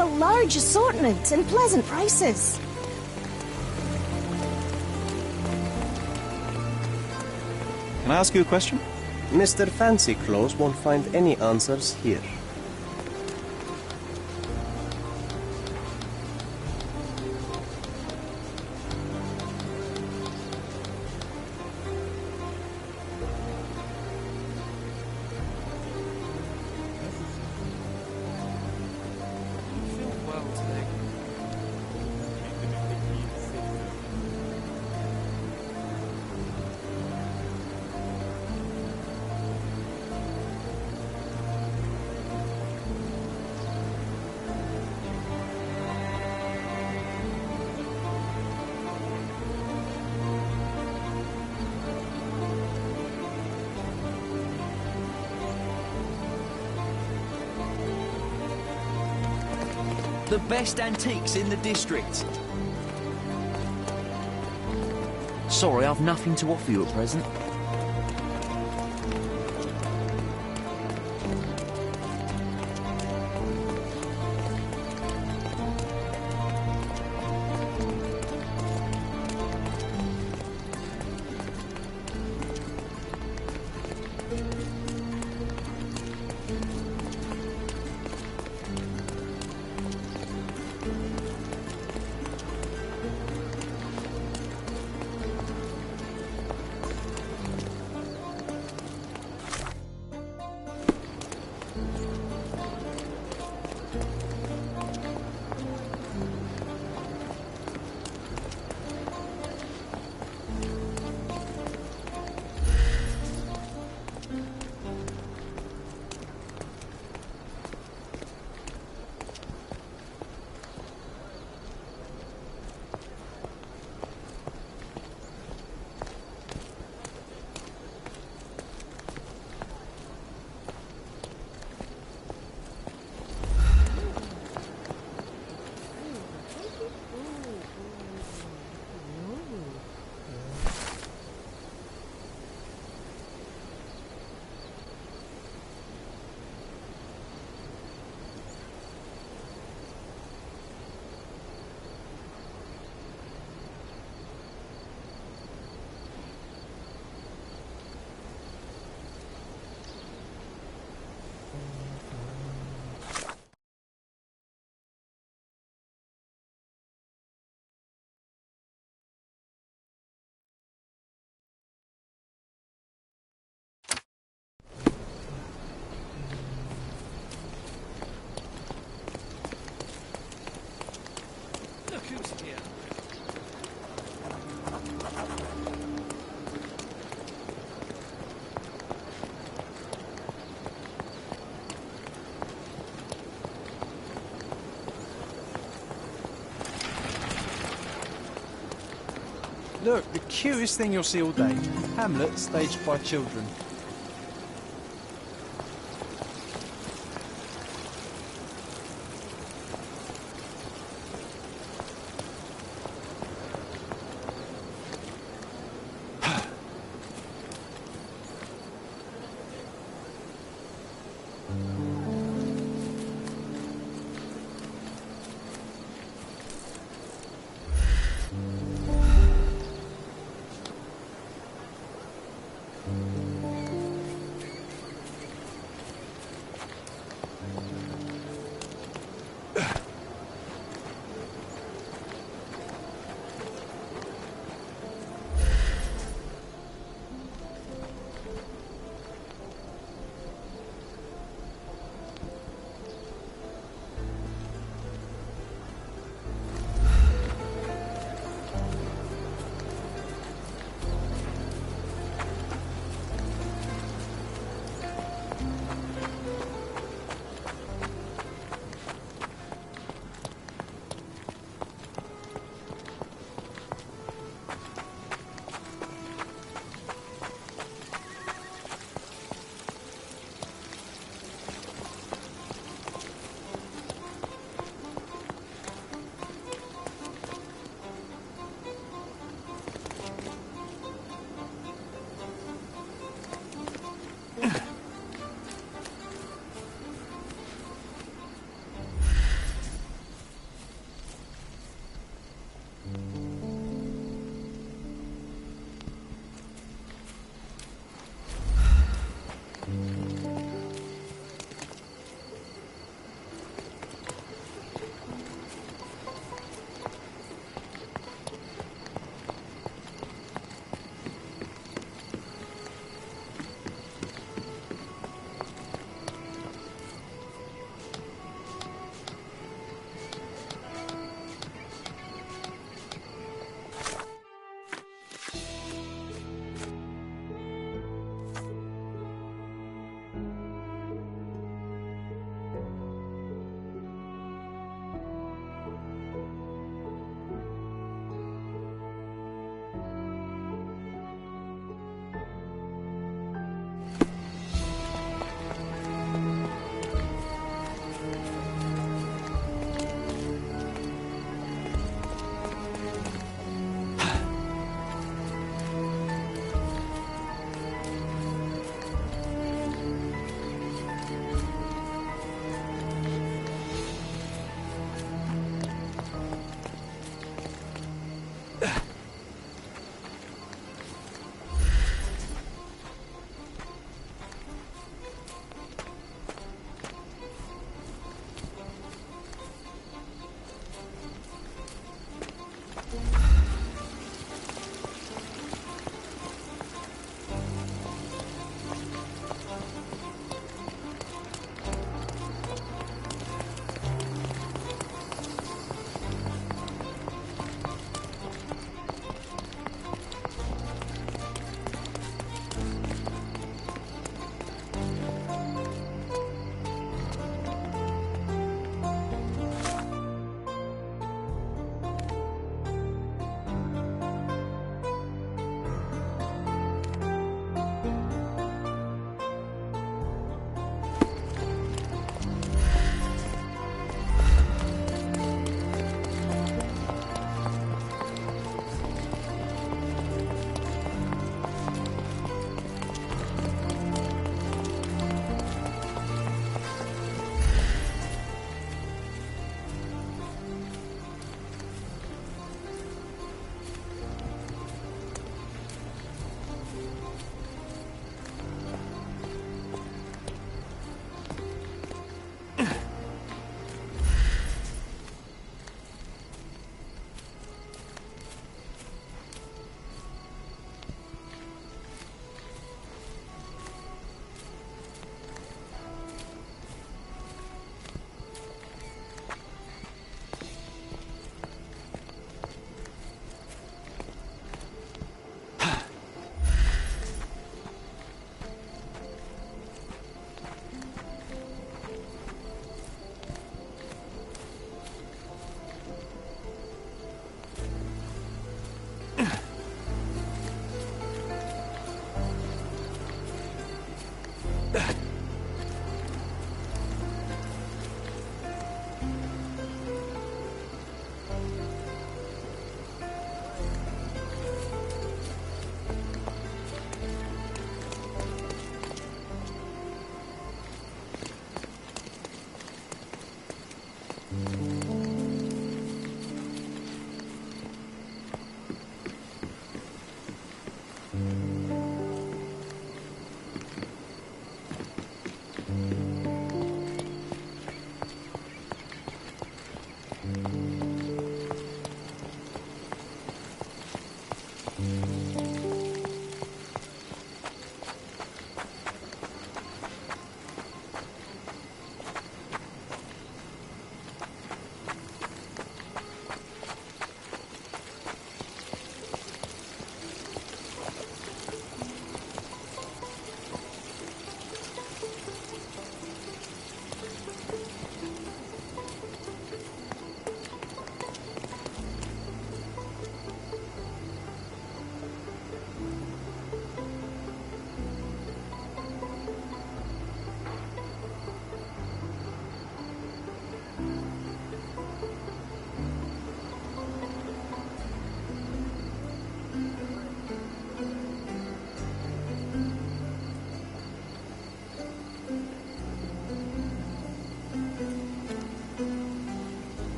a large assortment and pleasant prices. Can I ask you a question? Mr. Fancy Clothes won't find any answers here. The best antiques in the district. Sorry, I've nothing to offer you at present. Look, the cutest thing you'll see all day. Hamlet staged by children.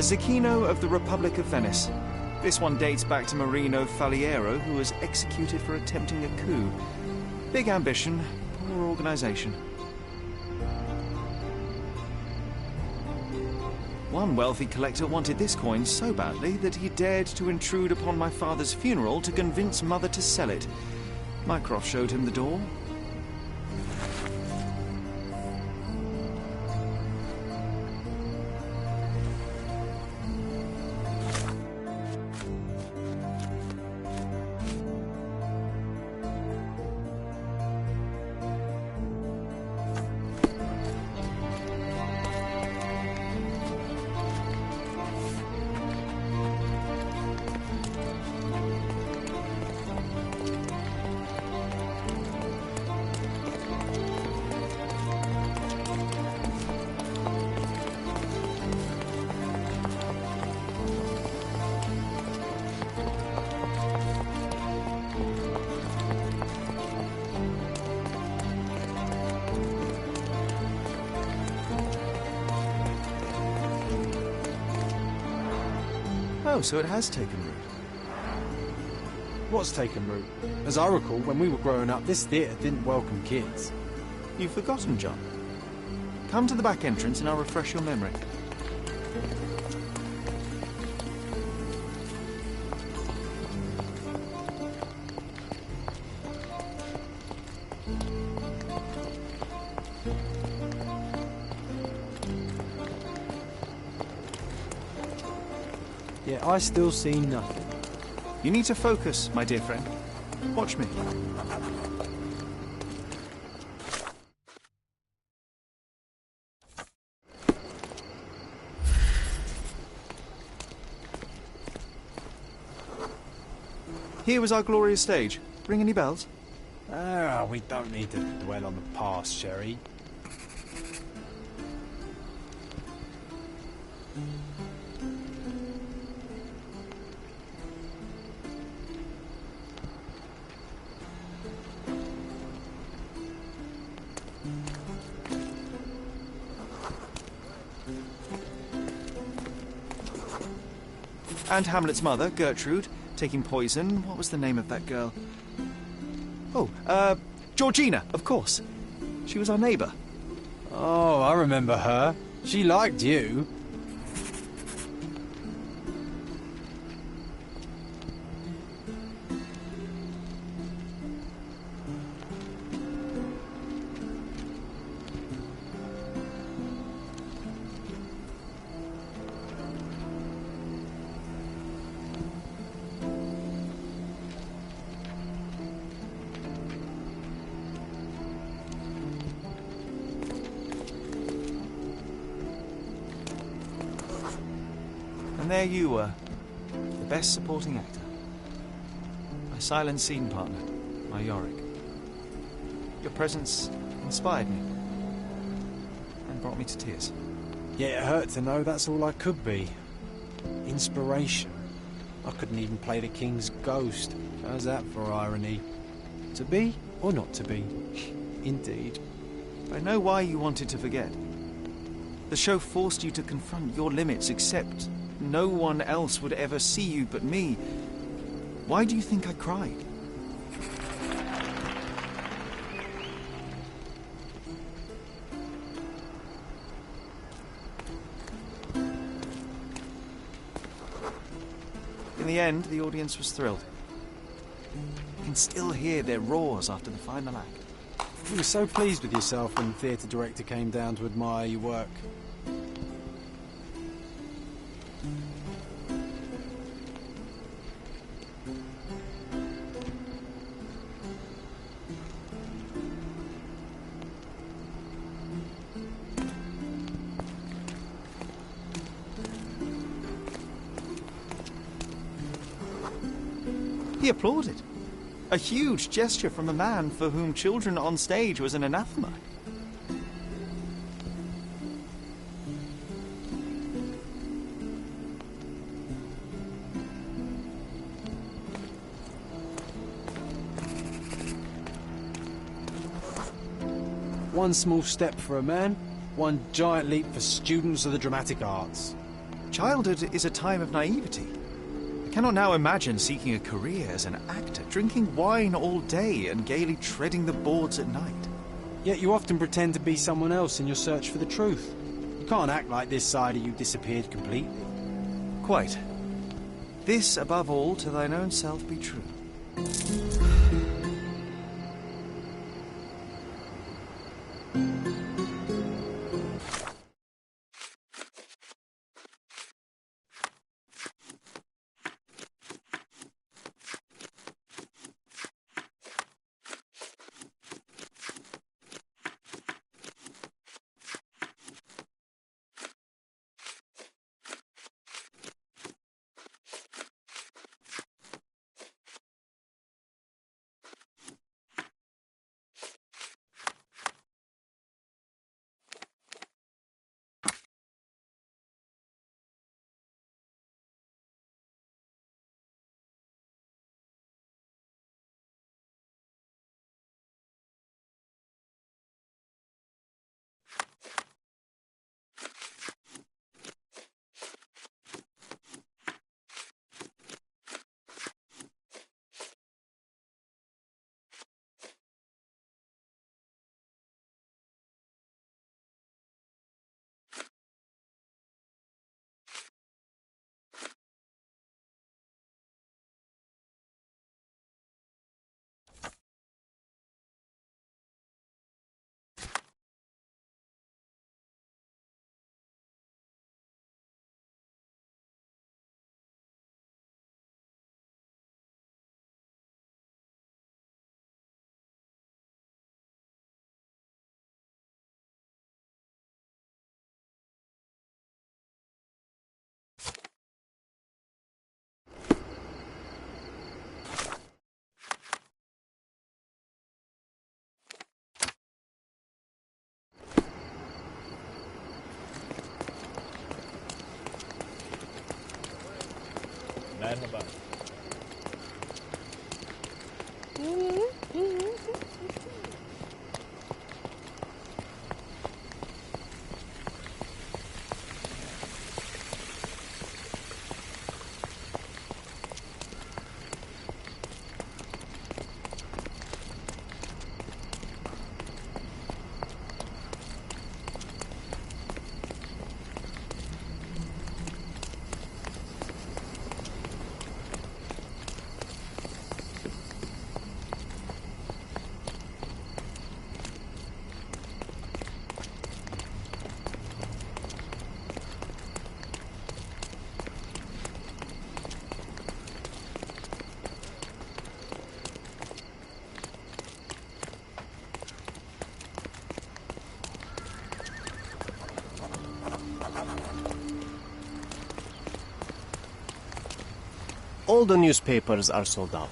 A Zecchino of the Republic of Venice. This one dates back to Marino Faliero, who was executed for attempting a coup. Big ambition, poor organisation. One wealthy collector wanted this coin so badly that he dared to intrude upon my father's funeral to convince Mother to sell it. Mycroft showed him the door. Oh, so it has taken root. What's taken root? As I recall, when we were growing up, this theatre didn't welcome kids. You've forgotten, John. Come to the back entrance and I'll refresh your memory. Yet I still see nothing. You need to focus, my dear friend. Watch me. Here was our glorious stage. Ring any bells? Ah, we don't need to dwell on the past, Sherry. And Hamlet's mother, Gertrude, taking poison. What was the name of that girl? Oh, Georgina, of course. She was our neighbour. Oh, I remember her. She liked you. And there you were, the best supporting actor. My silent scene partner, my Yorick. Your presence inspired me and brought me to tears. Yeah, it hurt to know that's all I could be. Inspiration. I couldn't even play the king's ghost. How's that for irony? To be or not to be? Indeed. I know why you wanted to forget. The show forced you to confront your limits, except no one else would ever see you but me. Why do you think I cried? In the end, the audience was thrilled. You can still hear their roars after the final act. You were so pleased with yourself when the theatre director came down to admire your work. He applauded. A huge gesture from a man for whom children on stage was an anathema. One small step for a man, one giant leap for students of the dramatic arts. Childhood is a time of naivety. I cannot now imagine seeking a career as an actor, drinking wine all day and gaily treading the boards at night. Yet you often pretend to be someone else in your search for the truth. You can't act like this side of you disappeared completely. Quite. This, above all, to thine own self be true. Fan aber. All the newspapers are sold out.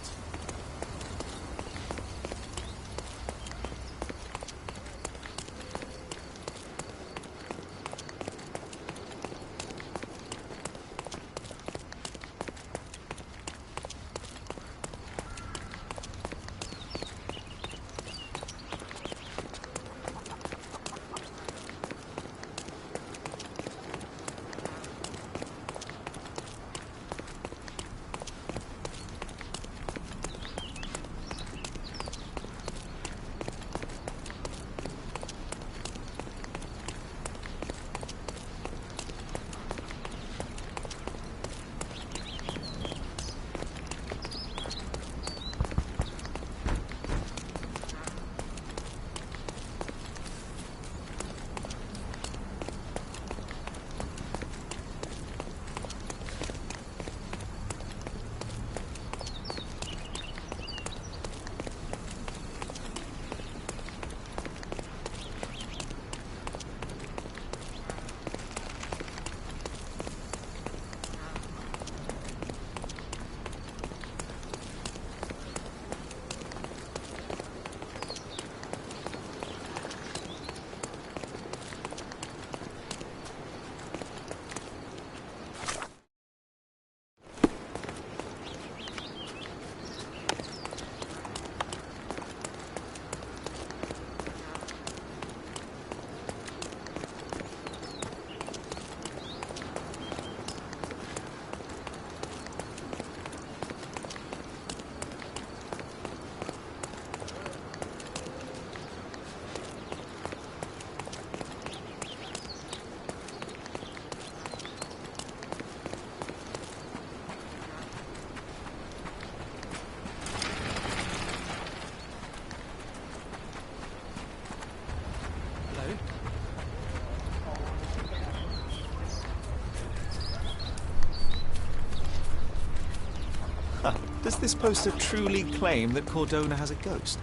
Does this poster truly claim that Cordona has a ghost?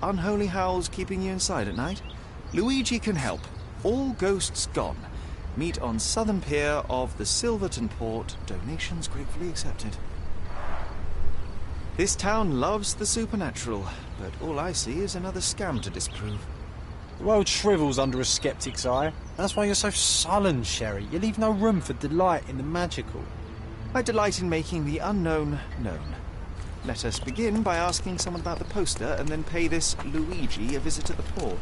Unholy howls keeping you inside at night? Luigi can help. All ghosts gone. Meet on Southern Pier of the Silverton Port. Donations gratefully accepted. This town loves the supernatural, but all I see is another scam to disprove. The world shrivels under a skeptic's eye. That's why you're so sullen, Sherry. You leave no room for delight in the magical. I delight in making the unknown known. Let us begin by asking someone about the poster and then pay this Luigi a visit at the port.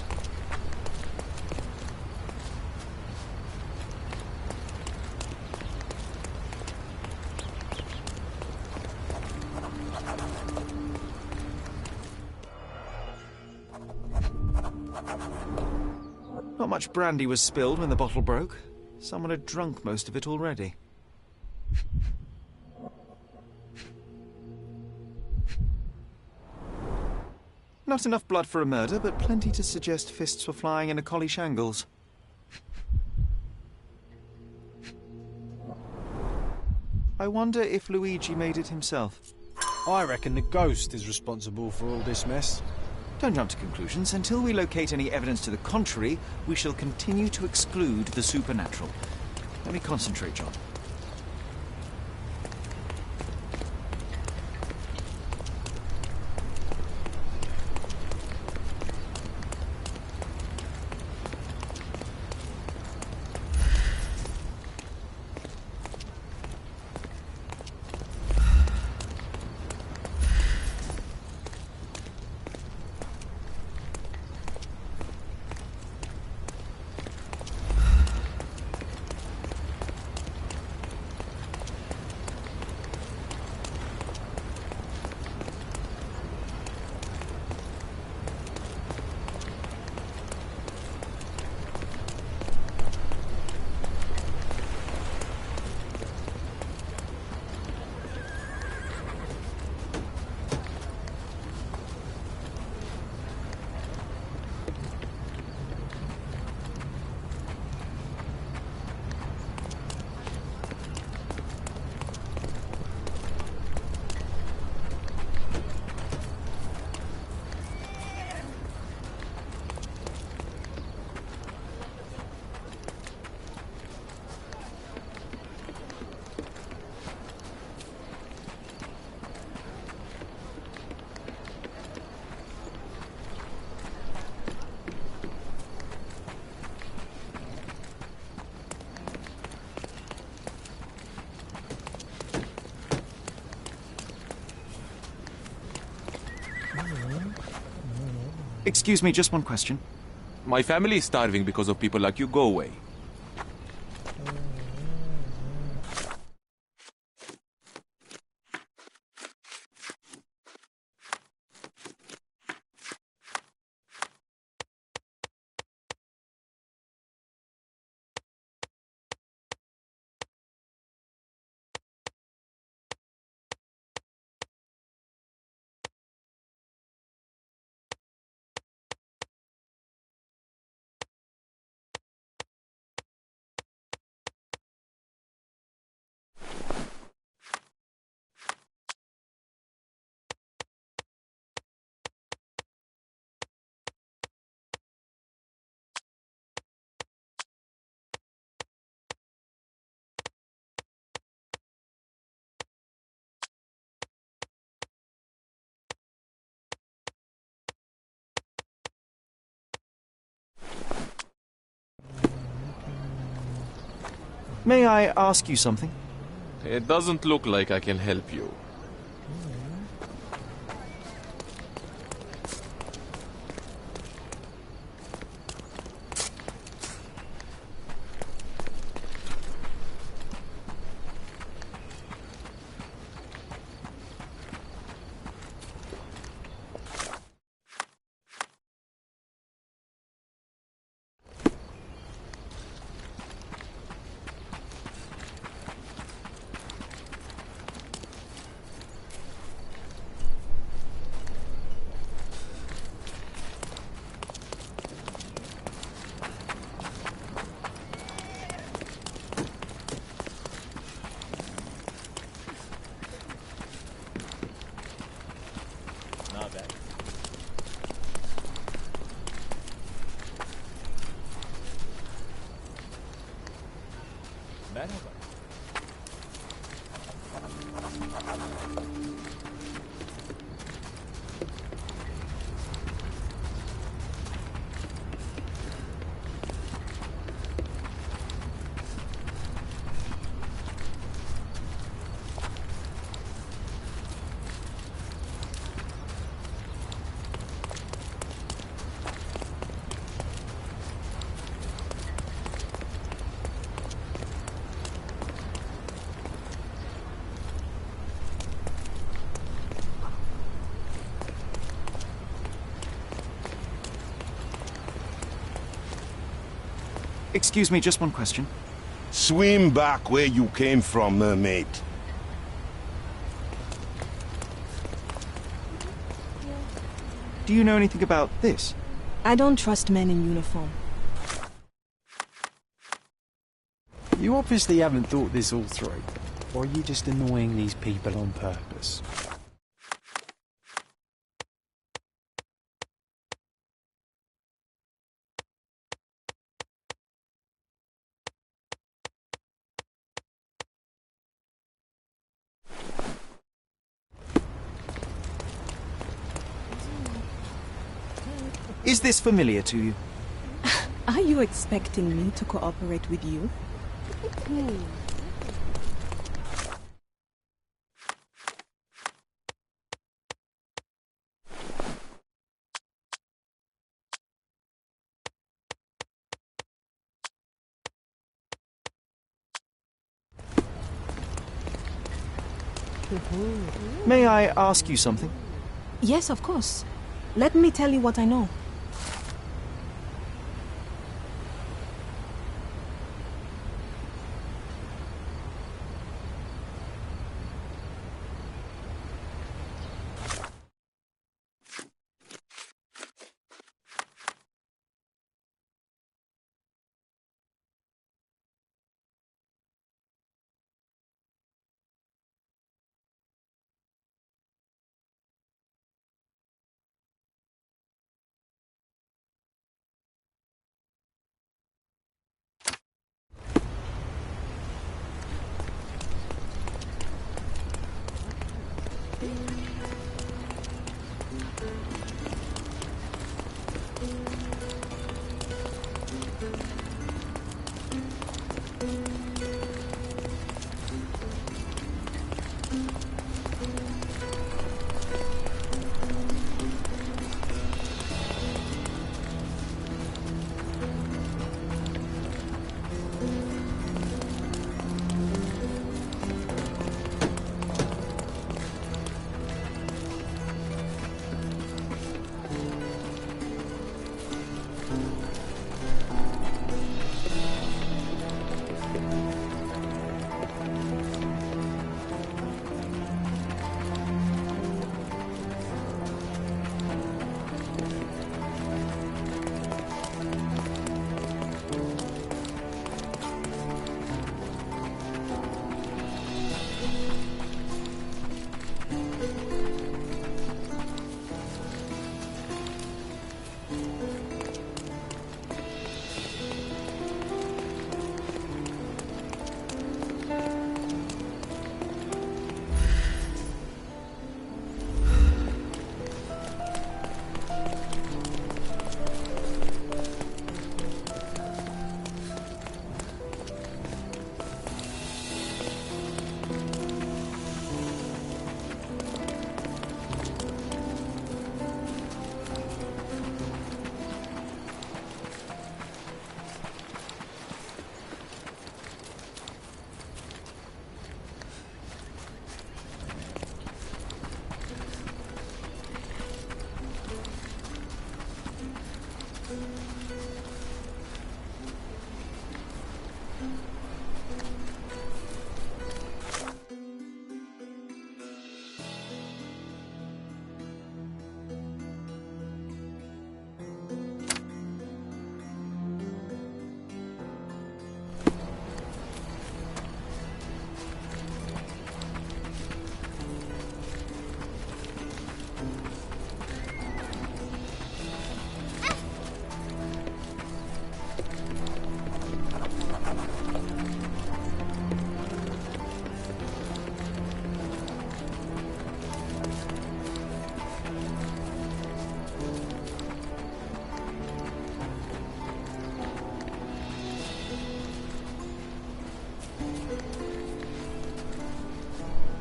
Not much brandy was spilled when the bottle broke. Someone had drunk most of it already. Not enough blood for a murder, but plenty to suggest fists were flying in a collie shangles. I wonder if Luigi made it himself. I reckon the ghost is responsible for all this mess. Don't jump to conclusions. Until we locate any evidence to the contrary, we shall continue to exclude the supernatural. Let me concentrate, John. Excuse me, just one question. My family is starving because of people like you. Go away. May I ask you something? It doesn't look like I can help you. Excuse me, just one question. Swim back where you came from, mermaid. Do you know anything about this? I don't trust men in uniform. You obviously haven't thought this all through. Or are you just annoying these people on purpose? Is this familiar to you? Are you expecting me to cooperate with you? May I ask you something? Yes, of course. Let me tell you what I know.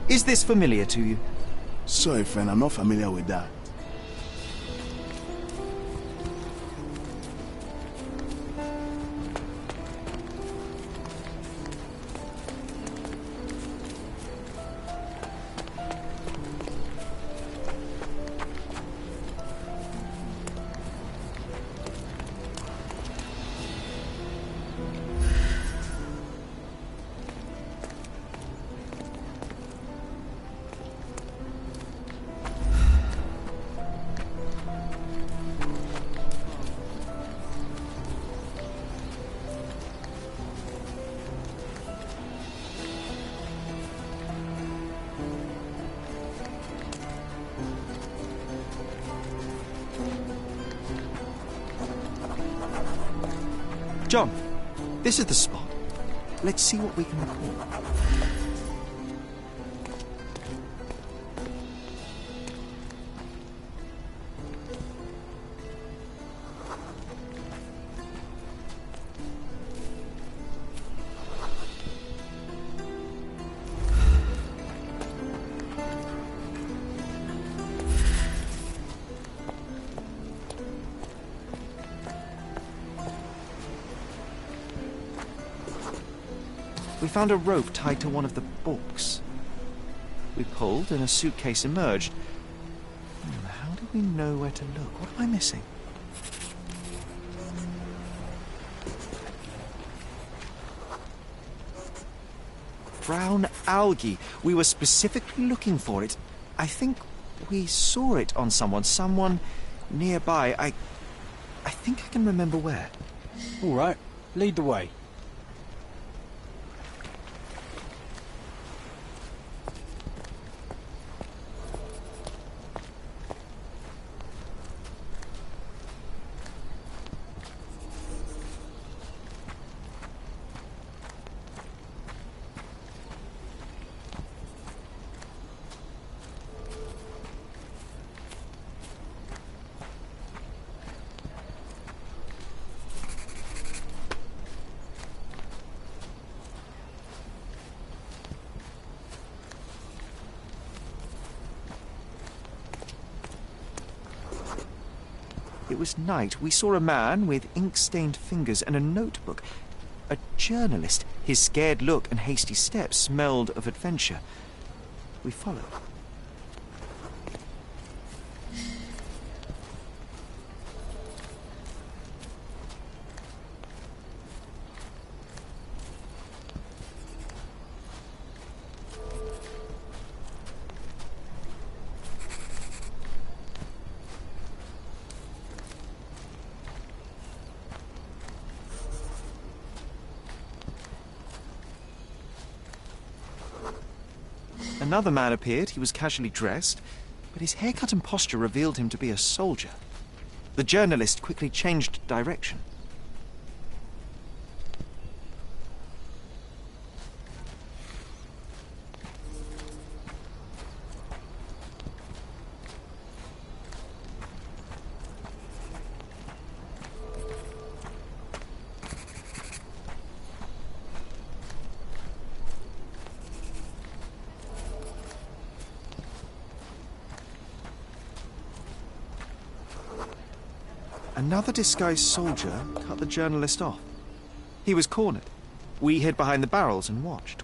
Is this familiar to you? Sorry, friend, I'm not familiar with that. John, this is the spot. Let's see what we can recall. We found a rope tied to one of the books. We pulled and a suitcase emerged. How do we know where to look? What am I missing? Brown algae. We were specifically looking for it. I think we saw it on someone nearby. I think I can remember where. All right, lead the way. It was night. We saw a man with ink-stained fingers and a notebook. A journalist. His scared look and hasty steps smelled of adventure. We followed. Another man appeared. He was casually dressed, but his haircut and posture revealed him to be a soldier. The journalist quickly changed direction. Another disguised soldier cut the journalist off. He was cornered. We hid behind the barrels and watched.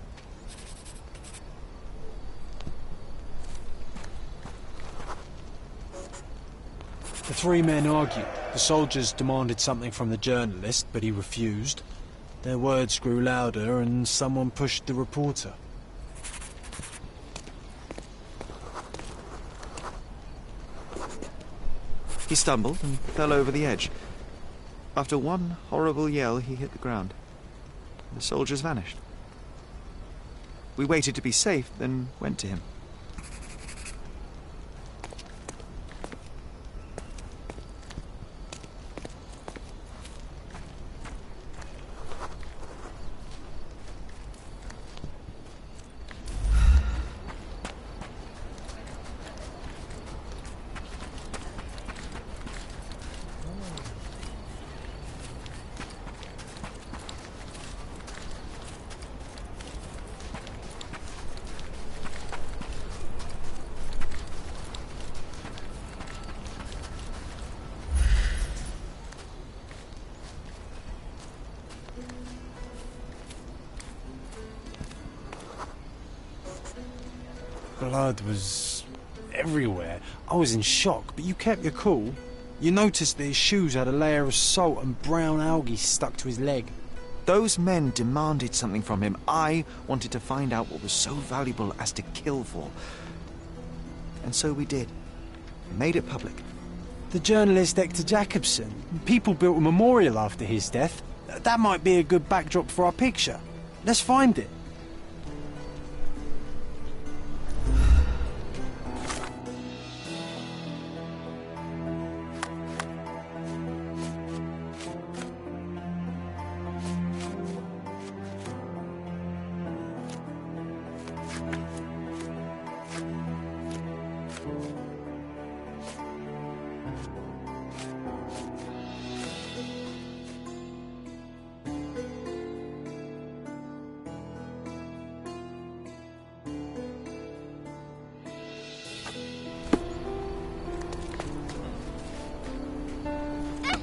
The three men argued. The soldiers demanded something from the journalist, but he refused. Their words grew louder and someone pushed the reporter. He stumbled and fell over the edge. After one horrible yell, he hit the ground. The soldiers vanished. We waited to be safe, then went to him. Blood was everywhere. I was in shock, but you kept your cool. You noticed that his shoes had a layer of salt and brown algae stuck to his leg. Those men demanded something from him. I wanted to find out what was so valuable as to kill for. And so we did. Made it public. The journalist Hector Jacobson. People built a memorial after his death. That might be a good backdrop for our picture. Let's find it.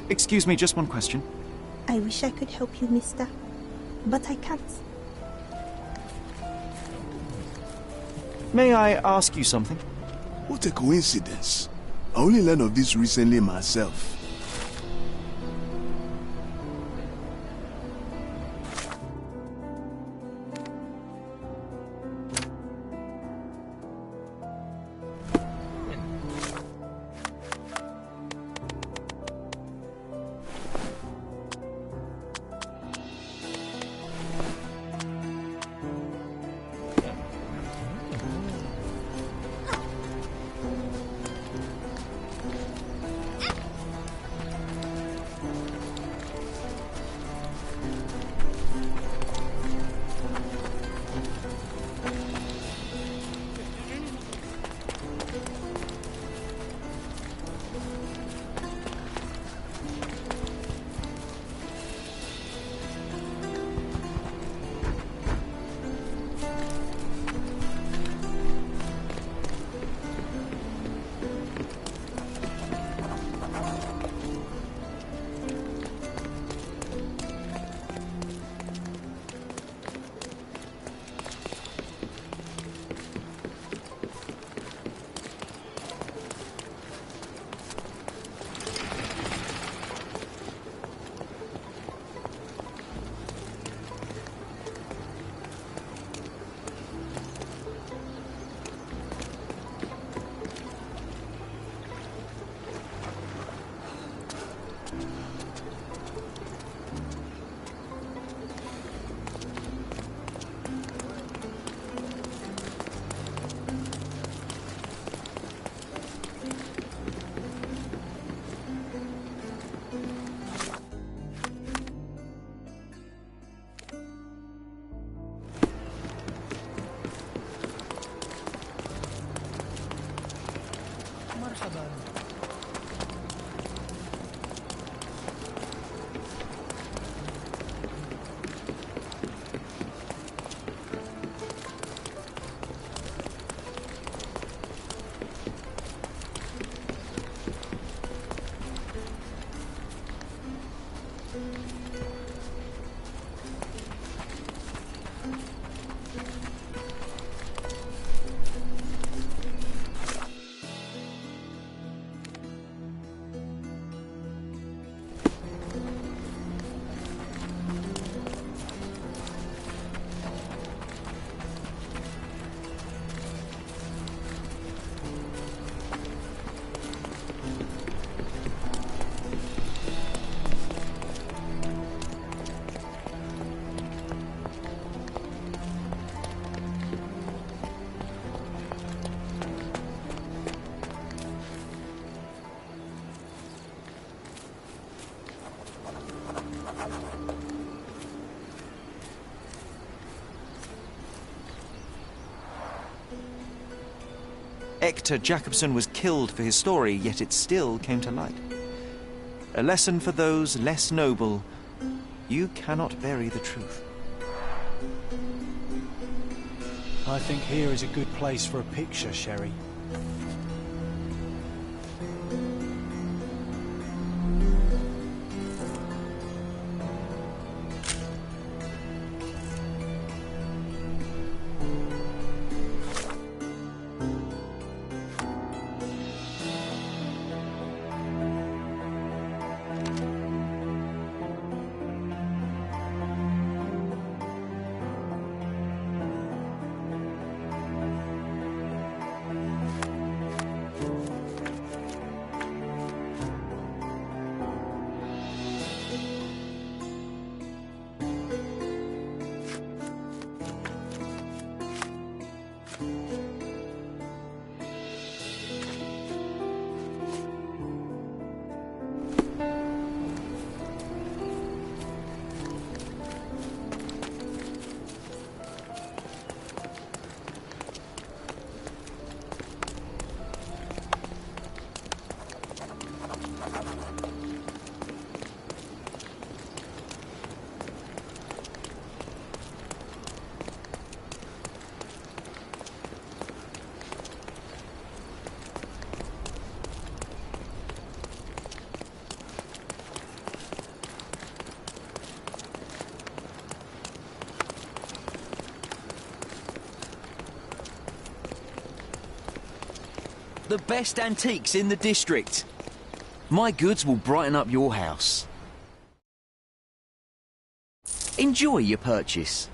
Excuse me, just one question. I wish I could help you, mister, but I can't. May I ask you something? What a coincidence. I only learned of this recently myself. Hector Jacobson was killed for his story, yet it still came to light. A lesson for those less noble. You cannot bury the truth. I think here is a good place for a picture, Sherry. The best antiques in the district. My goods will brighten up your house. Enjoy your purchase.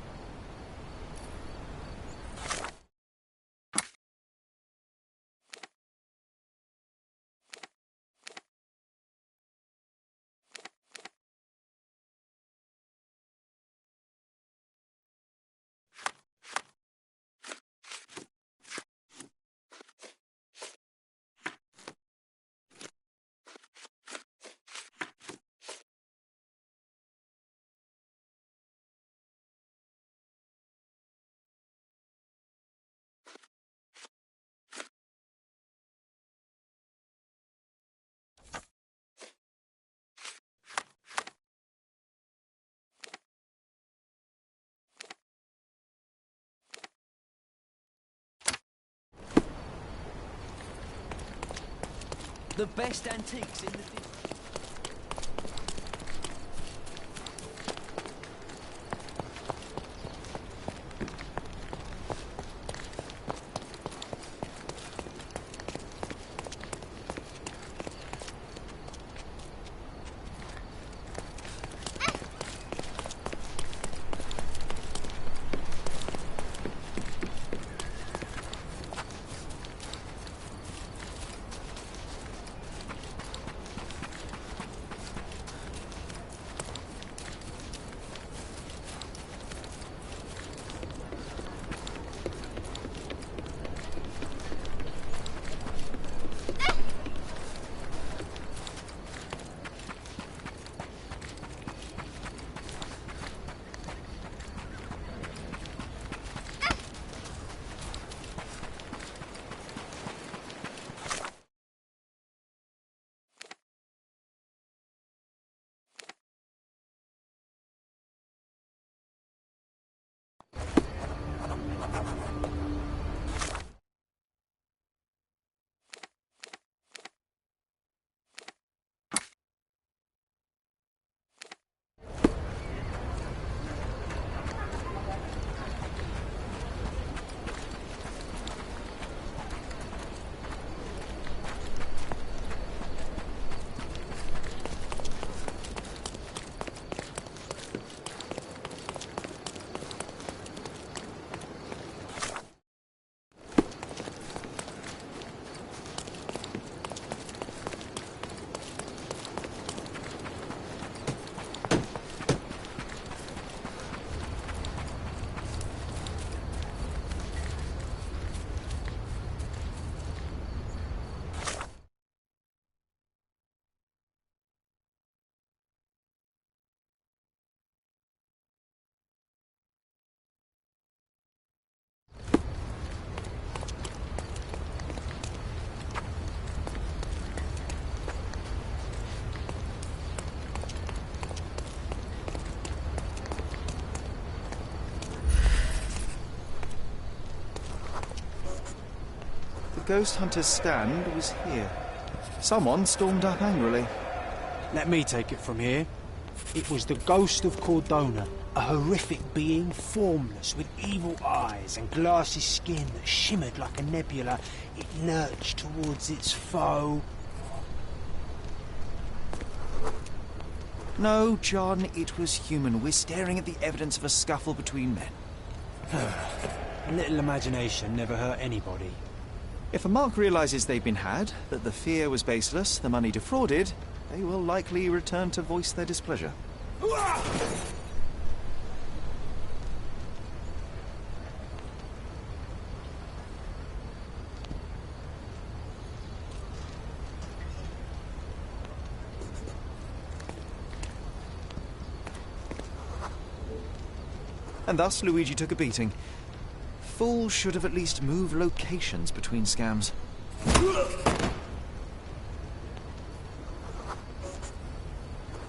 The best antiques in the district. ghost hunter's stand was here. Someone stormed up angrily. Let me take it from here. It was the ghost of Cordona, a horrific being, formless, with evil eyes and glassy skin that shimmered like a nebula. It lurched towards its foe. No, John, it was human. We're staring at the evidence of a scuffle between men. A little imagination never hurt anybody. If a mark realizes they've been had, that the fear was baseless, the money defrauded, they will likely return to voice their displeasure. And thus Luigi took a beating. Fools should have at least moved locations between scams.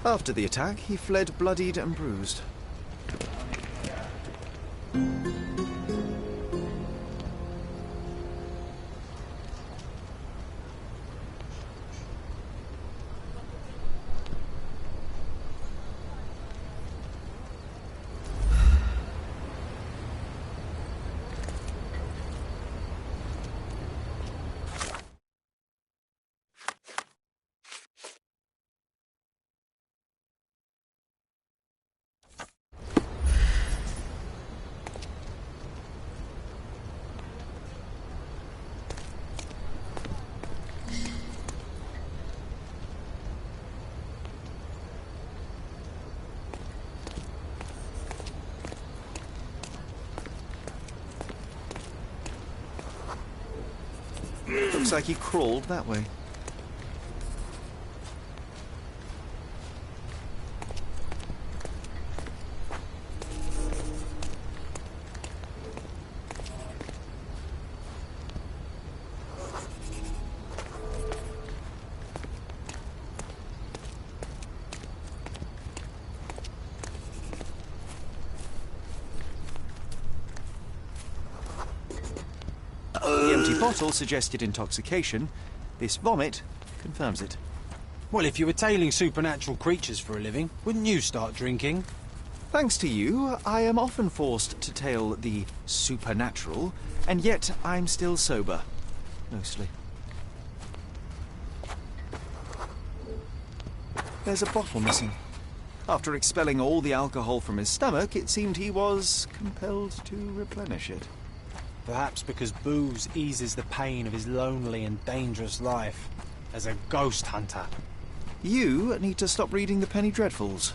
After the attack, he fled bloodied and bruised. Looks like he crawled that way. The empty bottle suggested intoxication. This vomit confirms it. Well, if you were tailing supernatural creatures for a living, wouldn't you start drinking? Thanks to you, I am often forced to tail the supernatural, and yet I'm still sober. Mostly. There's a bottle missing. After expelling all the alcohol from his stomach, it seemed he was compelled to replenish it. Perhaps because booze eases the pain of his lonely and dangerous life as a ghost hunter. You need to stop reading the Penny Dreadfuls.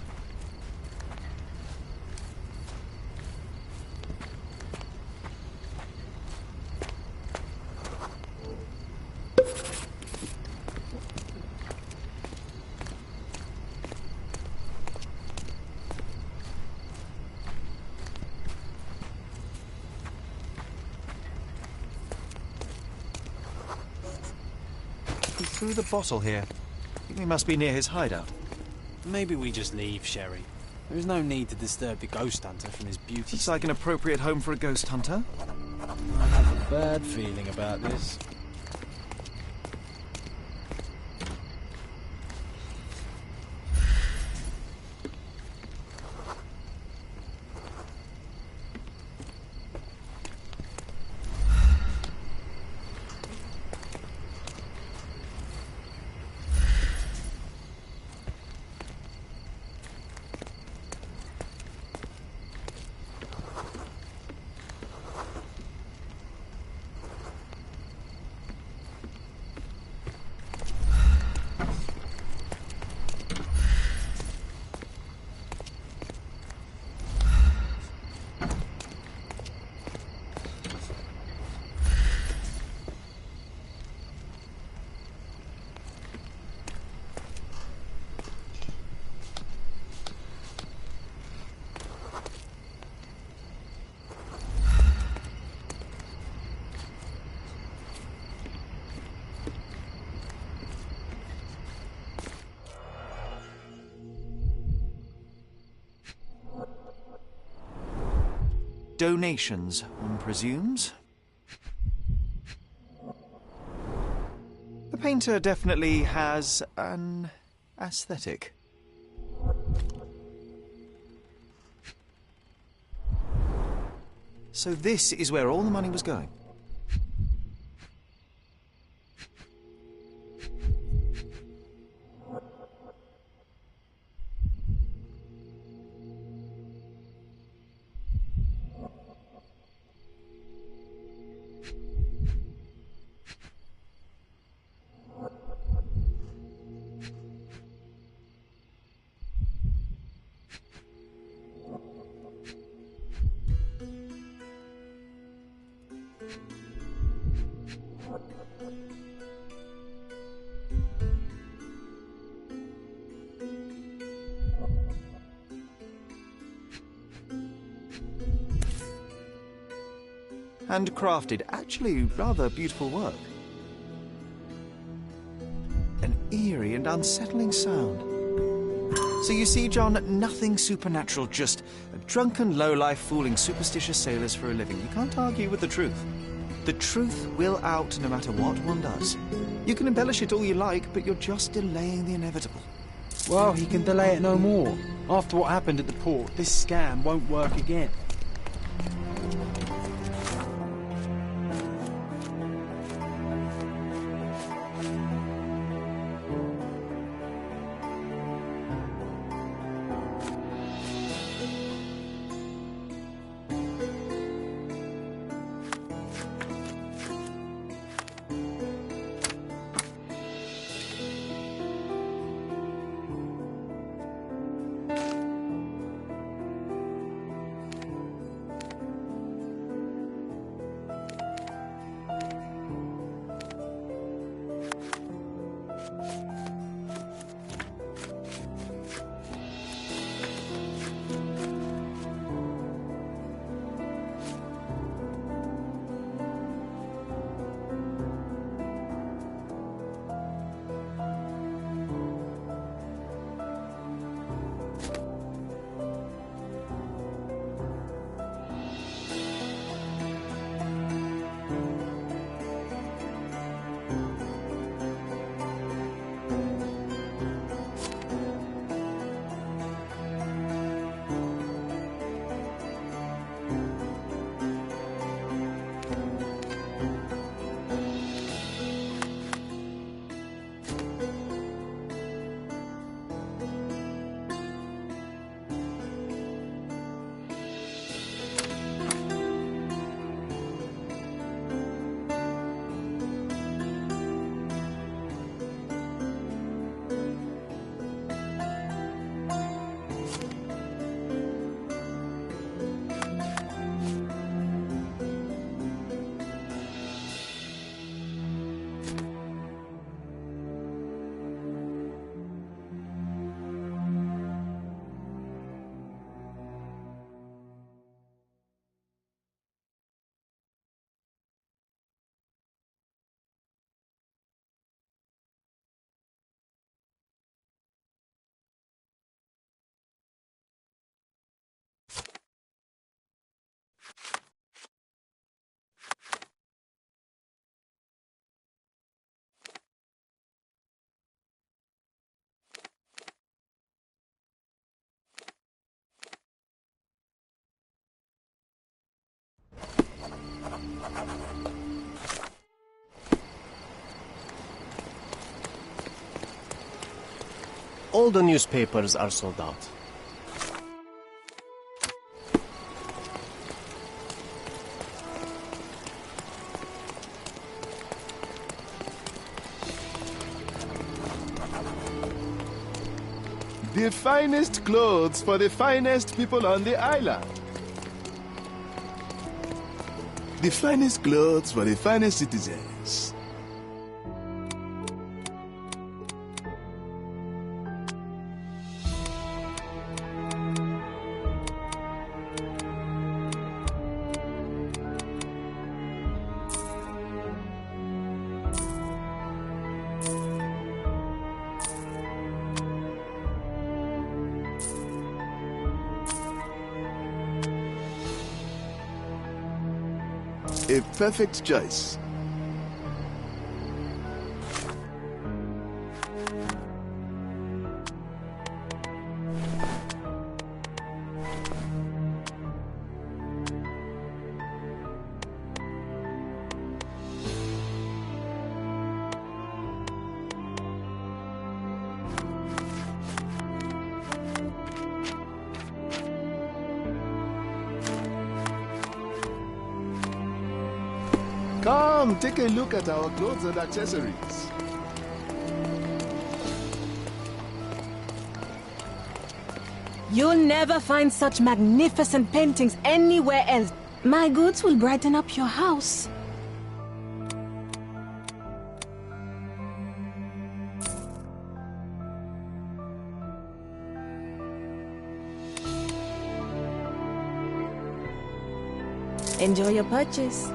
He threw the bottle here. I think we must be near his hideout. Maybe we just leave, Sherry. There is no need to disturb the ghost hunter from his beauty. Looks like an appropriate home for a ghost hunter. I have a bad feeling about this. Donations, one presumes. painter definitely has an aesthetic. So this is where all the money was going. Handcrafted, actually rather beautiful work. An eerie and unsettling sound. So you see, John, nothing supernatural, just a drunken lowlife fooling superstitious sailors for a living. You can't argue with the truth. The truth will out no matter what one does. You can embellish it all you like, but you're just delaying the inevitable. Well, he can delay it no more. After what happened at the port, this scam won't work again. All the newspapers are sold out. The finest clothes for the finest people on the island. The finest clothes for the finest citizens. A perfect choice. Come, take a look at our clothes and accessories. You'll never find such magnificent paintings anywhere else. My goods will brighten up your house. Enjoy your purchase.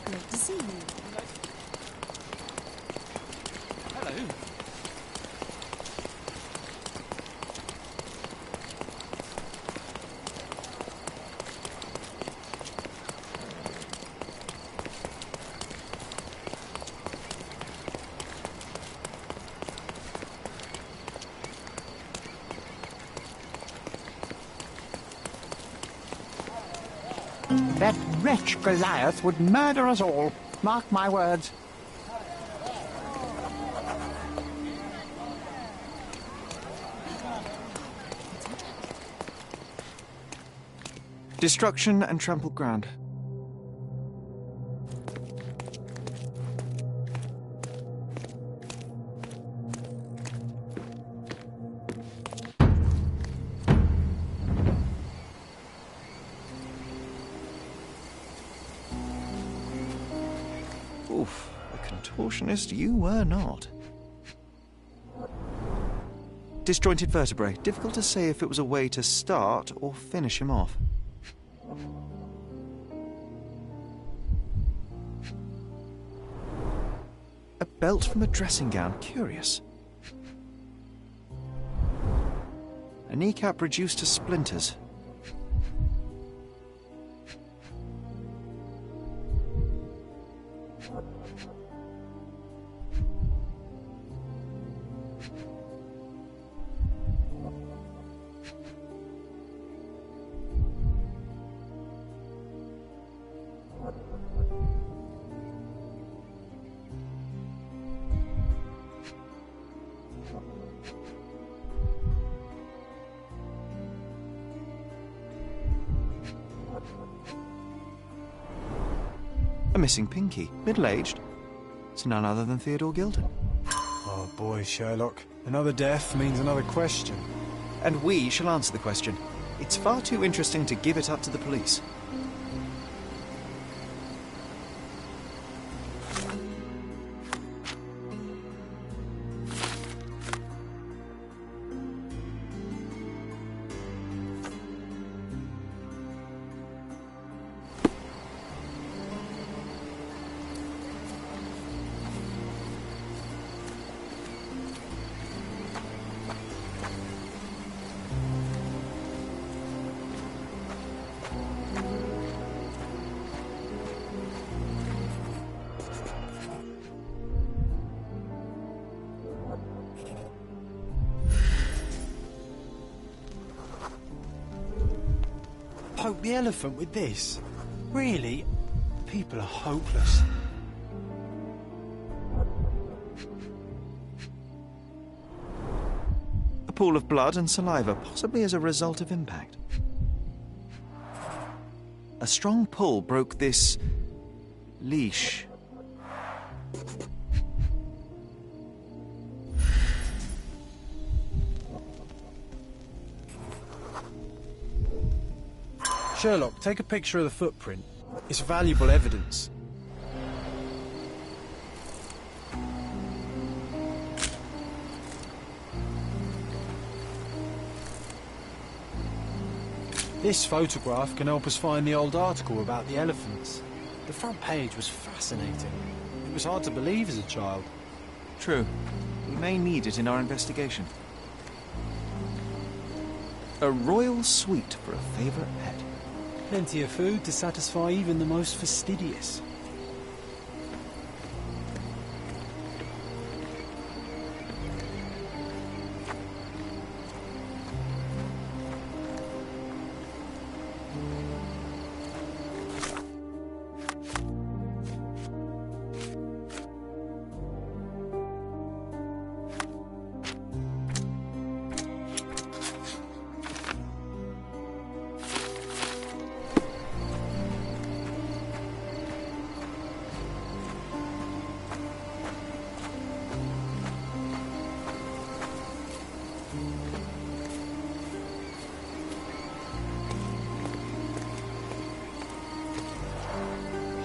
Great to see you. Hello. That wretch Goliath would murder us all. Mark my words. Destruction and trampled ground. Oof, a contortionist you were not. Disjointed vertebrae. Difficult to say if it was a way to start or finish him off. A belt from a dressing gown. Curious. A kneecap reduced to splinters. A missing pinky. Middle-aged. It's none other than Theodore Gilden. Oh boy, Sherlock. Another death means another question. And we shall answer the question. It's far too interesting to give it up to the police. Poke the elephant with this? Really? People are hopeless. A pool of blood and saliva, possibly as a result of impact. A strong pull broke this leash. Sherlock, take a picture of the footprint. It's valuable evidence. This photograph can help us find the old article about the elephants. The front page was fascinating. It was hard to believe as a child. True. We may need it in our investigation. A royal suite for a favourite pet. Plenty of food to satisfy even the most fastidious.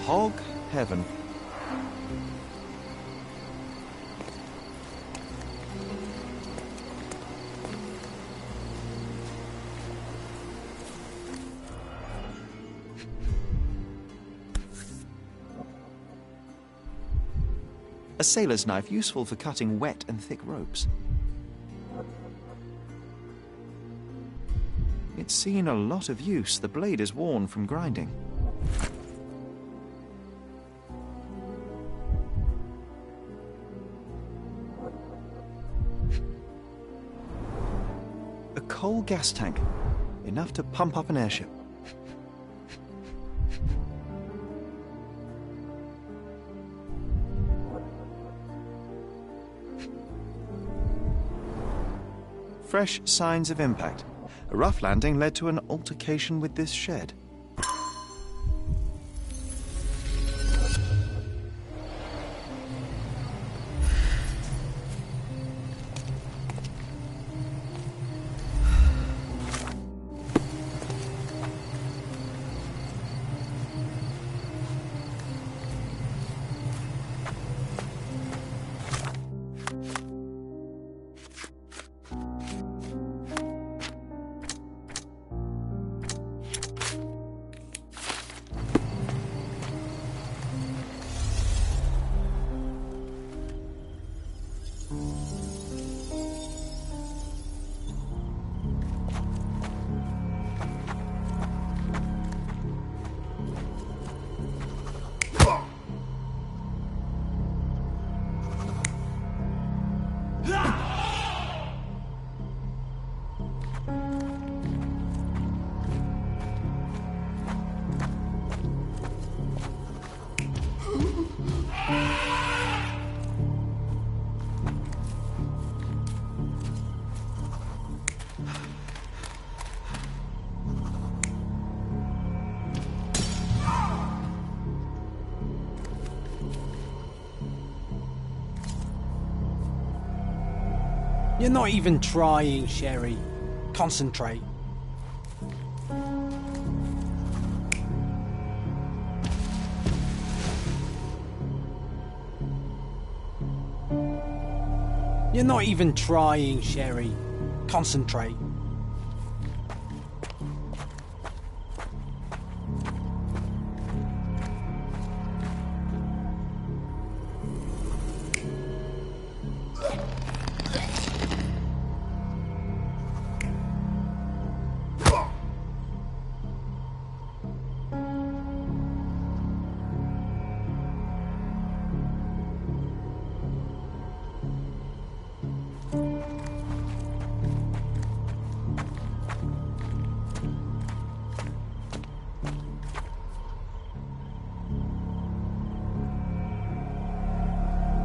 Hog heaven. A sailor's knife useful for cutting wet and thick ropes. It's seen a lot of use. The blade is worn from grinding. A coal gas tank, enough to pump up an airship. Fresh signs of impact. A rough landing led to an altercation with this shed. You're not even trying, Sherry. Concentrate. You're not even trying, Sherry. Concentrate.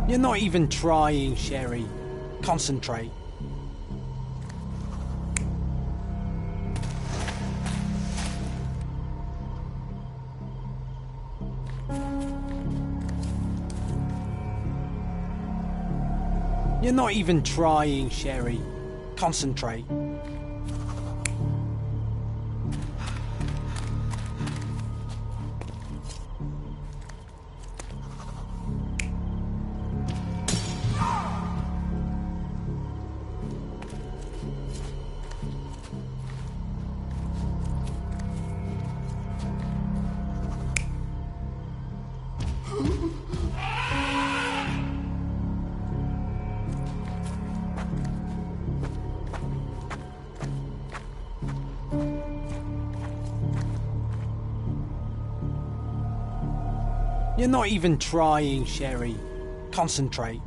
You're not even trying, Sherry. Concentrate. not even trying, Sherry. Concentrate. You're not even trying, Sherry. Concentrate.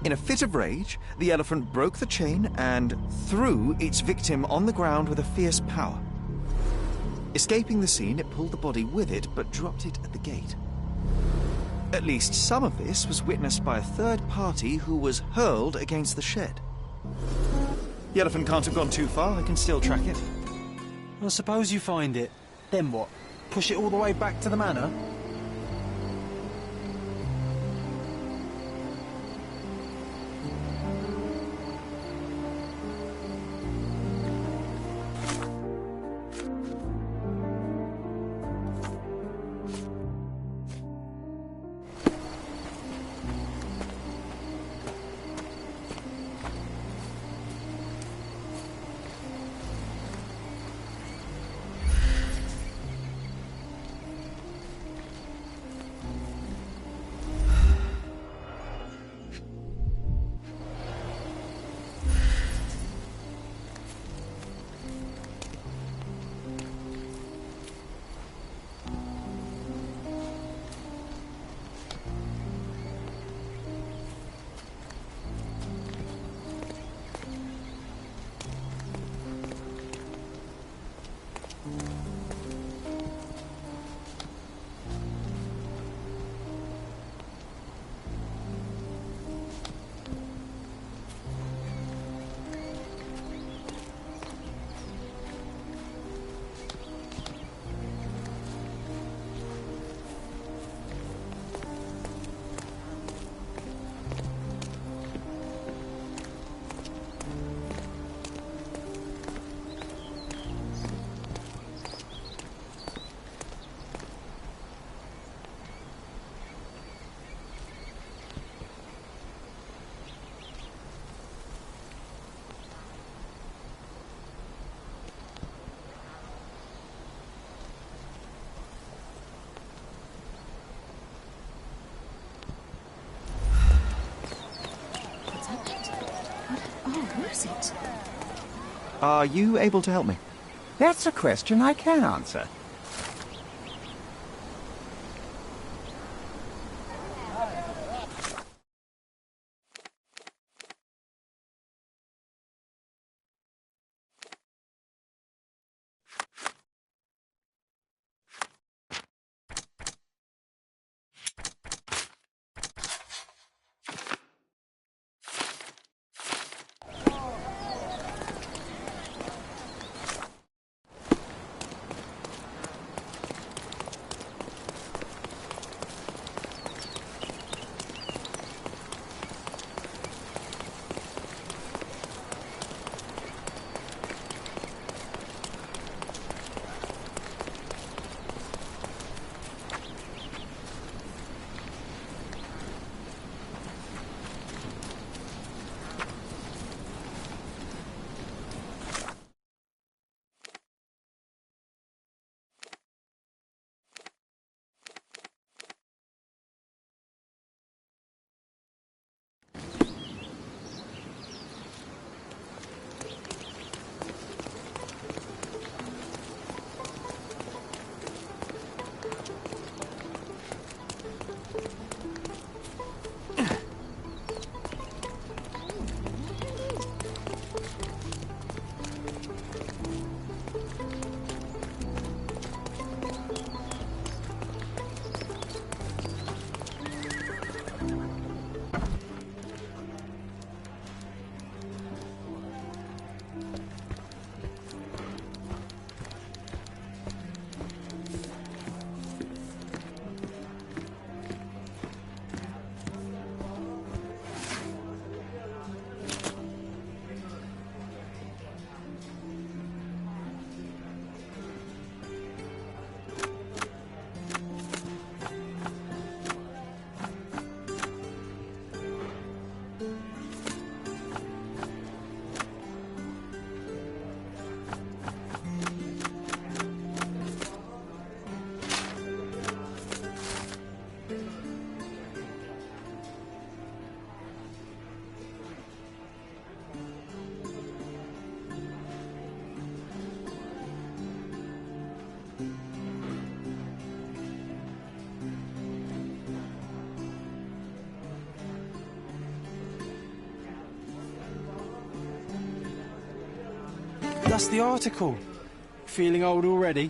In a fit of rage, the elephant broke the chain and threw its victim on the ground with a fierce power. Escaping the scene, it pulled the body with it, but dropped it at the gate. At least some of this was witnessed by a third party who was hurled against the shed. The elephant can't have gone too far. I can still track it. Well, suppose you find it. Then what? Push it all the way back to the manor? Are you able to help me? That's a question I can answer. That's the article. Feeling old already?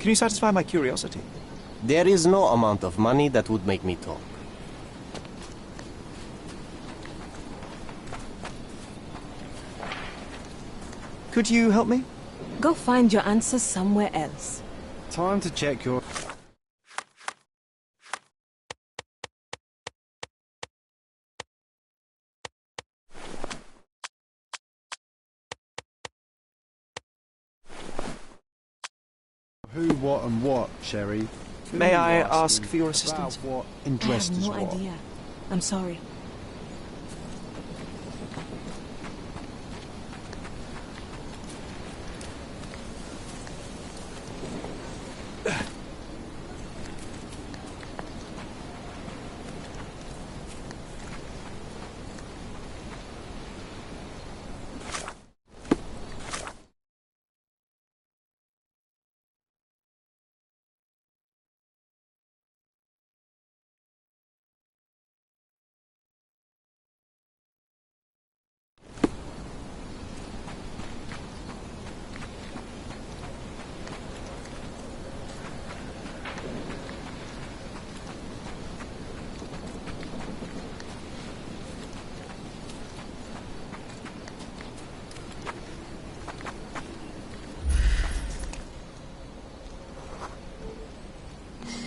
Can you satisfy my curiosity? There is no amount of money that would make me talk. Could you help me? Go find your answers somewhere else. Time to check your... Who, what, and what, Sherry? May I ask for your assistance? About what I interest have is no what? idea. I'm sorry.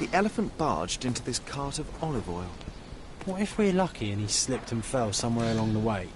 The elephant barged into this cart of olive oil. What if we're lucky and he slipped and fell somewhere along the way?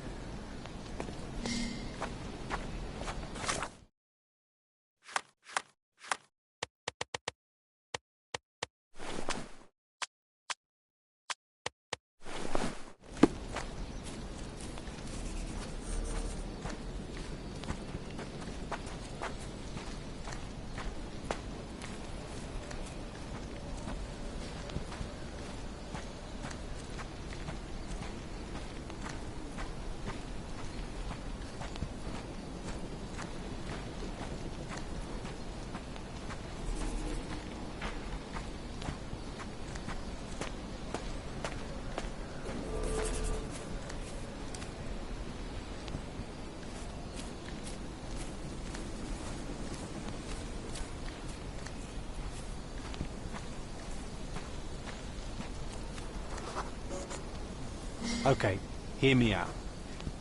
Okay, hear me out.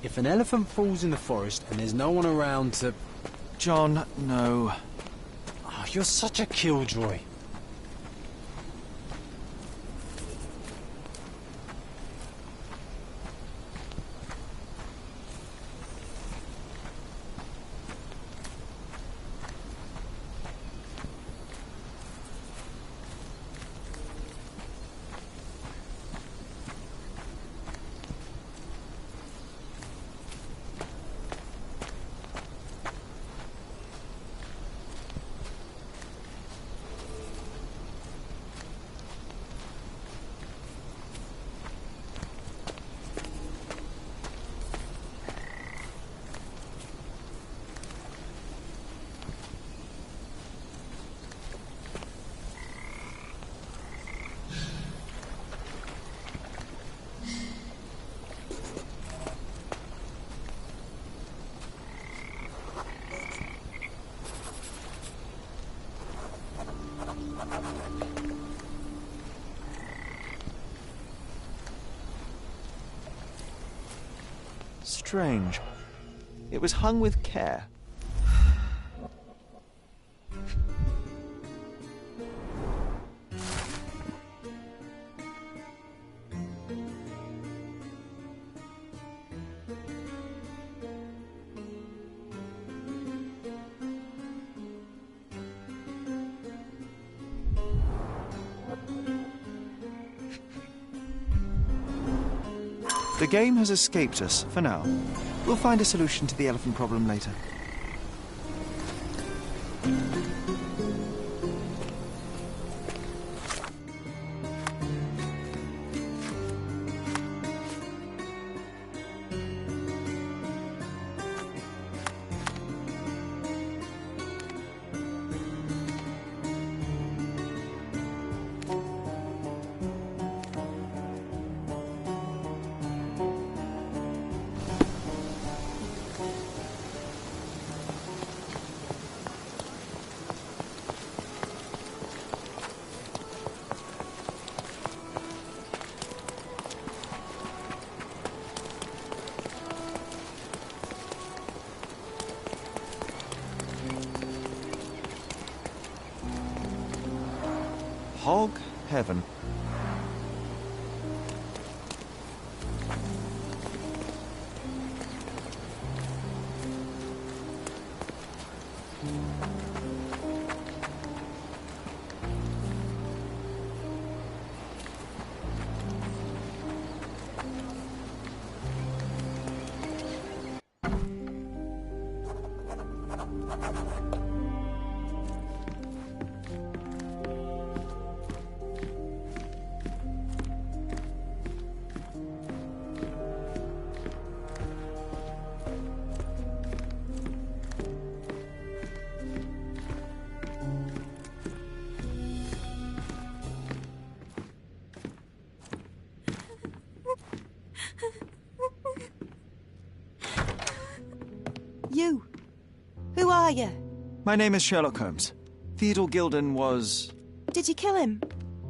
If an elephant falls in the forest and there's no one around to... John, no. Oh, you're such a killjoy. Strange. It was hung with care. The game has escaped us, for now. We'll find a solution to the elephant problem later. Hog heaven. You. Who are you? My name is Sherlock Holmes. Theodore Gilden was... Did you kill him?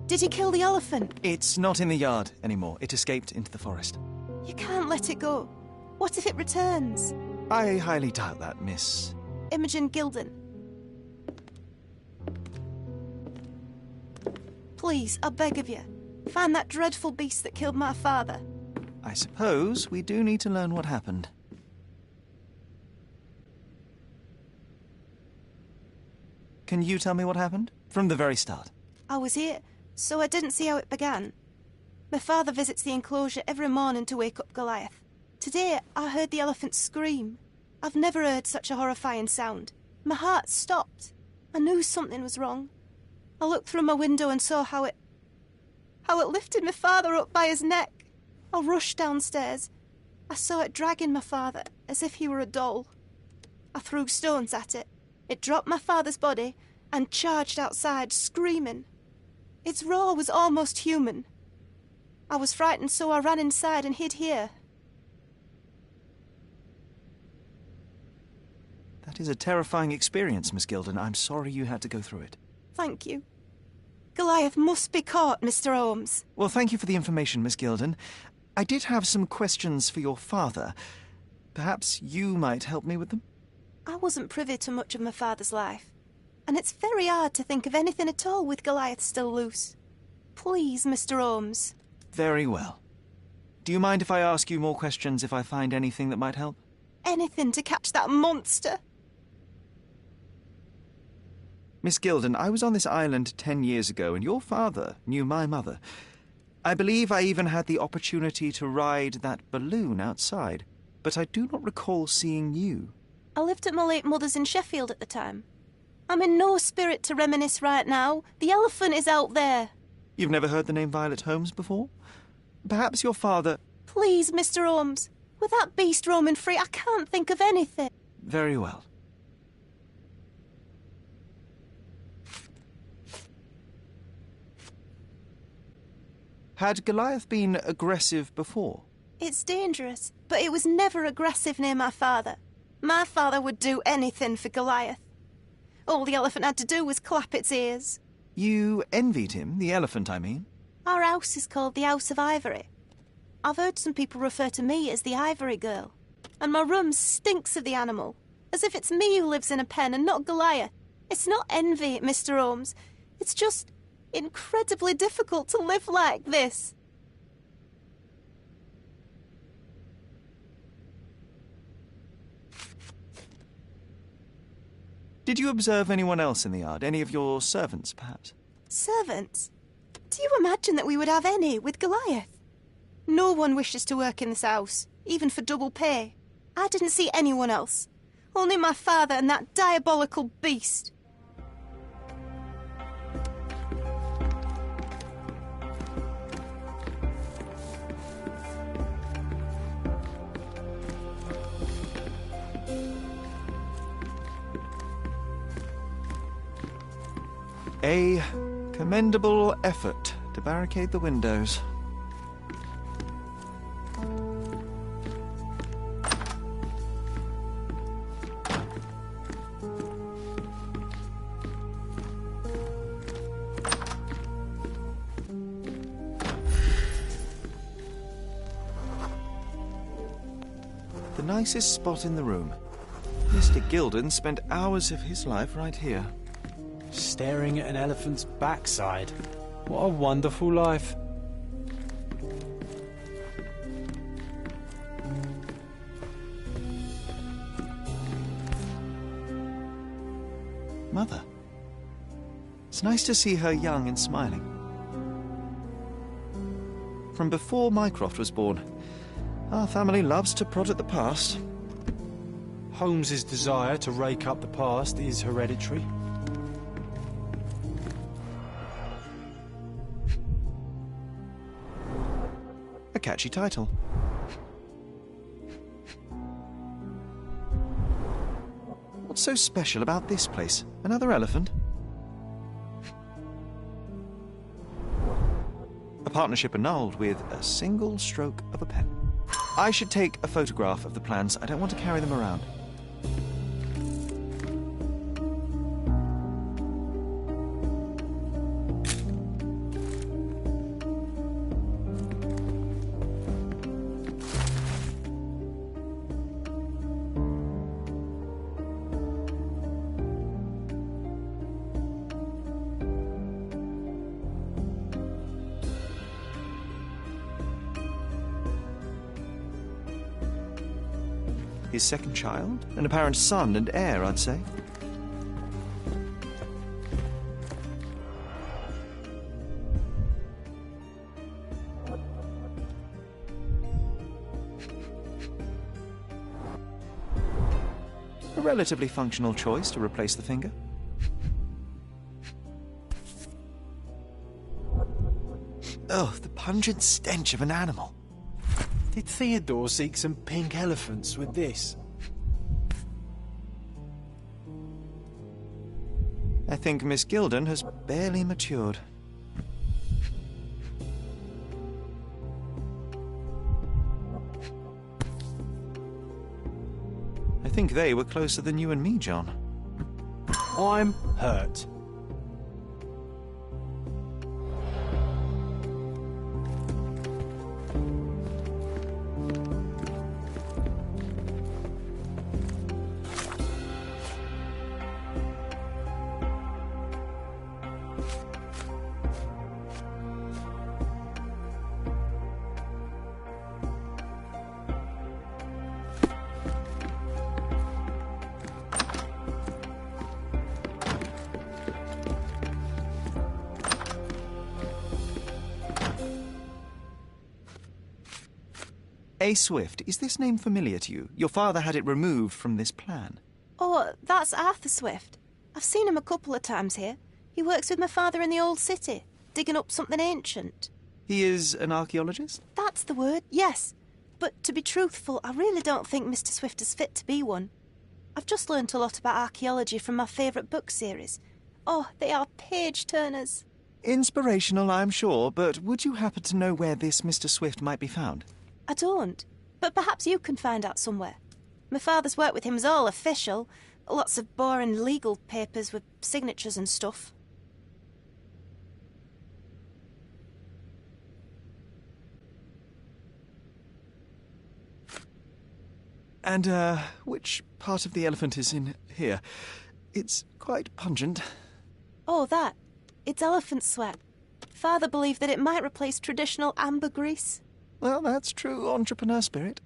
Did you kill the elephant? It's not in the yard anymore. It escaped into the forest. You can't let it go. What if it returns? I highly doubt that, Miss... Imogen Gilden. Please, I beg of you, find that dreadful beast that killed my father. I suppose we do need to learn what happened. Can you tell me what happened? From the very start. I was here, so I didn't see how it began. My father visits the enclosure every morning to wake up Goliath. Today, I heard the elephant scream. I've never heard such a horrifying sound. My heart stopped. I knew something was wrong. I looked through my window and saw how it lifted my father up by his neck. I rushed downstairs. I saw it dragging my father as if he were a doll. I threw stones at it. It dropped my father's body and charged outside, screaming. Its roar was almost human. I was frightened, so I ran inside and hid here. That is a terrifying experience, Miss Gilden. I'm sorry you had to go through it. Thank you. Goliath must be caught, Mr. Holmes. Well, thank you for the information, Miss Gilden. I did have some questions for your father. Perhaps you might help me with them? I wasn't privy to much of my father's life, and it's very hard to think of anything at all with Goliath still loose. Please, Mr. Holmes. Very well. Do you mind if I ask you more questions if I find anything that might help? Anything to catch that monster. Miss Gilden, I was on this island 10 years ago, and your father knew my mother. I believe I even had the opportunity to ride that balloon outside, but I do not recall seeing you. I lived at my late mother's in Sheffield at the time. I'm in no spirit to reminisce right now. The elephant is out there. You've never heard the name Violet Holmes before? Perhaps your father... Please, Mr. Holmes. With that beast roaming free, I can't think of anything. Very well. Had Goliath been aggressive before? It's dangerous, but it was never aggressive near my father. My father would do anything for Goliath. All the elephant had to do was clap its ears. You envied him, the elephant, I mean? Our house is called the House of Ivory. I've heard some people refer to me as the Ivory Girl. And my room stinks of the animal, as if it's me who lives in a pen and not Goliath. It's not envy, Mr. Holmes. It's just incredibly difficult to live like this. Did you observe anyone else in the yard? Any of your servants, perhaps? Servants? Do you imagine that we would have any with Goliath? No one wishes to work in this house, even for double pay. I didn't see anyone else. Only my father and that diabolical beast. A commendable effort to barricade the windows. The nicest spot in the room. Mr. Gilden spent hours of his life right here. Staring at an elephant's backside. What a wonderful life. Mother. It's nice to see her young and smiling. From before Mycroft was born, our family loves to prod at the past. Holmes's desire to rake up the past is hereditary. A catchy title. What's so special about this place? Another elephant? A partnership annulled with a single stroke of a pen. I should take a photograph of the plans. I don't want to carry them around. His second child? An apparent son and heir, I'd say. A relatively functional choice to replace the finger. Oh, the pungent stench of an animal. Did Theodore seek some pink elephants with this? I think Miss Gilden has barely matured. I think they were closer than you and me, John. I'm hurt. A. Swift, is this name familiar to you? Your father had it removed from this plan. Oh, that's Arthur Swift. I've seen him a couple of times here. He works with my father in the old city, digging up something ancient. He is an archaeologist? That's the word, yes. But to be truthful, I really don't think Mr. Swift is fit to be one. I've just learnt a lot about archaeology from my favourite book series. Oh, they are page-turners. Inspirational, I'm sure, but would you happen to know where this Mr. Swift might be found? I don't, but perhaps you can find out somewhere. My father's work with him is all official. Lots of boring legal papers with signatures and stuff. And, which part of the elephant is in here? It's quite pungent. Oh, that. It's elephant sweat. Father believed that it might replace traditional ambergris. Well, that's true entrepreneur spirit.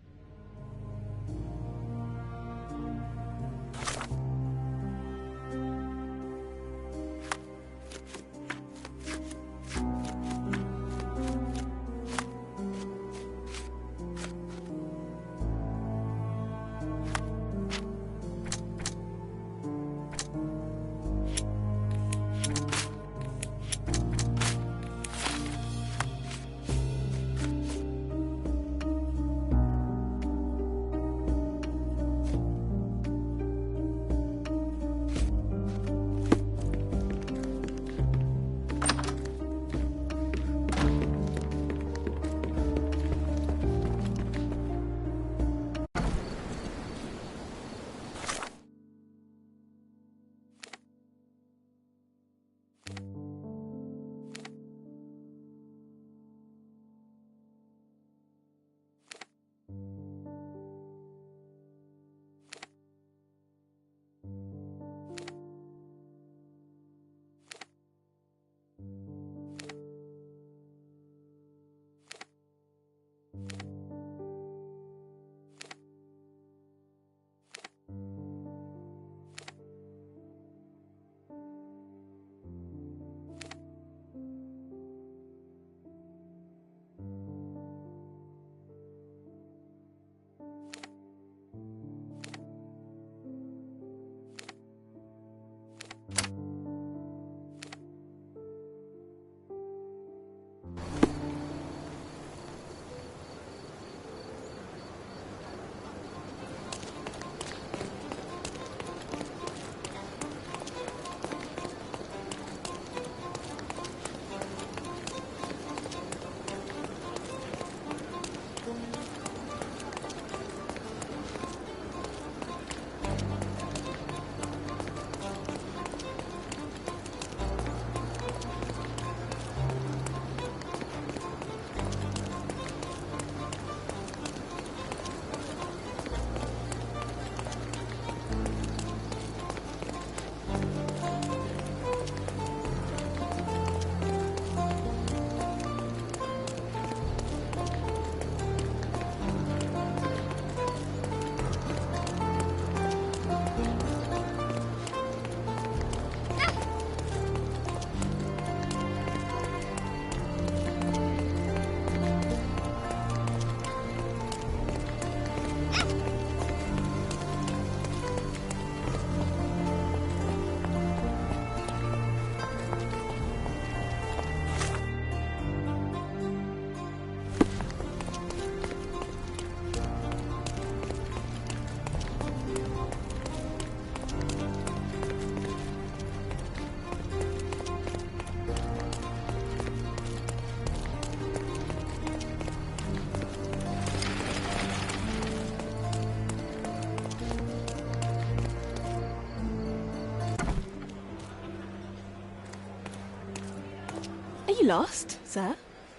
Are you lost, sir?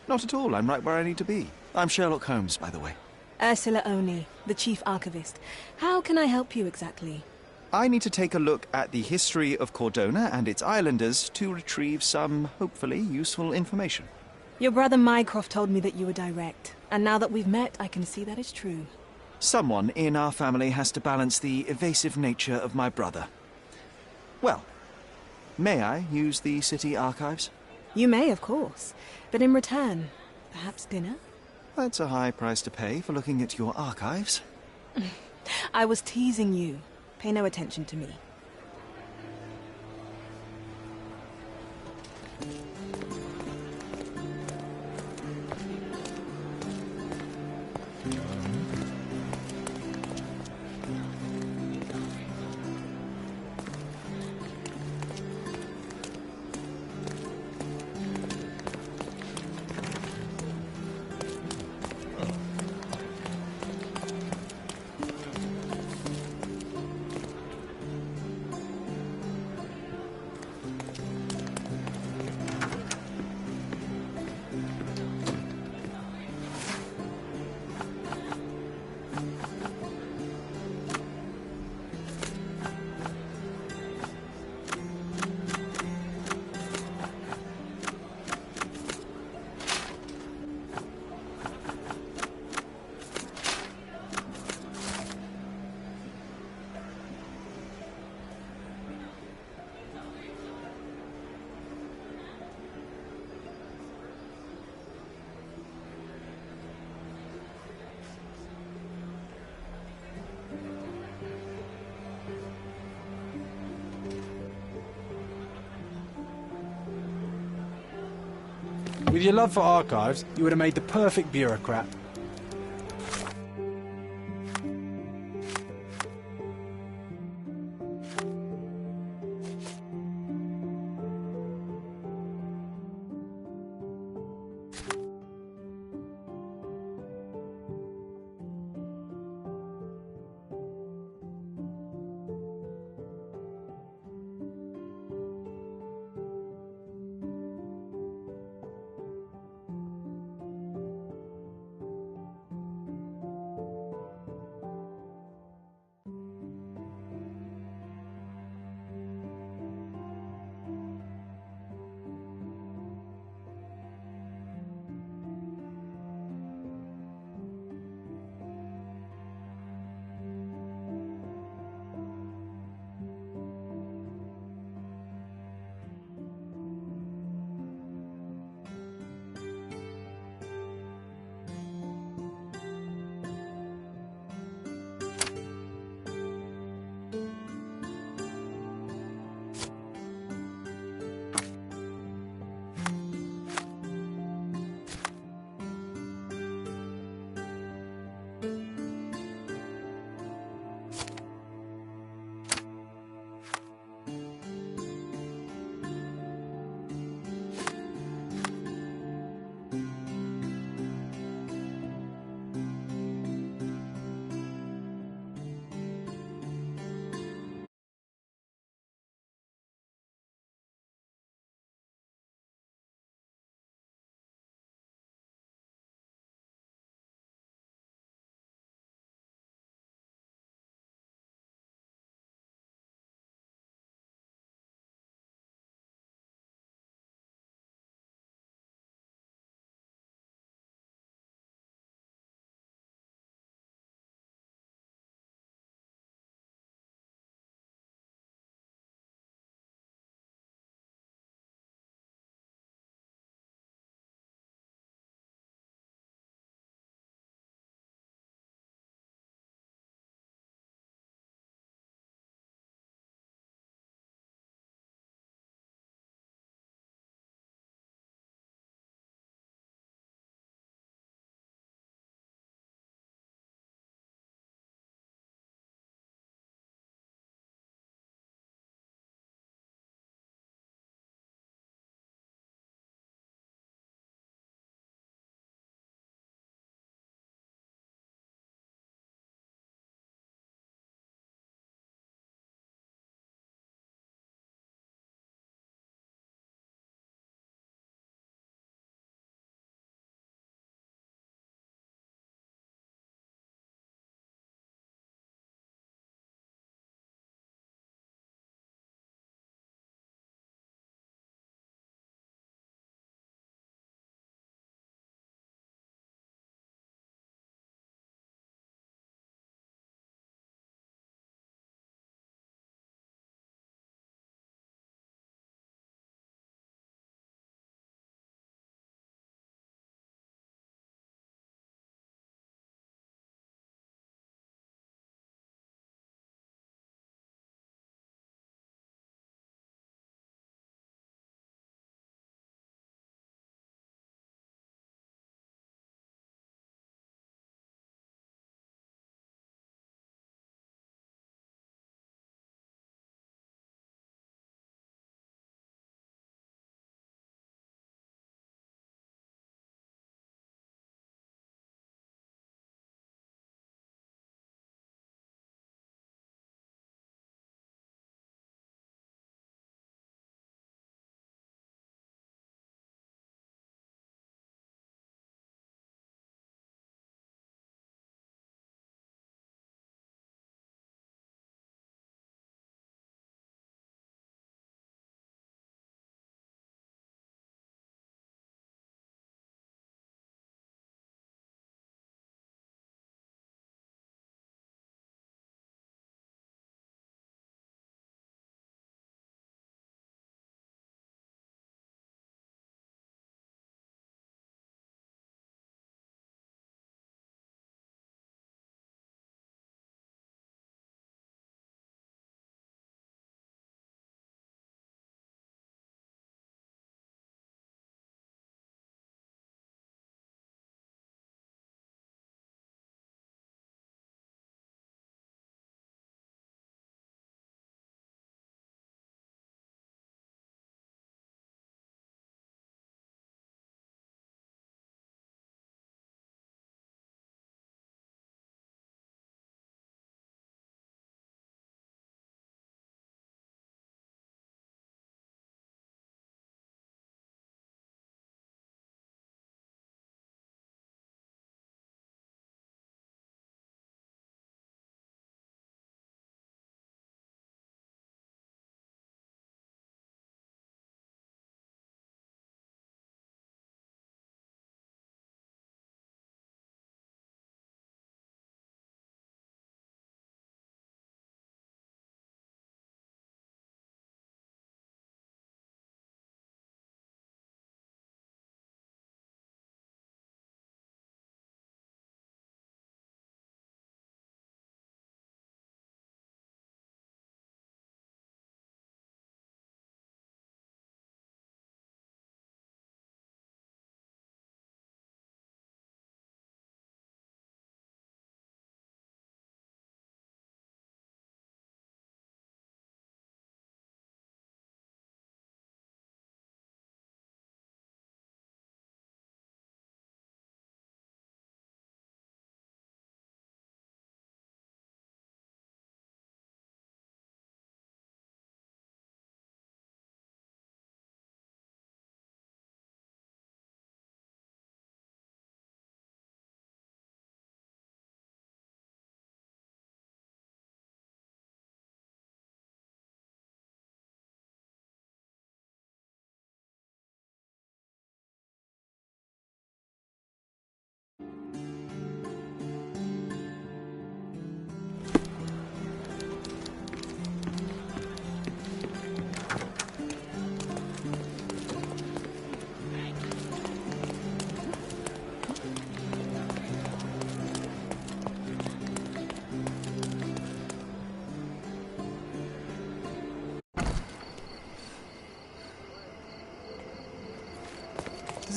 Not at all. I'm right where I need to be. I'm Sherlock Holmes, by the way. Ursula Oni, the chief archivist. How can I help you exactly? I need to take a look at the history of Cordona and its islanders to retrieve some, hopefully, useful information. Your brother Mycroft told me that you were direct, and now that we've met, I can see that is true. Someone in our family has to balance the evasive nature of my brother. Well, may I use the city archives? You may, of course. But in return, perhaps dinner? That's a high price to pay for looking at your archives. I was teasing you. Pay no attention to me. With your love for archives, you would have made the perfect bureaucrat.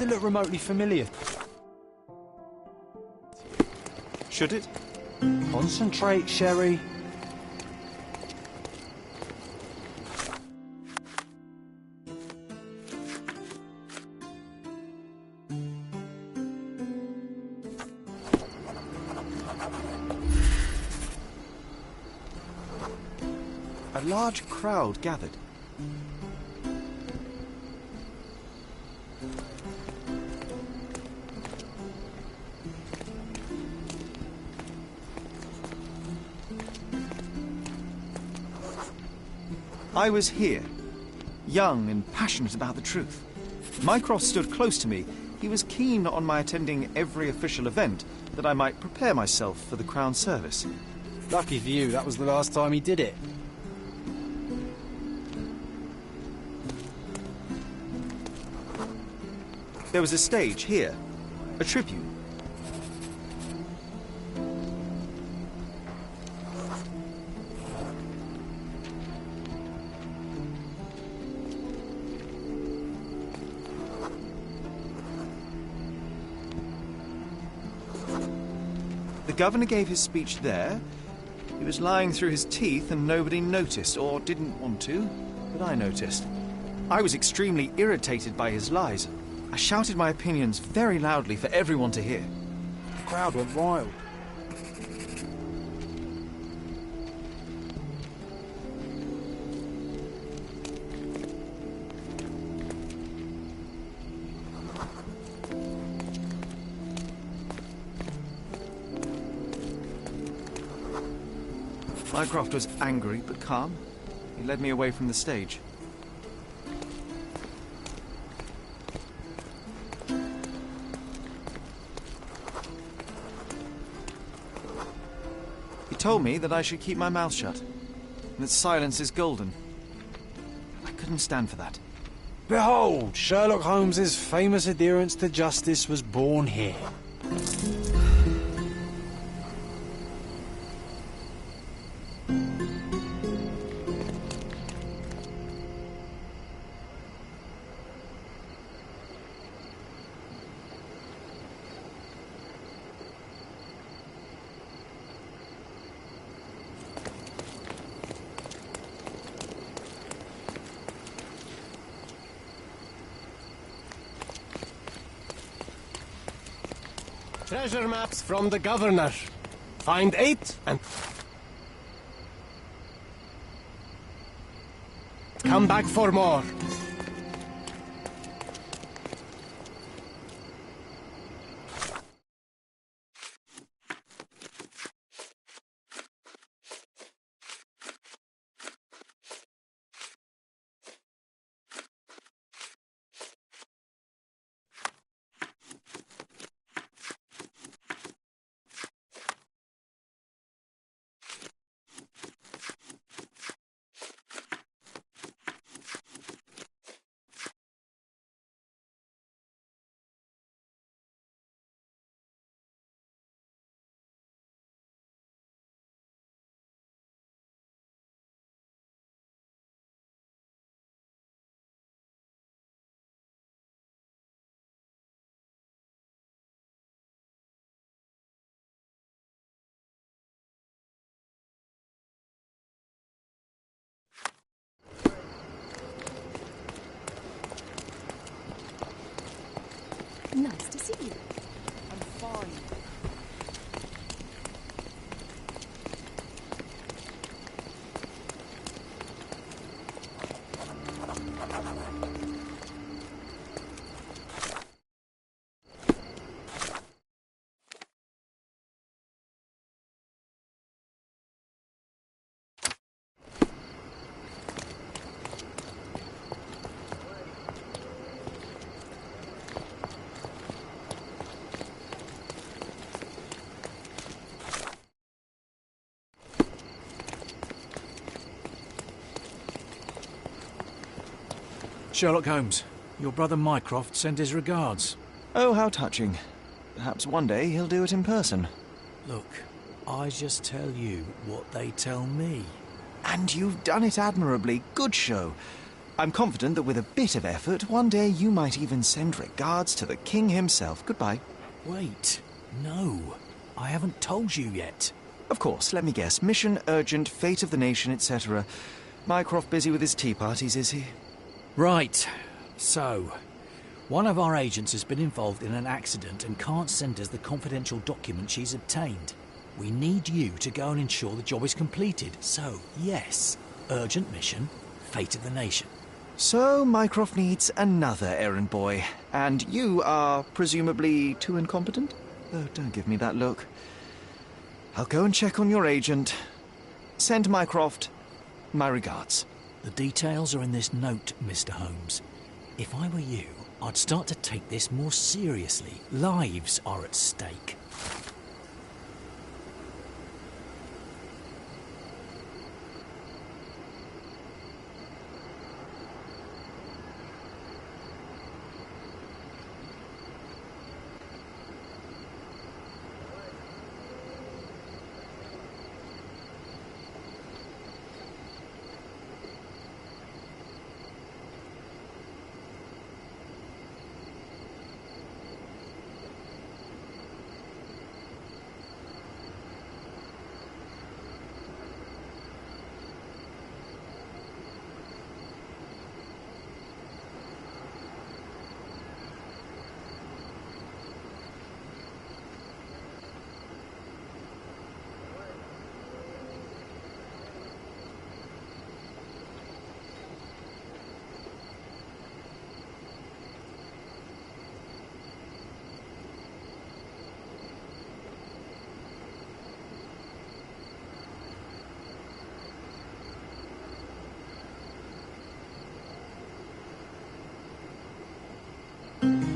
it look remotely familiar? Should it? Concentrate, Sherry. A large crowd gathered. I was here, young and passionate about the truth. Mycroft stood close to me. He was keen on my attending every official event, that I might prepare myself for the Crown service. Lucky for you, that was the last time he did it. There was a stage here, a tribune. The governor gave his speech there. He was lying through his teeth and nobody noticed, or didn't want to, but I noticed. I was extremely irritated by his lies. I shouted my opinions very loudly for everyone to hear. The crowd went wild. Mycroft was angry but calm. He led me away from the stage. He told me that I should keep my mouth shut, and that silence is golden. I couldn't stand for that. Behold, Sherlock Holmes's famous adherence to justice was born here. Treasure maps from the governor. Find 8 and come back for more. Nice to see you. I'm fine. Sherlock Holmes, your brother Mycroft sent his regards. Oh, how touching. Perhaps one day he'll do it in person. Look, I just tell you what they tell me. And you've done it admirably. Good show. I'm confident that with a bit of effort, one day you might even send regards to the king himself. Goodbye. Wait. No. I haven't told you yet. Of course, let me guess. Mission urgent, fate of the nation, etc. Mycroft busy with his tea parties, is he? Right. So, one of our agents has been involved in an accident and can't send us the confidential document she's obtained. We need you to go and ensure the job is completed. So, yes, urgent mission, fate of the nation. So, Mycroft needs another errand boy. And you are presumably too incompetent? Oh, don't give me that look. I'll go and check on your agent. Send Mycroft my regards. The details are in this note, Mr. Holmes. If I were you, I'd start to take this more seriously. Lives are at stake.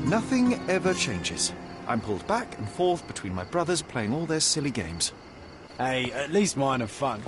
Nothing ever changes. I'm pulled back and forth between my brothers playing all their silly games. Hey, at least mine are fun.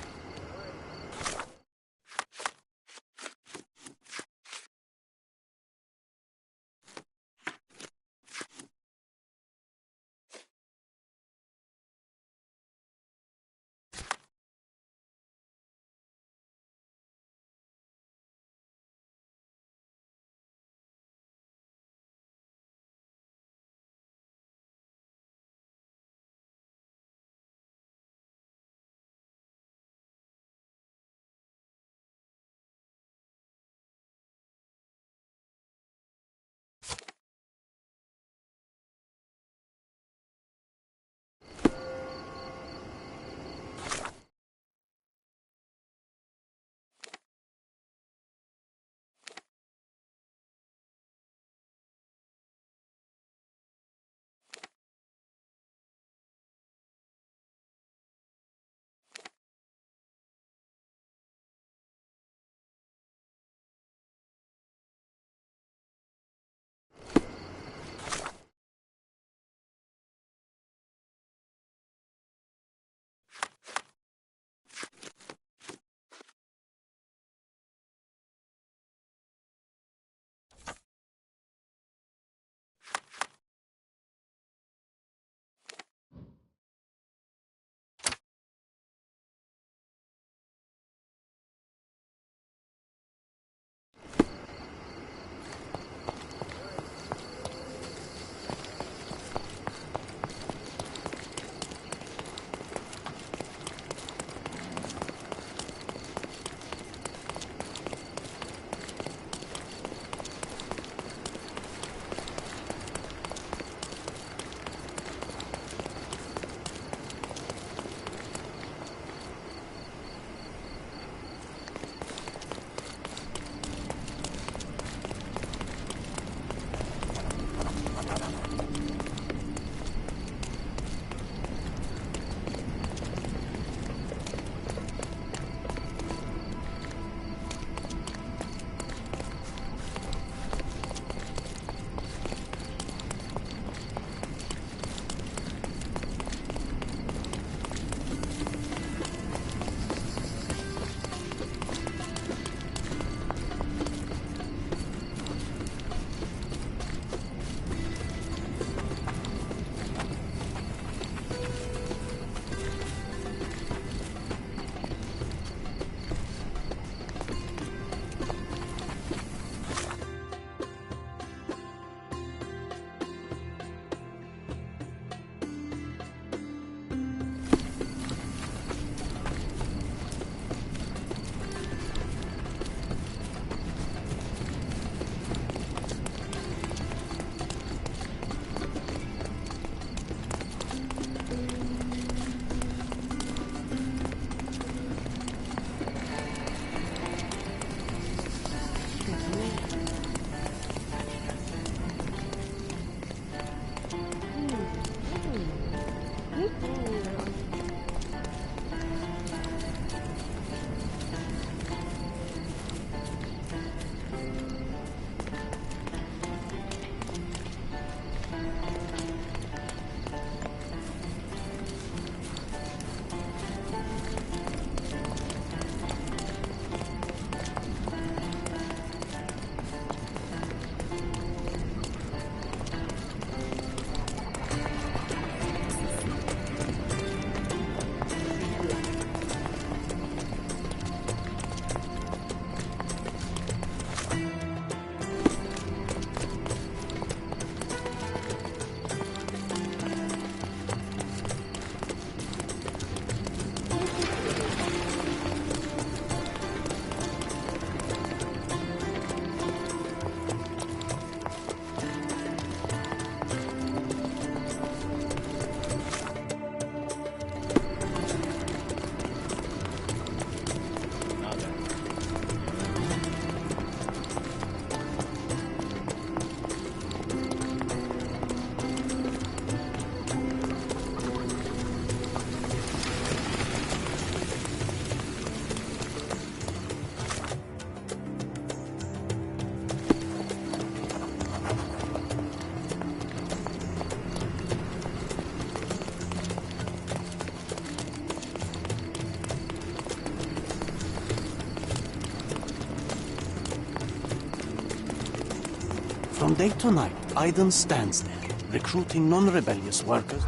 From day to night, Aiden stands there, recruiting non-rebellious workers.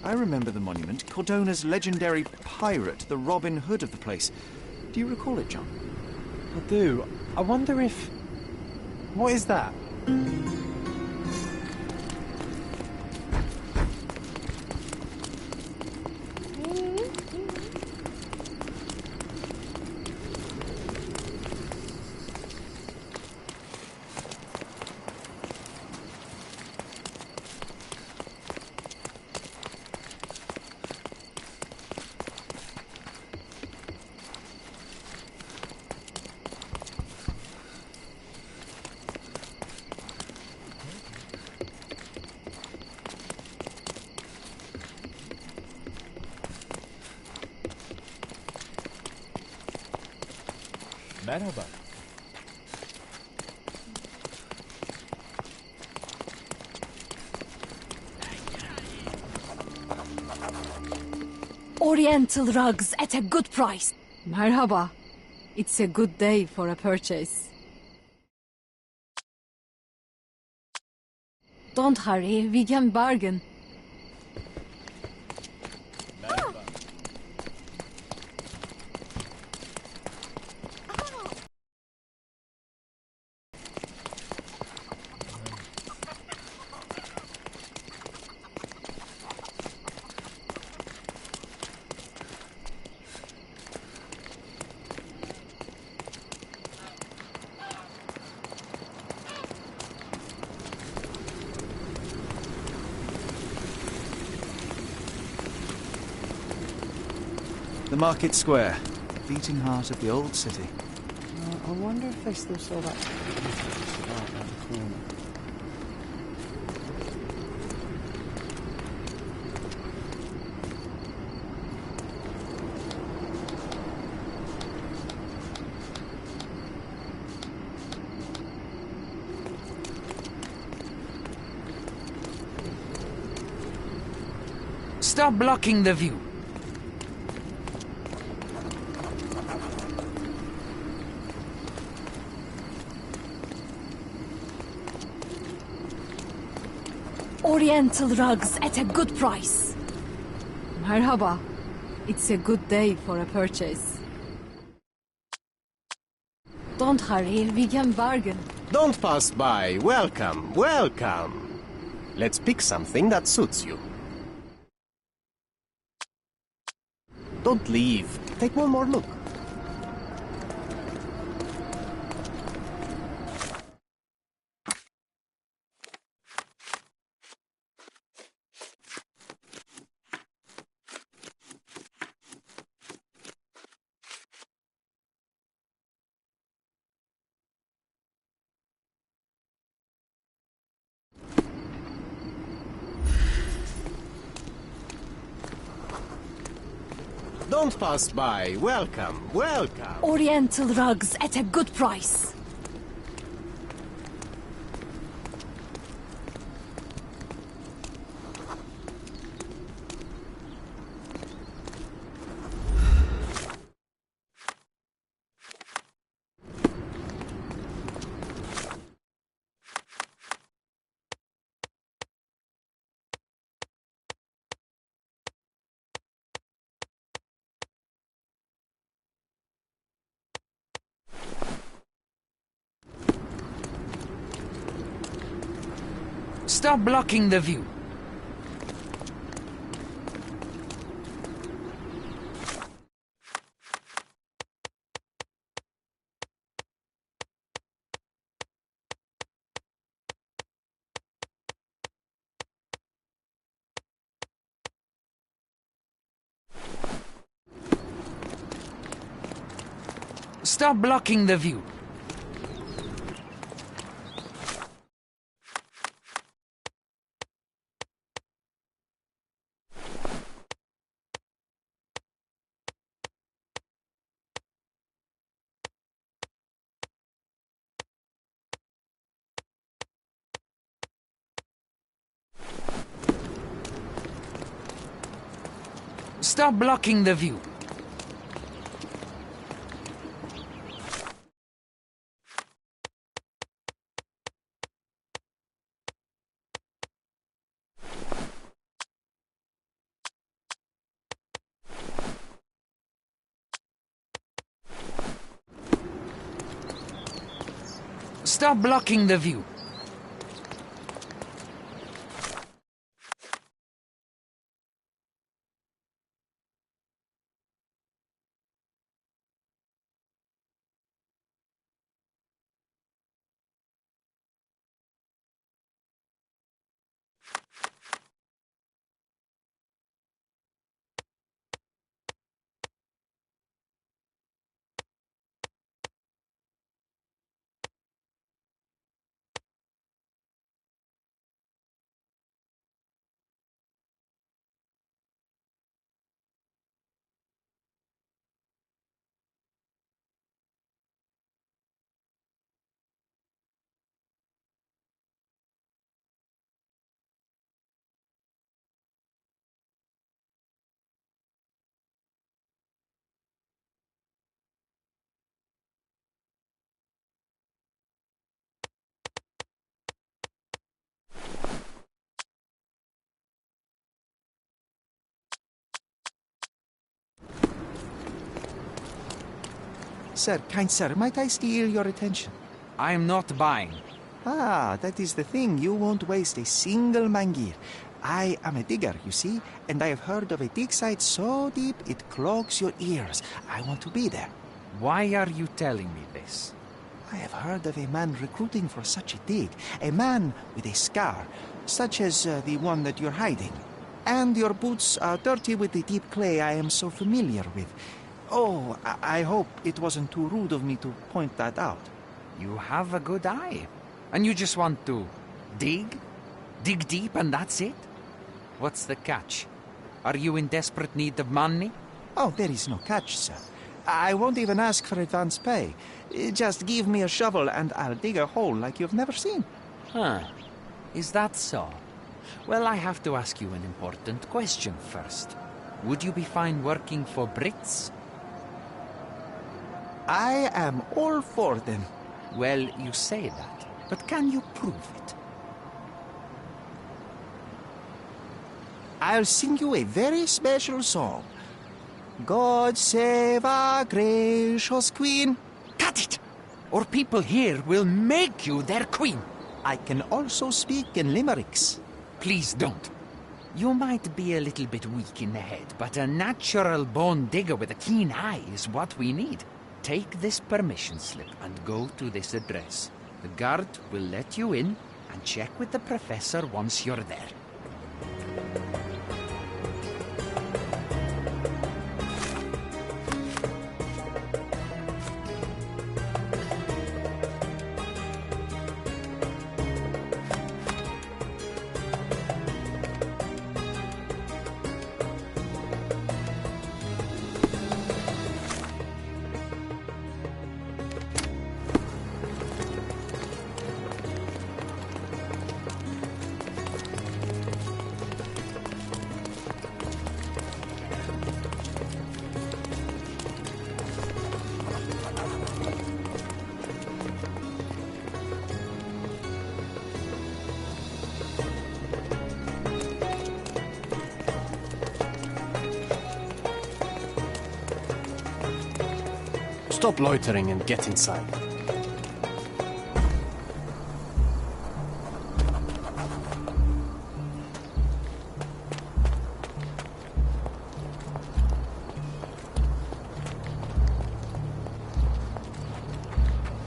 I remember the monument. Cordona's legendary pirate, the Robin Hood of the place. Do you recall it, John? I do. I wonder if... What is that? Merhaba. Oriental rugs at a good price. Merhaba. It's a good day for a purchase. Don't hurry, we can bargain. The market square, beating heart of the old city. I wonder if they still sell that cigar around the corner. Stop blocking the view. Oriental rugs at a good price. Merhaba. It's a good day for a purchase. Don't hurry, we can bargain. Don't pass by. Welcome, welcome. Let's pick something that suits you. Don't leave. Take one more look. Don't pass by. Welcome, welcome. Oriental rugs at a good price. Stop blocking the view. Stop blocking the view. Stop blocking the view. Stop blocking the view. Sir, kind sir, might I steal your attention? I am not buying. Ah, that is the thing. You won't waste a single mangir. I am a digger, you see, and I have heard of a dig site so deep it clogs your ears. I want to be there. Why are you telling me this? I have heard of a man recruiting for such a dig. A man with a scar, such as the one that you're hiding. And your boots are dirty with the deep clay I am so familiar with. Oh, I hope it wasn't too rude of me to point that out. You have a good eye. And you just want to dig? Dig deep and that's it? What's the catch? Are you in desperate need of money? Oh, there is no catch, sir. I won't even ask for advance pay. Just give me a shovel and I'll dig a hole like you've never seen. Huh. Is that so? Well, I have to ask you an important question first. Would you be fine working for Brits? I am all for them. Well, you say that, but can you prove it? I'll sing you a very special song. God save our gracious queen. Cut it! Or people here will make you their queen. I can also speak in limericks. Please don't. You might be a little bit weak in the head, but a natural-born digger with a keen eye is what we need. Take this permission slip and go to this address. The guard will let you in and check with the professor once you're there. Stop loitering and get inside.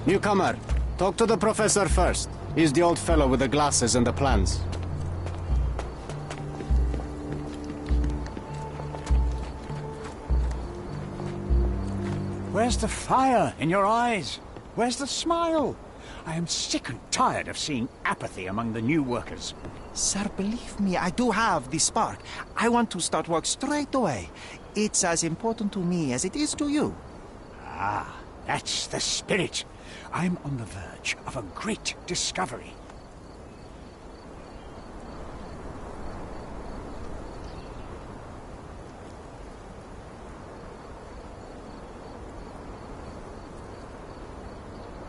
Newcomer, talk to the professor first. He's the old fellow with the glasses and the plans. Where's the fire in your eyes? Where's the smile? I am sick and tired of seeing apathy among the new workers. Sir, believe me, I do have the spark. I want to start work straight away. It's as important to me as it is to you. Ah, that's the spirit. I'm on the verge of a great discovery.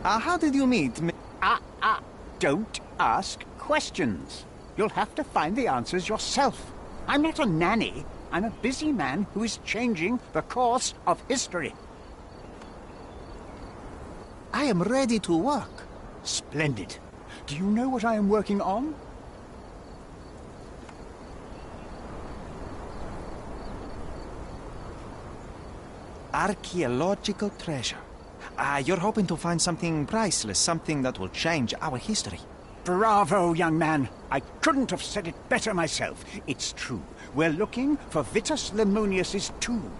How did you meet me? Don't ask questions. You'll have to find the answers yourself. I'm not a nanny. I'm a busy man who is changing the course of history. I am ready to work. Splendid. Do you know what I am working on? Archaeological treasure. You're hoping to find something priceless, something that will change our history. Bravo, young man. I couldn't have said it better myself. It's true. We're looking for Vitus Lemonius's tomb.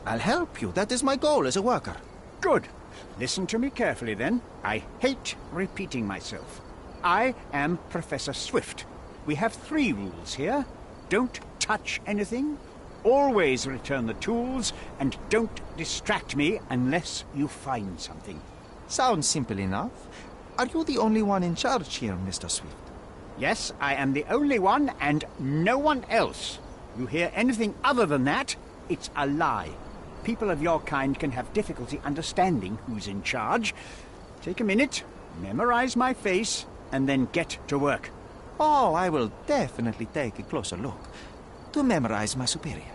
I'll help you. That is my goal as a worker. Good. Listen to me carefully, then. I hate repeating myself. I am Professor Swift. We have 3 rules here. Don't touch anything. Always return the tools, and don't distract me unless you find something. Sounds simple enough. Are you the only one in charge here, Mr. Swift? Yes, I am the only one, and no one else. You hear anything other than that, it's a lie. People of your kind can have difficulty understanding who's in charge. Take a minute, memorize my face, and then get to work. Oh, I will definitely take a closer look to memorize my superior.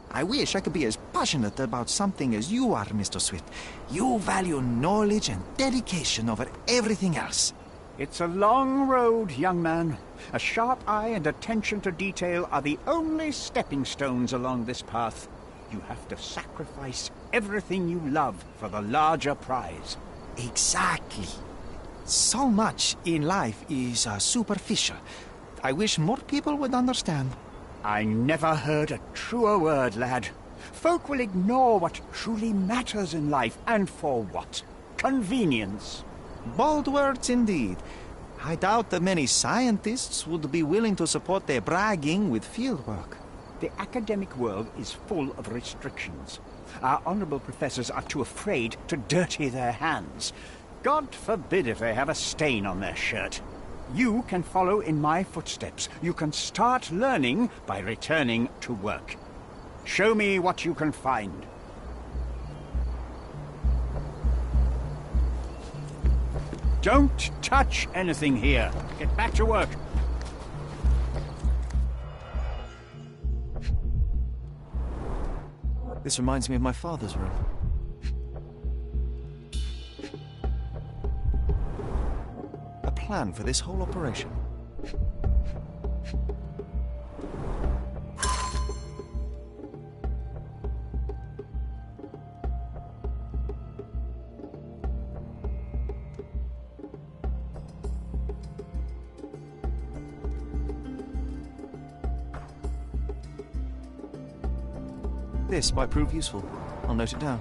I wish I could be as passionate about something as you are, Mr. Swift. You value knowledge and dedication over everything else. It's a long road, young man. A sharp eye and attention to detail are the only stepping stones along this path. You have to sacrifice everything you love for the larger prize. Exactly. So much in life is superficial. I wish more people would understand. I never heard a truer word, lad. Folk will ignore what truly matters in life, and for what? Convenience. Bold words indeed. I doubt that many scientists would be willing to support their bragging with fieldwork. The academic world is full of restrictions. Our honorable professors are too afraid to dirty their hands. God forbid if they have a stain on their shirt. You can follow in my footsteps. You can start learning by returning to work. Show me what you can find. Don't touch anything here. Get back to work. This reminds me of my father's room. A plan for this whole operation. This might prove useful. I'll note it down.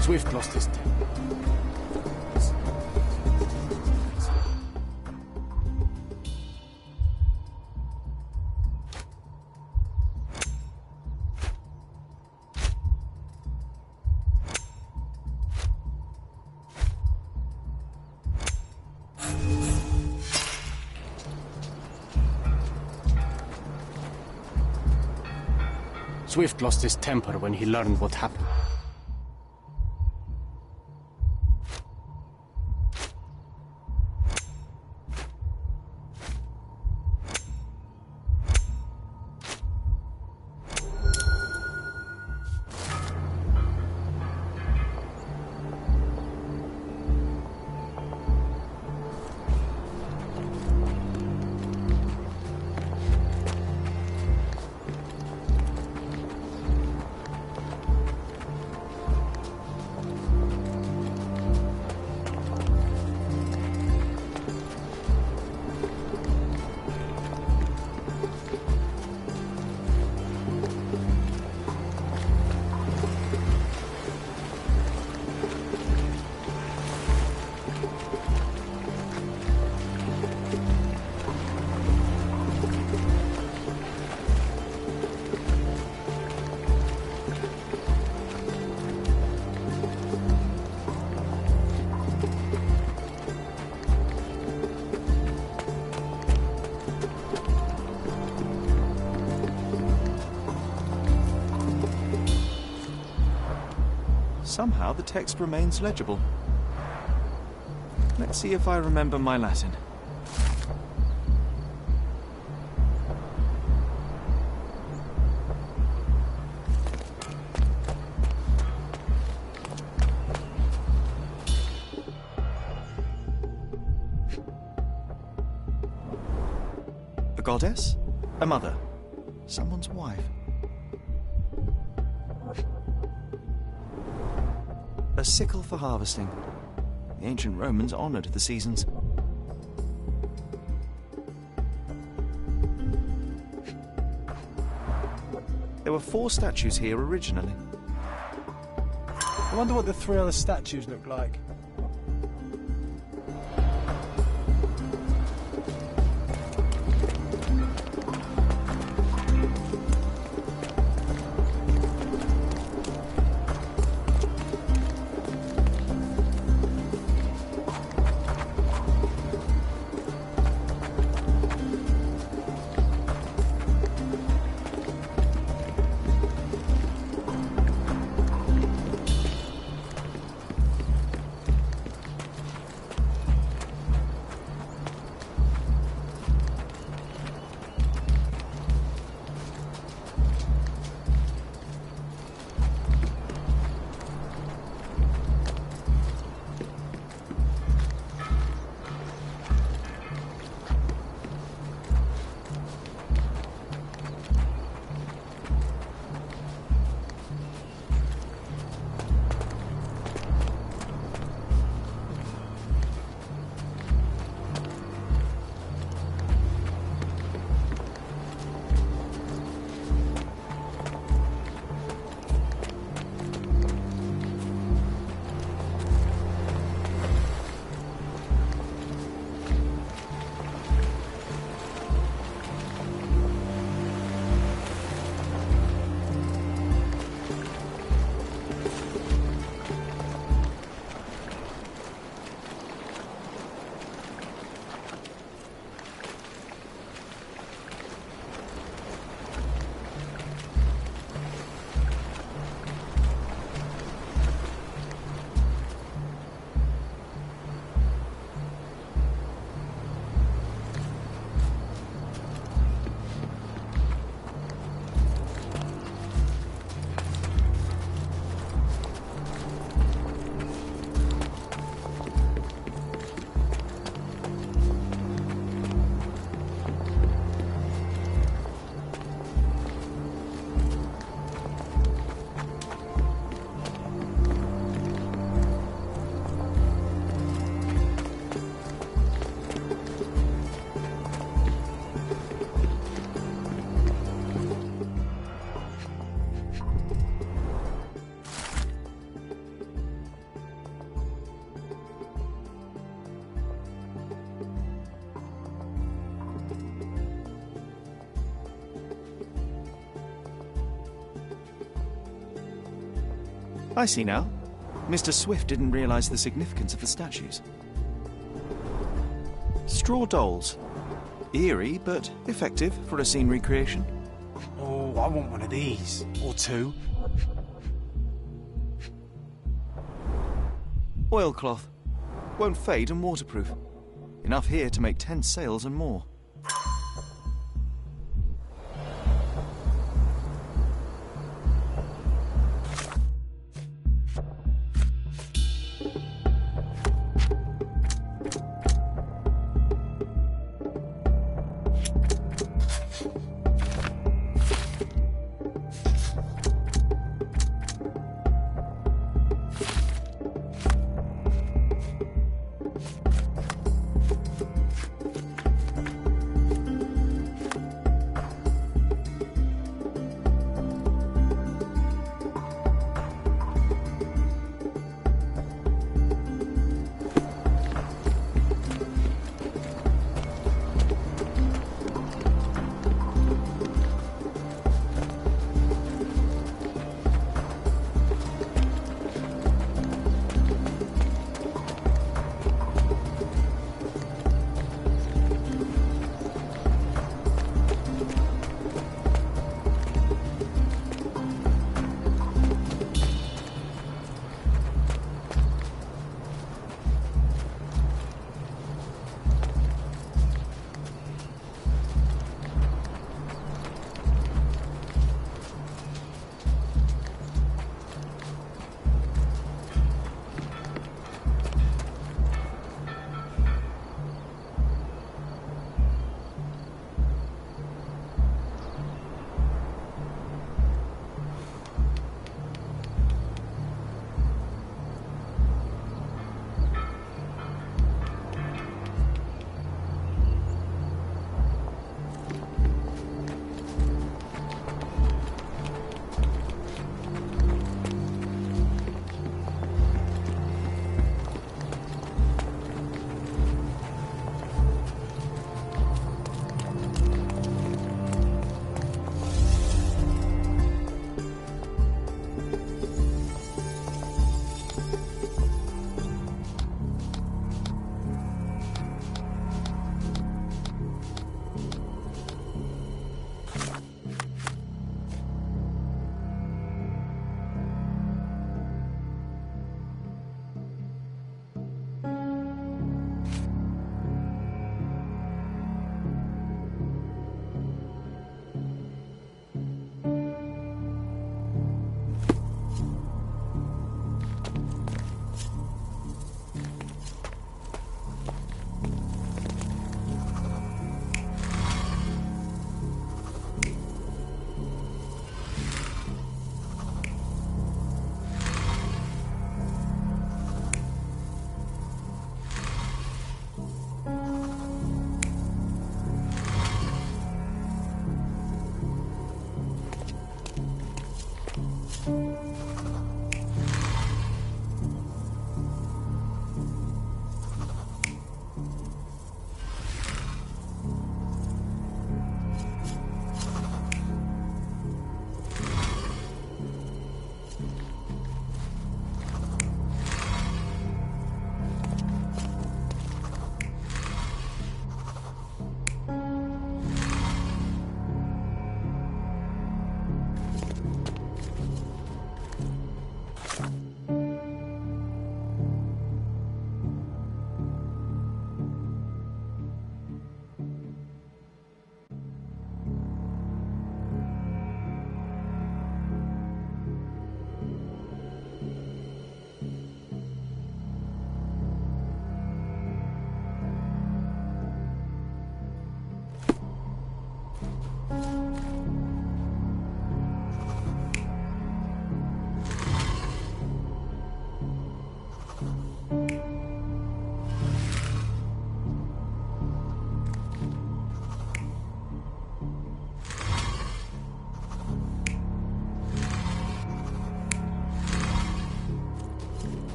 Swift lost his temper. Swift lost his temper when he learned what happened. Somehow the text remains legible. Let's see if I remember my Latin. A goddess? A mother? Someone's wife? A sickle for harvesting. The ancient Romans honored the seasons. There were 4 statues here originally. I wonder what the 3 other statues look like. I see now. Mr. Swift didn't realize the significance of the statues. Straw dolls. Eerie, but effective for a scene recreation. Oh, I want one of these. Or two. Oilcloth. Won't fade and waterproof. Enough here to make 10 sails and more.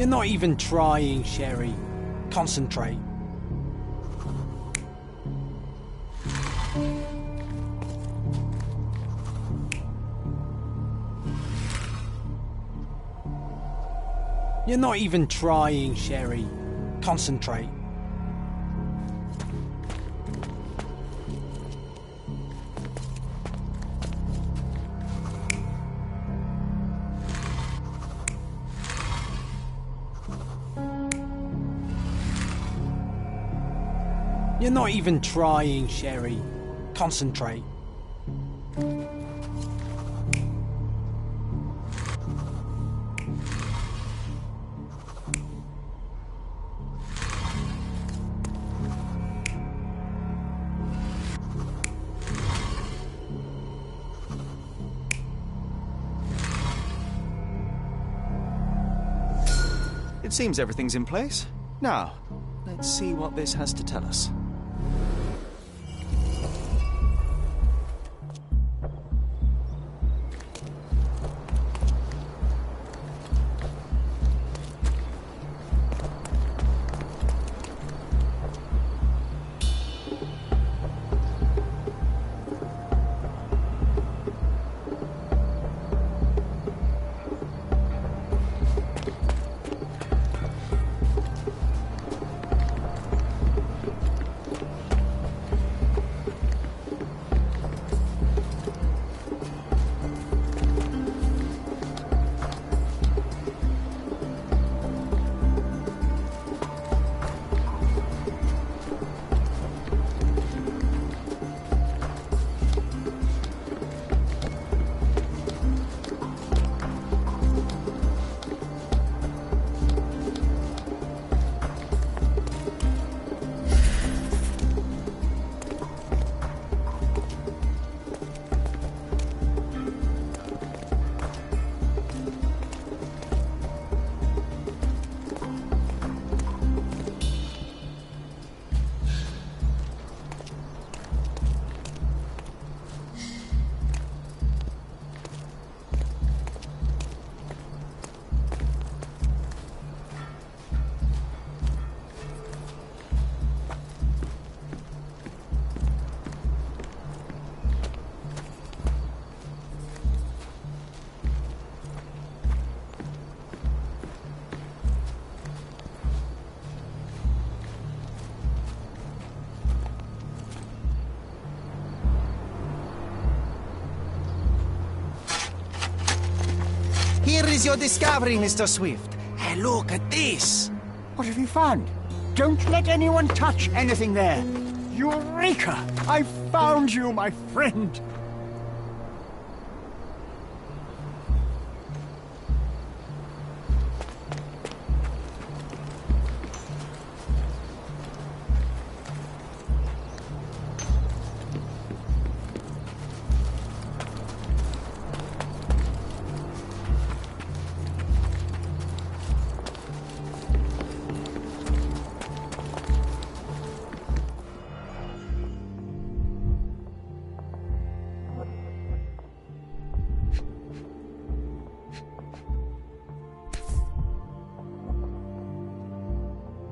You're not even trying, Sherry. Concentrate. You're not even trying, Sherry. Concentrate. You're not even trying, Sherry. Concentrate. It seems everything's in place. Now, let's see what this has to tell us. Here is your discovery, Mr. Swift. Hey, look at this. What have you found? Don't let anyone touch anything there. Eureka! I found you, my friend.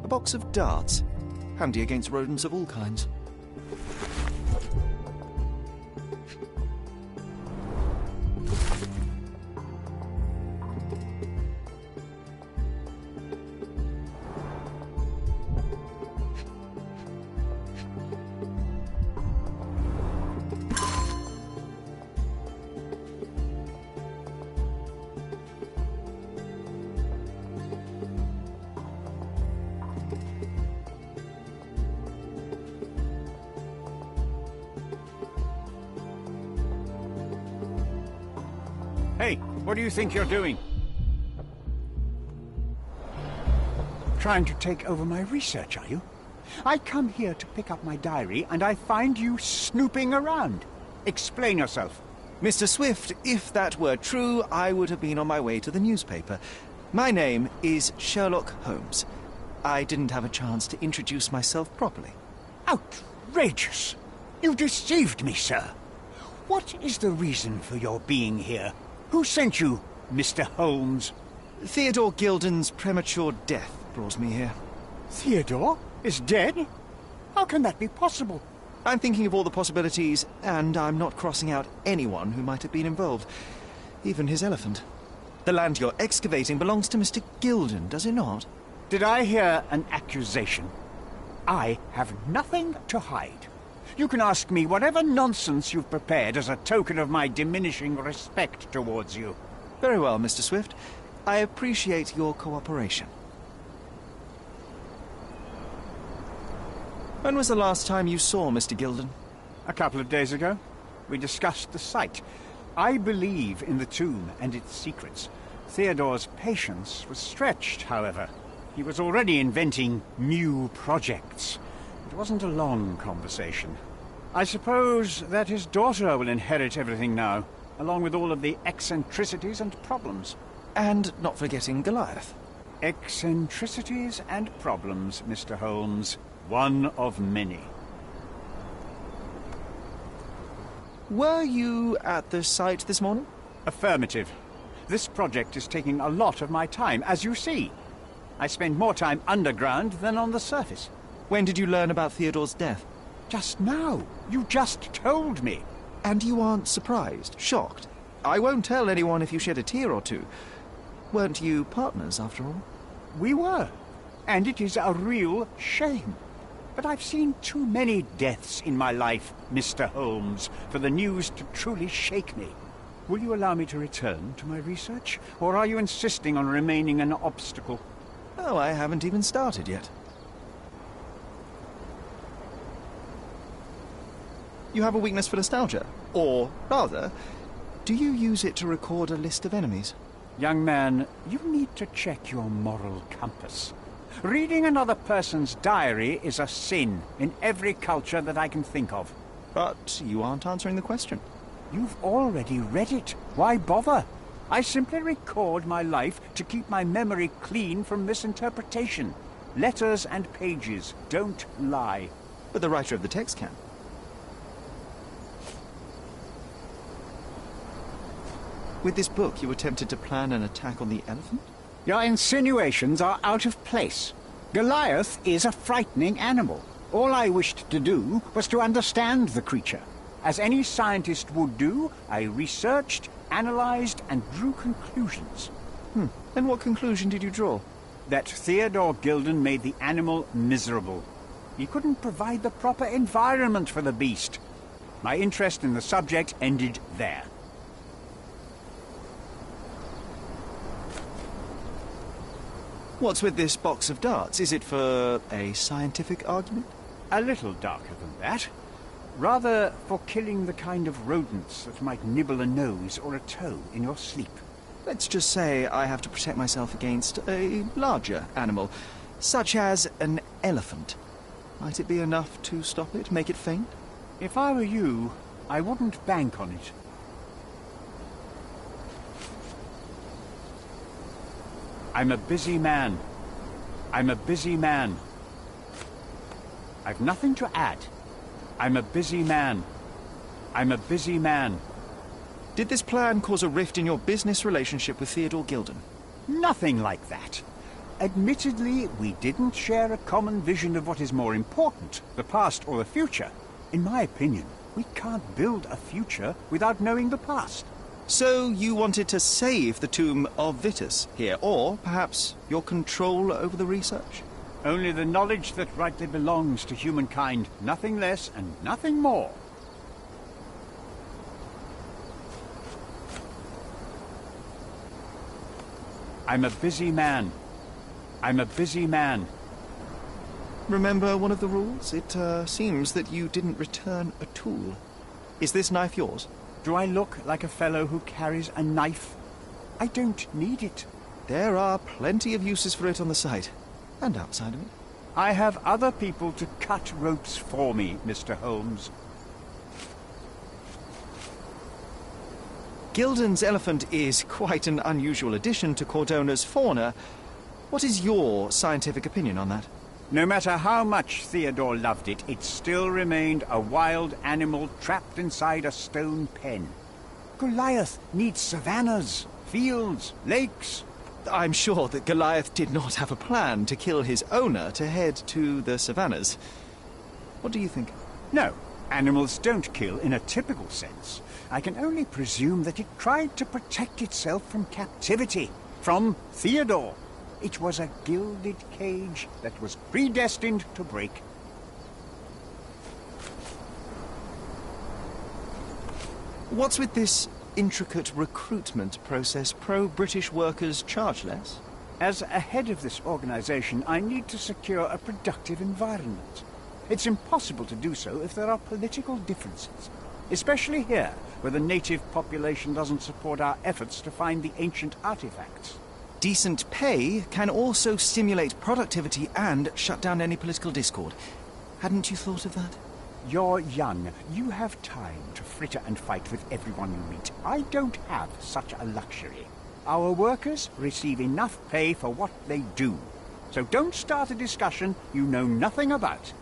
A box of darts. Handy against rodents of all kinds. Hey, what do you think you're doing? Trying to take over my research, are you? I come here to pick up my diary, and I find you snooping around. Explain yourself. Mr. Swift, if that were true, I would have been on my way to the newspaper. My name is Sherlock Holmes. I didn't have a chance to introduce myself properly. Outrageous! You deceived me, sir. What is the reason for your being here? Who sent you, Mr. Holmes? Theodore Gilden's premature death brought me here. Theodore is dead? How can that be possible? I'm thinking of all the possibilities, and I'm not crossing out anyone who might have been involved. Even his elephant. The land you're excavating belongs to Mr. Gilden, does it not? Did I hear an accusation? I have nothing to hide. You can ask me whatever nonsense you've prepared as a token of my diminishing respect towards you. Very well, Mr. Swift. I appreciate your cooperation. When was the last time you saw Mr. Gilden? A couple of days ago. We discussed the site. I believe in the tomb and its secrets. Theodore's patience was stretched, however. He was already inventing new projects. It wasn't a long conversation. I suppose that his daughter will inherit everything now, along with all of the eccentricities and problems. And not forgetting Goliath. Eccentricities and problems, Mr. Holmes. One of many. Were you at the site this morning? Affirmative. This project is taking a lot of my time, as you see. I spend more time underground than on the surface. When did you learn about Theodore's death? Just now. You just told me. And you aren't surprised, shocked? I won't tell anyone if you shed a tear or two. Weren't you partners, after all? We were. And it is a real shame. But I've seen too many deaths in my life, Mr. Holmes, for the news to truly shake me. Will you allow me to return to my research? Or are you insisting on remaining an obstacle? Oh, I haven't even started yet. You have a weakness for nostalgia? Or, rather, do you use it to record a list of enemies? Young man, you need to check your moral compass. Reading another person's diary is a sin in every culture that I can think of. But you aren't answering the question. You've already read it. Why bother? I simply record my life to keep my memory clean from misinterpretation. Letters and pages don't lie. But the writer of the text can. With this book, you attempted to plan an attack on the elephant? Your insinuations are out of place. Goliath is a frightening animal. All I wished to do was to understand the creature. As any scientist would do, I researched, analyzed, and drew conclusions. And what conclusion did you draw? That Theodore Gilden made the animal miserable. He couldn't provide the proper environment for the beast. My interest in the subject ended there. What's with this box of darts? Is it for a scientific argument? A little darker than that. Rather for killing the kind of rodents that might nibble a nose or a toe in your sleep. Let's just say I have to protect myself against a larger animal, such as an elephant. Might it be enough to stop it, make it faint? If I were you, I wouldn't bank on it. I'm a busy man. I'm a busy man. I've nothing to add. I'm a busy man. I'm a busy man. Did this plan cause a rift in your business relationship with Theodore Gilden? Nothing like that. Admittedly, we didn't share a common vision of what is more important, the past or the future. In my opinion, we can't build a future without knowing the past. So you wanted to save the tomb of Vitus here, or perhaps your control over the research? Only the knowledge that rightly belongs to humankind, nothing less and nothing more. I'm a busy man. I'm a busy man. Remember one of the rules? It seems that you didn't return a tool. Is this knife yours? Do I look like a fellow who carries a knife? I don't need it. There are plenty of uses for it on the site, and outside of it. I have other people to cut ropes for me, Mr. Holmes. Gilden's elephant is quite an unusual addition to Cordona's fauna. What is your scientific opinion on that? No matter how much Theodore loved it, it still remained a wild animal trapped inside a stone pen. Goliath needs savannas, fields, lakes. I'm sure that Goliath did not have a plan to kill his owner to head to the savannas. What do you think? No, animals don't kill in a typical sense. I can only presume that it tried to protect itself from captivity, from Theodore. It was a gilded cage that was predestined to break. What's with this intricate recruitment process? Pro-British workers charge less? As a head of this organization, I need to secure a productive environment. It's impossible to do so if there are political differences, especially here, where the native population doesn't support our efforts to find the ancient artifacts. Decent pay can also stimulate productivity and shut down any political discord. Hadn't you thought of that? You're young. You have time to fritter and fight with everyone you meet. I don't have such a luxury. Our workers receive enough pay for what they do. So don't start a discussion you know nothing about.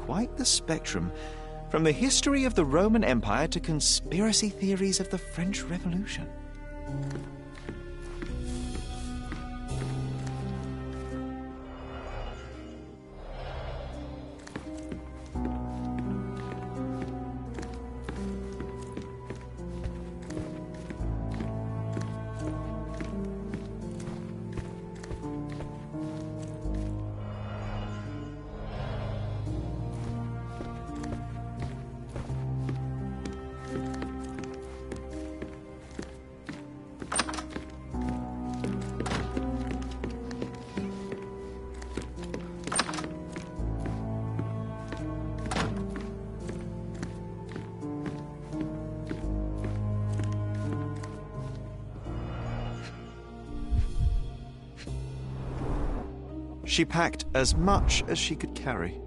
Quite the spectrum, from the history of the Roman Empire to conspiracy theories of the French Revolution. She packed as much as she could carry.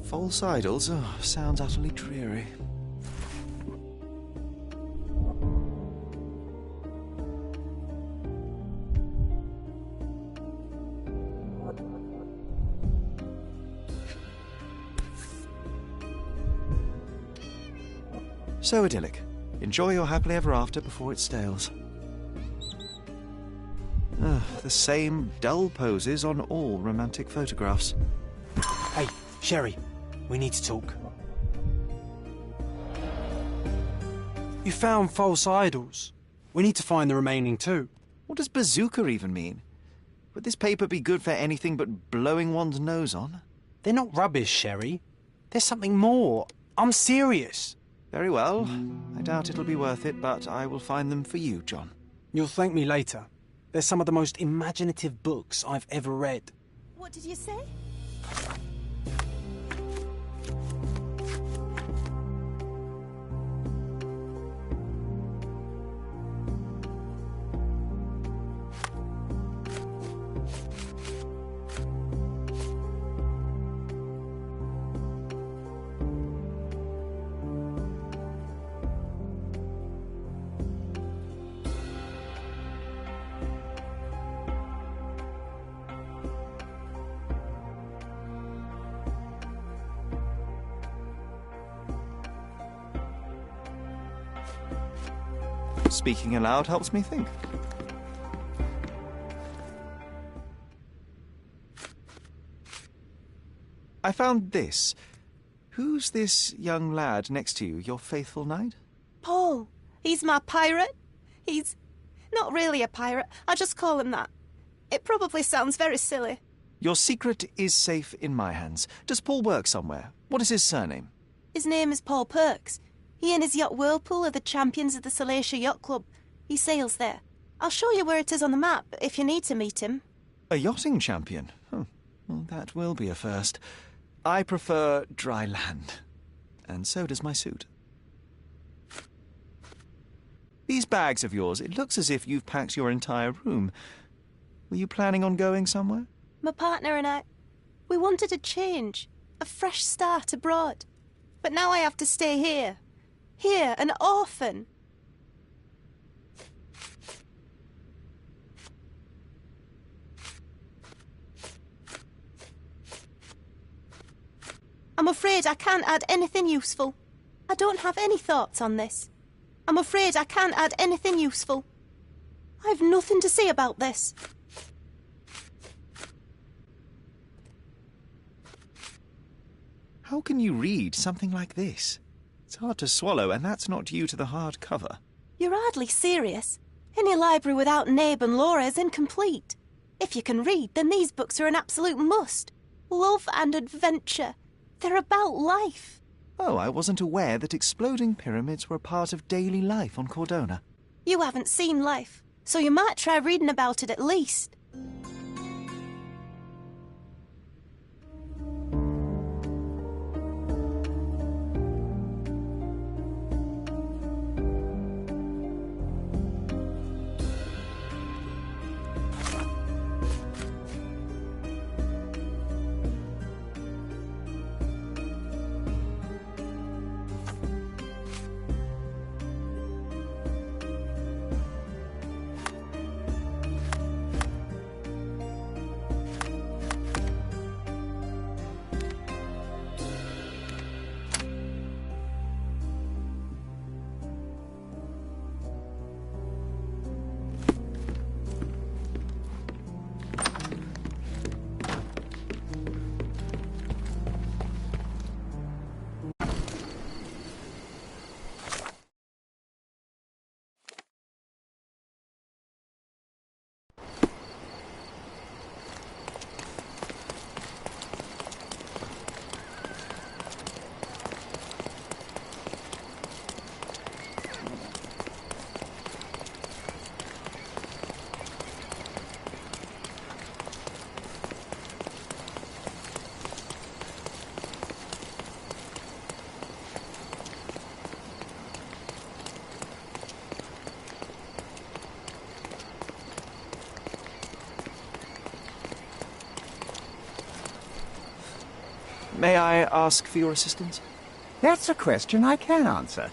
False idols? Oh, sounds utterly dreary. So idyllic. Enjoy your happily ever after before it stales. The same dull poses on all romantic photographs. Hey, Sherry, we need to talk. You found false idols. We need to find the remaining two. What does bazooka even mean? Would this paper be good for anything but blowing one's nose on? They're not rubbish, Sherry. There's something more. I'm serious. Very well. I doubt it'll be worth it, but I will find them for you, John. You'll thank me later. They're some of the most imaginative books I've ever read. What did you say? Speaking aloud helps me think. I found this. Who's this young lad next to you, your faithful knight? Paul. He's my pirate. He's not really a pirate. I just call him that. It probably sounds very silly. Your secret is safe in my hands. Does Paul work somewhere? What is his surname? His name is Paul Perks. He and his yacht Whirlpool are the champions of the Salacia Yacht Club. He sails there. I'll show you where it is on the map if you need to meet him. A yachting champion? Well, that will be a first. I prefer dry land. And so does my suit. These bags of yours, it looks as if you've packed your entire room. Were you planning on going somewhere? My partner and I, we wanted a change, a fresh start abroad. But now I have to stay here. Here, an orphan. I'm afraid I can't add anything useful. I don't have any thoughts on this. I'm afraid I can't add anything useful. I've nothing to say about this. How can you read something like this? It's hard to swallow, and that's not due to the hard cover. You're hardly serious. Any library without Nabe and Laura is incomplete. If you can read, then these books are an absolute must. Love and adventure. They're about life. Oh, I wasn't aware that exploding pyramids were a part of daily life on Cordona. You haven't seen life, so you might try reading about it at least. May I ask for your assistance? That's a question I can answer.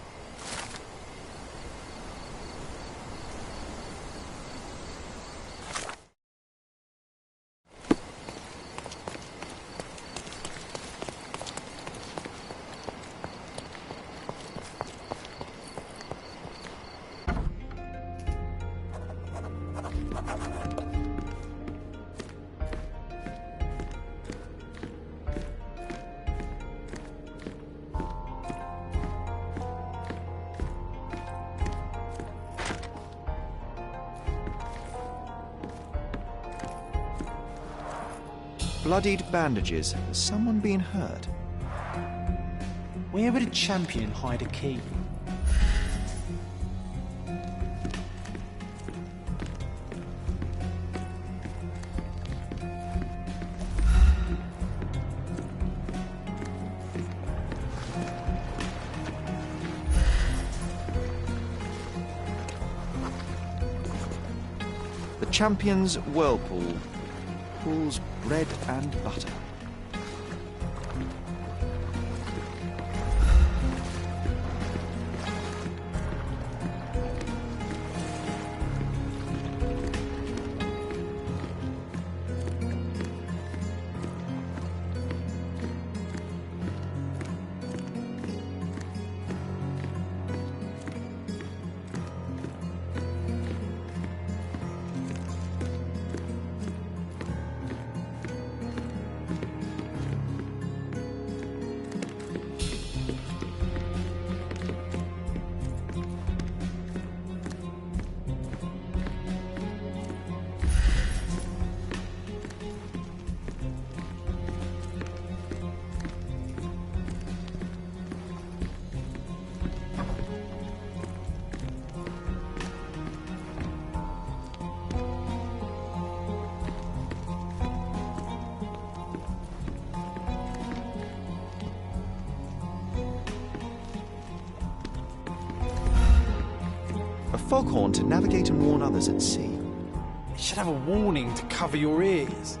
Bloodied bandages. Has someone been hurt? Where would a champion hide a key? The champion's whirlpool. Pools bread and butter. A foghorn to navigate and warn others at sea. It should have a warning to cover your ears.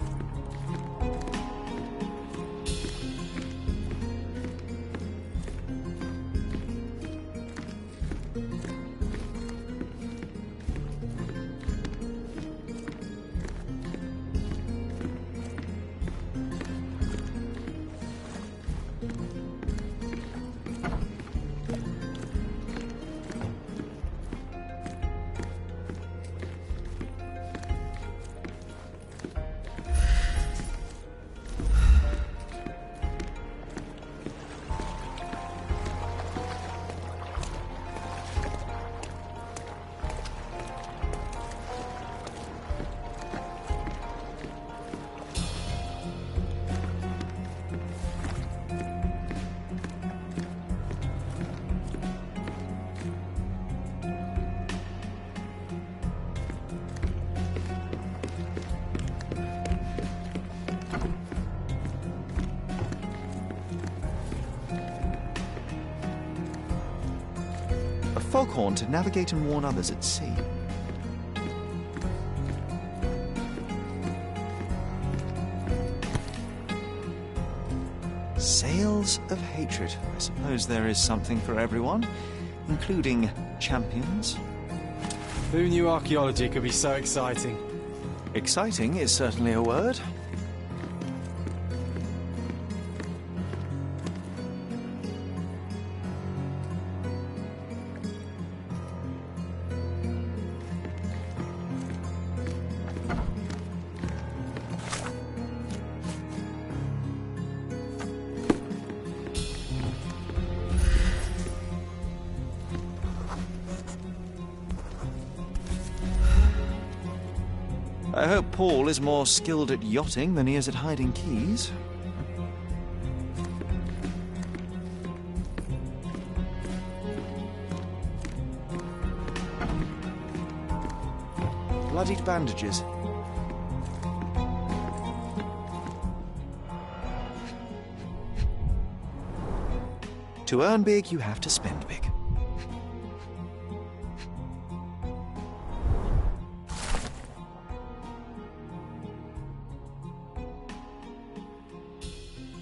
Foghorn to navigate and warn others at sea. Sails of hatred. I suppose there is something for everyone, including champions. Who knew archaeology could be so exciting? Exciting is certainly a word. I hope Paul is more skilled at yachting than he is at hiding keys. Bloodied bandages. To earn big, you have to spend big.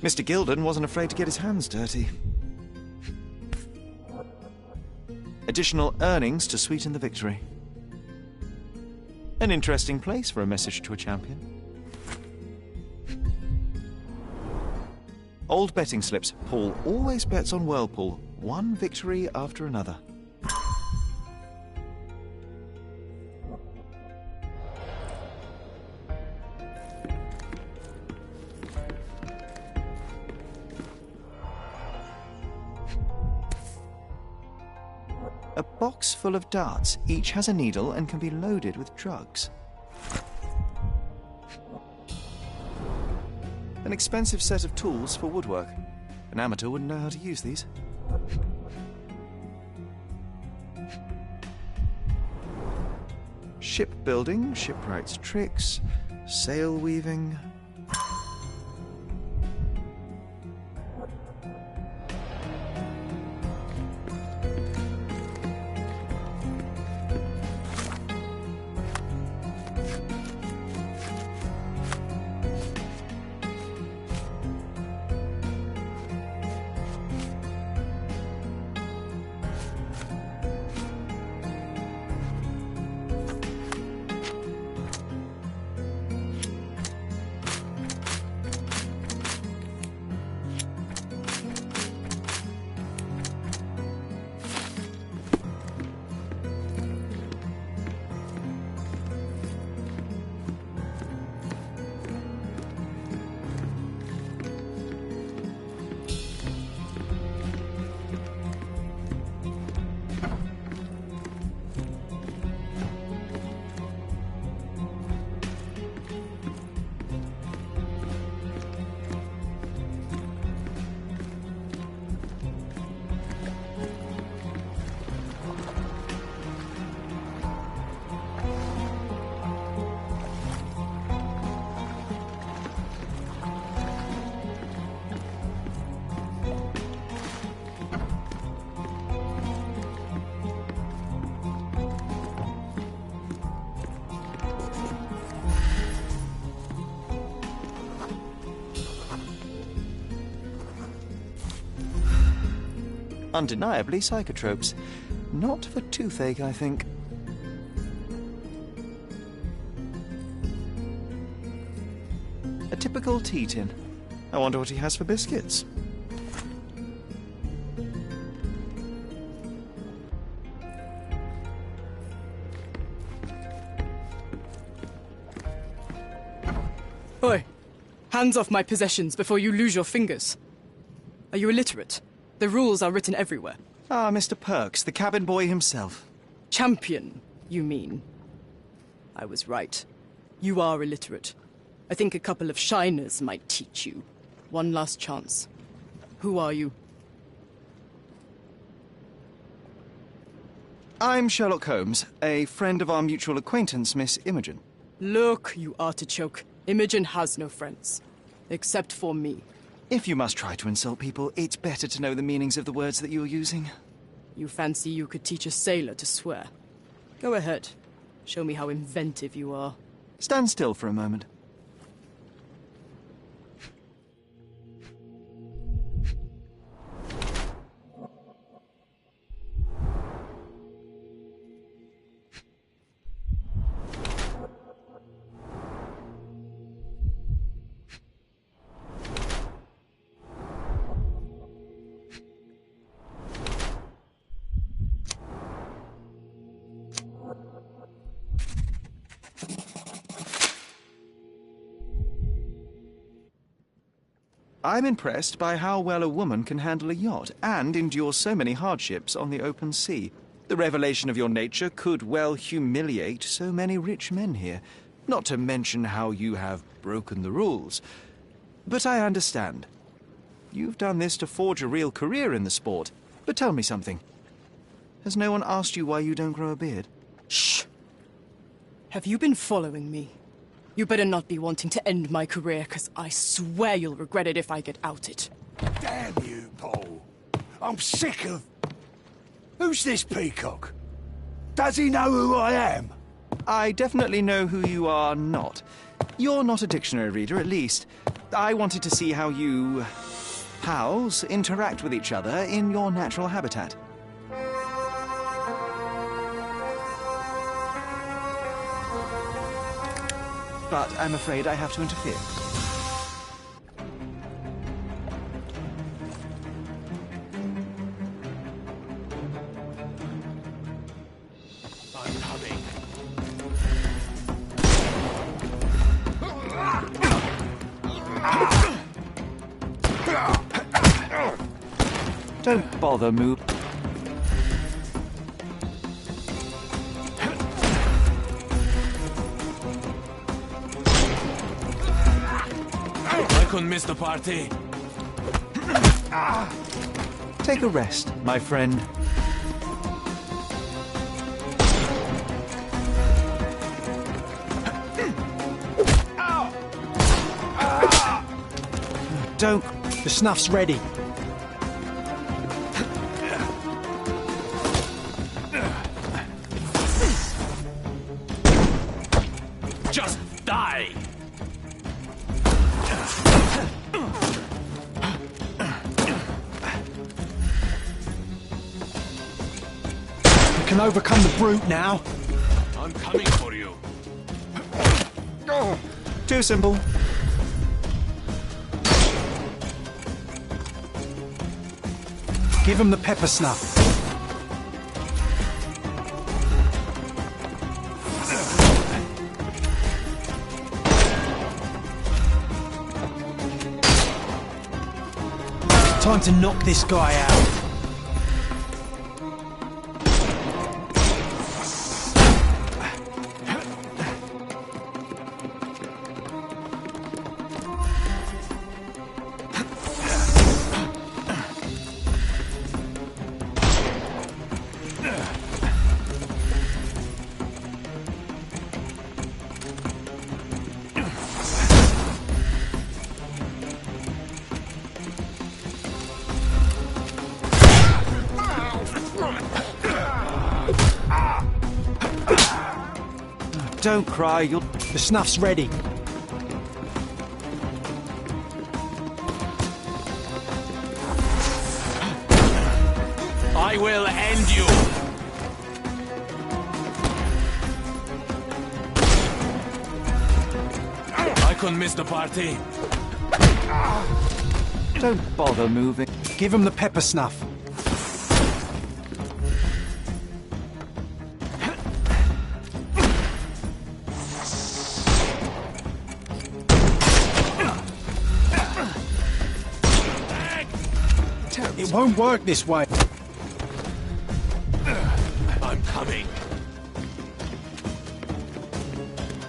Mr. Gilden wasn't afraid to get his hands dirty. Additional earnings to sweeten the victory. An interesting place for a message to a champion. Old betting slips. Paul always bets on Whirlpool. One victory after another. A box full of darts. Each has a needle and can be loaded with drugs. An expensive set of tools for woodwork. An amateur wouldn't know how to use these. Shipbuilding, shipwright's tricks, sail weaving. Undeniably psychotropes. Not for toothache, I think. A typical tea tin. I wonder what he has for biscuits. Oi! Hands off my possessions before you lose your fingers. Are you illiterate? The rules are written everywhere. Ah, Mr. Perks, the cabin boy himself. Champion, you mean? I was right. You are illiterate. I think a couple of shiners might teach you. One last chance. Who are you? I'm Sherlock Holmes, a friend of our mutual acquaintance, Miss Imogen. Look, you artichoke. Imogen has no friends. Except for me. If you must try to insult people, it's better to know the meanings of the words that you're using. You fancy you could teach a sailor to swear? Go ahead. Show me how inventive you are. Stand still for a moment. I'm impressed by how well a woman can handle a yacht and endure so many hardships on the open sea. The revelation of your nature could well humiliate so many rich men here, not to mention how you have broken the rules. But I understand. You've done this to forge a real career in the sport. But tell me something. Has no one asked you why you don't grow a beard? Shh! Have you been following me? You better not be wanting to end my career, because I swear you'll regret it if I get outed. Damn you, Paul. I'm sick of... Who's this peacock? Does he know who I am? I definitely know who you are not. You're not a dictionary reader, at least. I wanted to see how you... pals interact with each other in your natural habitat. But I'm afraid I have to interfere. I'm coming. Don't bother, Moob. couldn't miss the party. Take a rest, my friend. Don't. The snuff's ready. Just die! We can overcome the brute now. I'm coming for you. Too simple. Give him the pepper snuff. Time to knock this guy out. Don't cry, you'll... The snuff's ready. I will end you! I couldn't miss the party. Don't bother moving. Give him the pepper snuff. It won't work this way. I'm coming.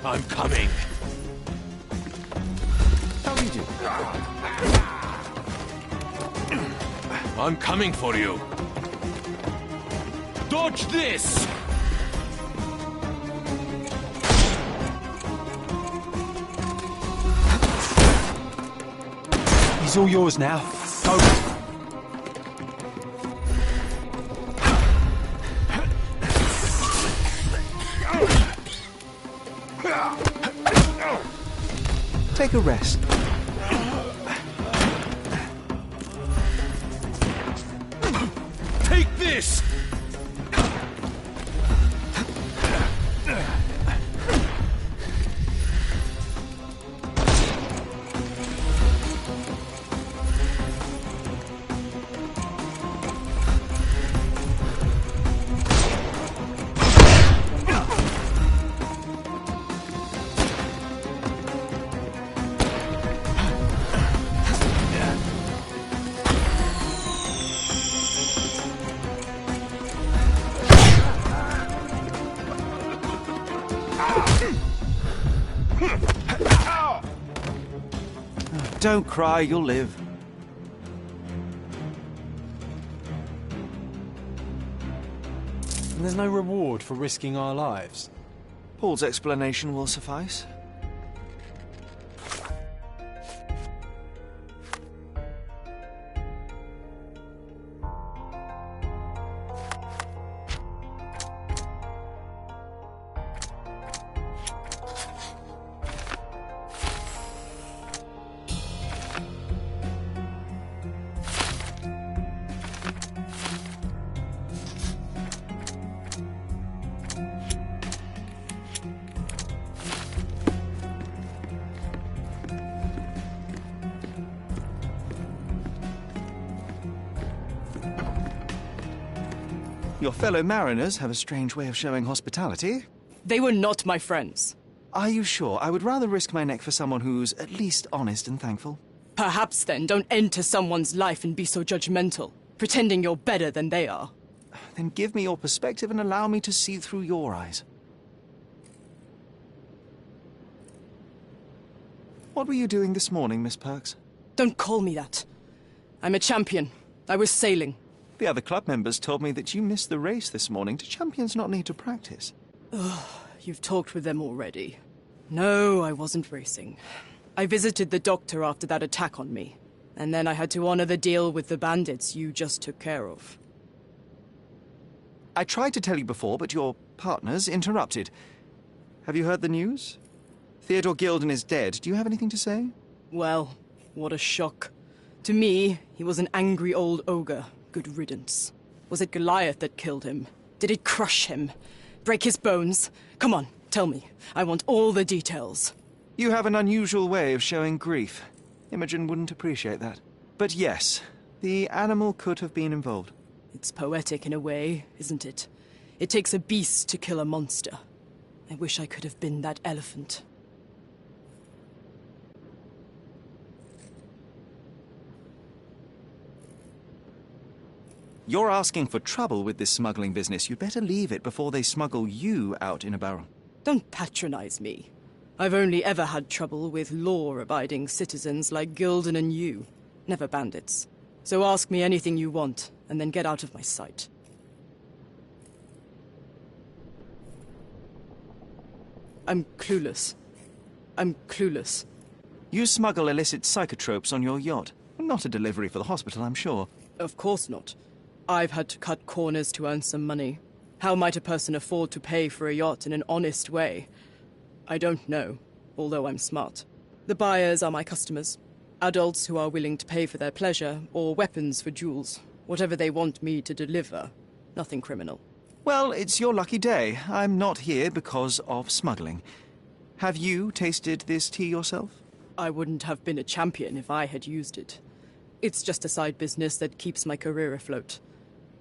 I'm coming. How do you do? I'm coming for you. Dodge this! He's all yours now. Go. Take a rest. Take this! Don't cry, you'll live. And there's no reward for risking our lives. Paul's explanation will suffice. Your fellow mariners have a strange way of showing hospitality. They were not my friends. Are you sure? I would rather risk my neck for someone who's at least honest and thankful. Perhaps then don't enter someone's life and be so judgmental, pretending you're better than they are. Then give me your perspective and allow me to see through your eyes. What were you doing this morning, Miss Perks? Don't call me that. I'm a champion. I was sailing. The other club members told me that you missed the race this morning. Do champions not need to practice? Ugh, you've talked with them already. No, I wasn't racing. I visited the doctor after that attack on me. And then I had to honor the deal with the bandits you just took care of. I tried to tell you before, but your partners interrupted. Have you heard the news? Theodore Gilden is dead. Do you have anything to say? Well, what a shock. To me, he was an angry old ogre. Good riddance. Was it Goliath that killed him? Did it crush him? Break his bones? Come on, tell me. I want all the details. You have an unusual way of showing grief. Imogen wouldn't appreciate that. But yes, the animal could have been involved. It's poetic in a way, isn't it? It takes a beast to kill a monster. I wish I could have been that elephant. You're asking for trouble with this smuggling business. You'd better leave it before they smuggle you out in a barrel. Don't patronize me. I've only ever had trouble with law-abiding citizens like Gilden and you, never bandits. So ask me anything you want, and then get out of my sight. I'm clueless. I'm clueless. You smuggle illicit psychotropes on your yacht. Not a delivery for the hospital, I'm sure. Of course not. I've had to cut corners to earn some money. How might a person afford to pay for a yacht in an honest way? I don't know, although I'm smart. The buyers are my customers. Adults who are willing to pay for their pleasure, or weapons for jewels. Whatever they want me to deliver. Nothing criminal. Well, it's your lucky day. I'm not here because of smuggling. Have you tasted this tea yourself? I wouldn't have been a champion if I had used it. It's just a side business that keeps my career afloat.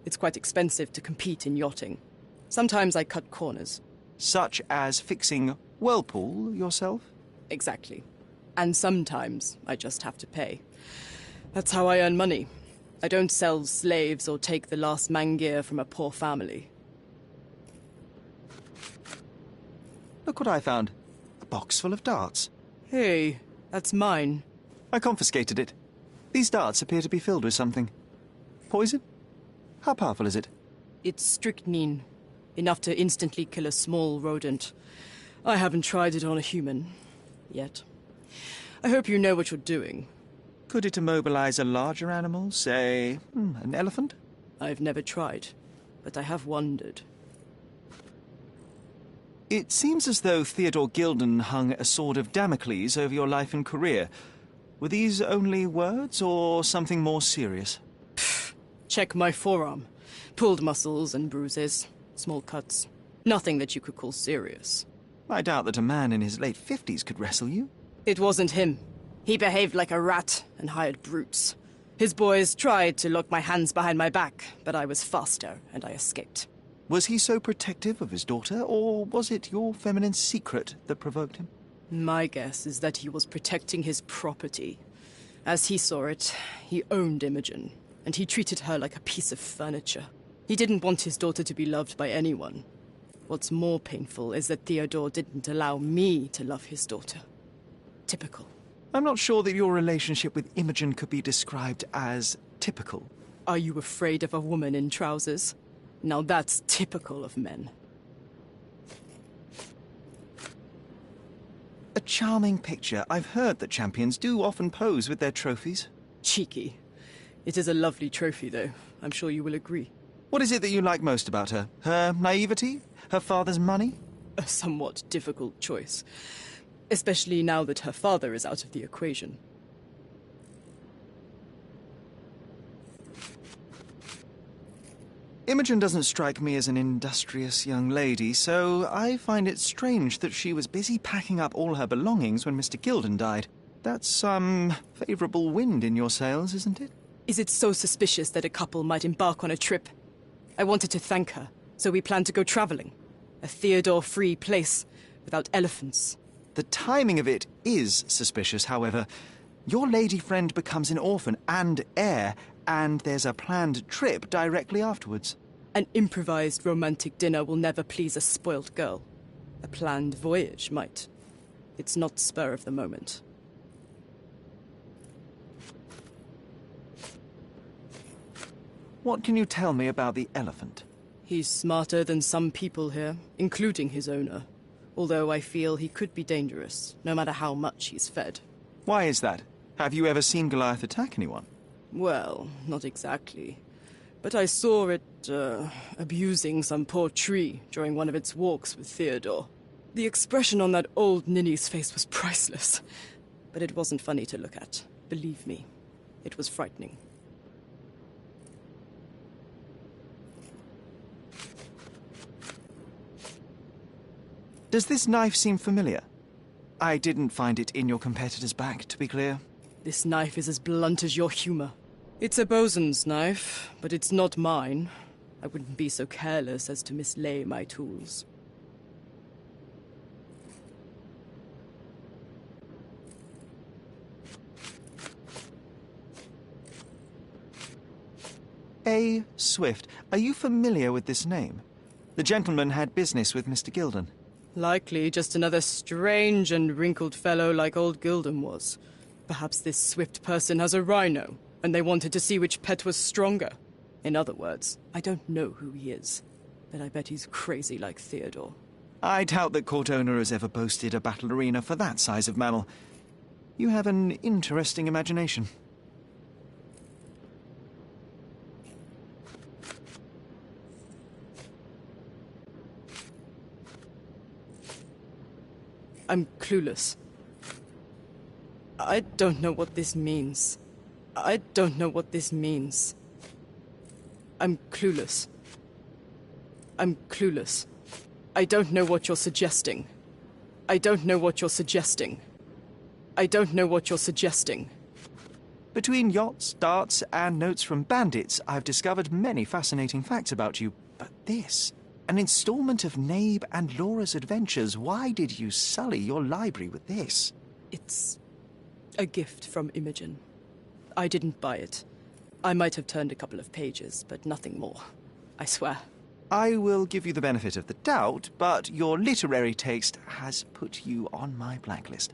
It's quite expensive to compete in yachting. Sometimes I cut corners. Such as fixing Whirlpool yourself? Exactly. And sometimes I just have to pay. That's how I earn money. I don't sell slaves or take the last man gear from a poor family. Look what I found. A box full of darts. Hey, that's mine. I confiscated it. These darts appear to be filled with something. Poison? How powerful is it? It's strychnine. Enough to instantly kill a small rodent. I haven't tried it on a human. Yet. I hope you know what you're doing. Could it immobilize a larger animal, say, an elephant? I've never tried, but I have wondered. It seems as though Theodore Gilden hung a sword of Damocles over your life and career. Were these only words, or something more serious? Check my forearm. Pulled muscles and bruises. Small cuts. Nothing that you could call serious. I doubt that a man in his late 50s could wrestle you. It wasn't him. He behaved like a rat and hired brutes. His boys tried to lock my hands behind my back, but I was faster and I escaped. Was he so protective of his daughter, or was it your feminine secret that provoked him? My guess is that he was protecting his property. As he saw it, he owned Imogen, and he treated her like a piece of furniture. He didn't want his daughter to be loved by anyone. What's more painful is that Theodore didn't allow me to love his daughter. Typical. I'm not sure that your relationship with Imogen could be described as typical. Are you afraid of a woman in trousers? Now that's typical of men. A charming picture. I've heard that champions do often pose with their trophies. Cheeky. It is a lovely trophy, though. I'm sure you will agree. What is it that you like most about her? Her naivety? Her father's money? A somewhat difficult choice. Especially now that her father is out of the equation. Imogen doesn't strike me as an industrious young lady, so I find it strange that she was busy packing up all her belongings when Mr. Gilden died. That's some favourable wind in your sails, isn't it? Is it so suspicious that a couple might embark on a trip? I wanted to thank her, so we planned to go travelling. A Theodore-free place, without elephants. The timing of it is suspicious, however. Your lady friend becomes an orphan and heir, and there's a planned trip directly afterwards. An improvised romantic dinner will never please a spoilt girl. A planned voyage might. It's not spur of the moment. What can you tell me about the elephant? He's smarter than some people here, including his owner. Although I feel he could be dangerous, no matter how much he's fed. Why is that? Have you ever seen Goliath attack anyone? Well, not exactly. But I saw it, abusing some poor tree during one of its walks with Theodore. The expression on that old ninny's face was priceless. But it wasn't funny to look at. Believe me, it was frightening. Does this knife seem familiar? I didn't find it in your competitor's back, to be clear. This knife is as blunt as your humor. It's a bosun's knife, but it's not mine. I wouldn't be so careless as to mislay my tools. A. Swift. Are you familiar with this name? The gentleman had business with Mr. Gilden. Likely just another strange and wrinkled fellow like old Gilden was. Perhaps this Swift person has a rhino, and they wanted to see which pet was stronger. In other words, I don't know who he is, but I bet he's crazy like Theodore. I doubt that court owner has ever boasted a battle arena for that size of mammal. You have an interesting imagination. I'm clueless. I don't know what this means. I don't know what this means. I'm clueless. I'm clueless. I don't know what you're suggesting. I don't know what you're suggesting. I don't know what you're suggesting. Between yachts, darts, and notes from bandits, I've discovered many fascinating facts about you. But this... an installment of Nabe and Laura's adventures. Why did you sully your library with this? It's a gift from Imogen. I didn't buy it. I might have turned a couple of pages, but nothing more. I swear. I will give you the benefit of the doubt, but your literary taste has put you on my blacklist.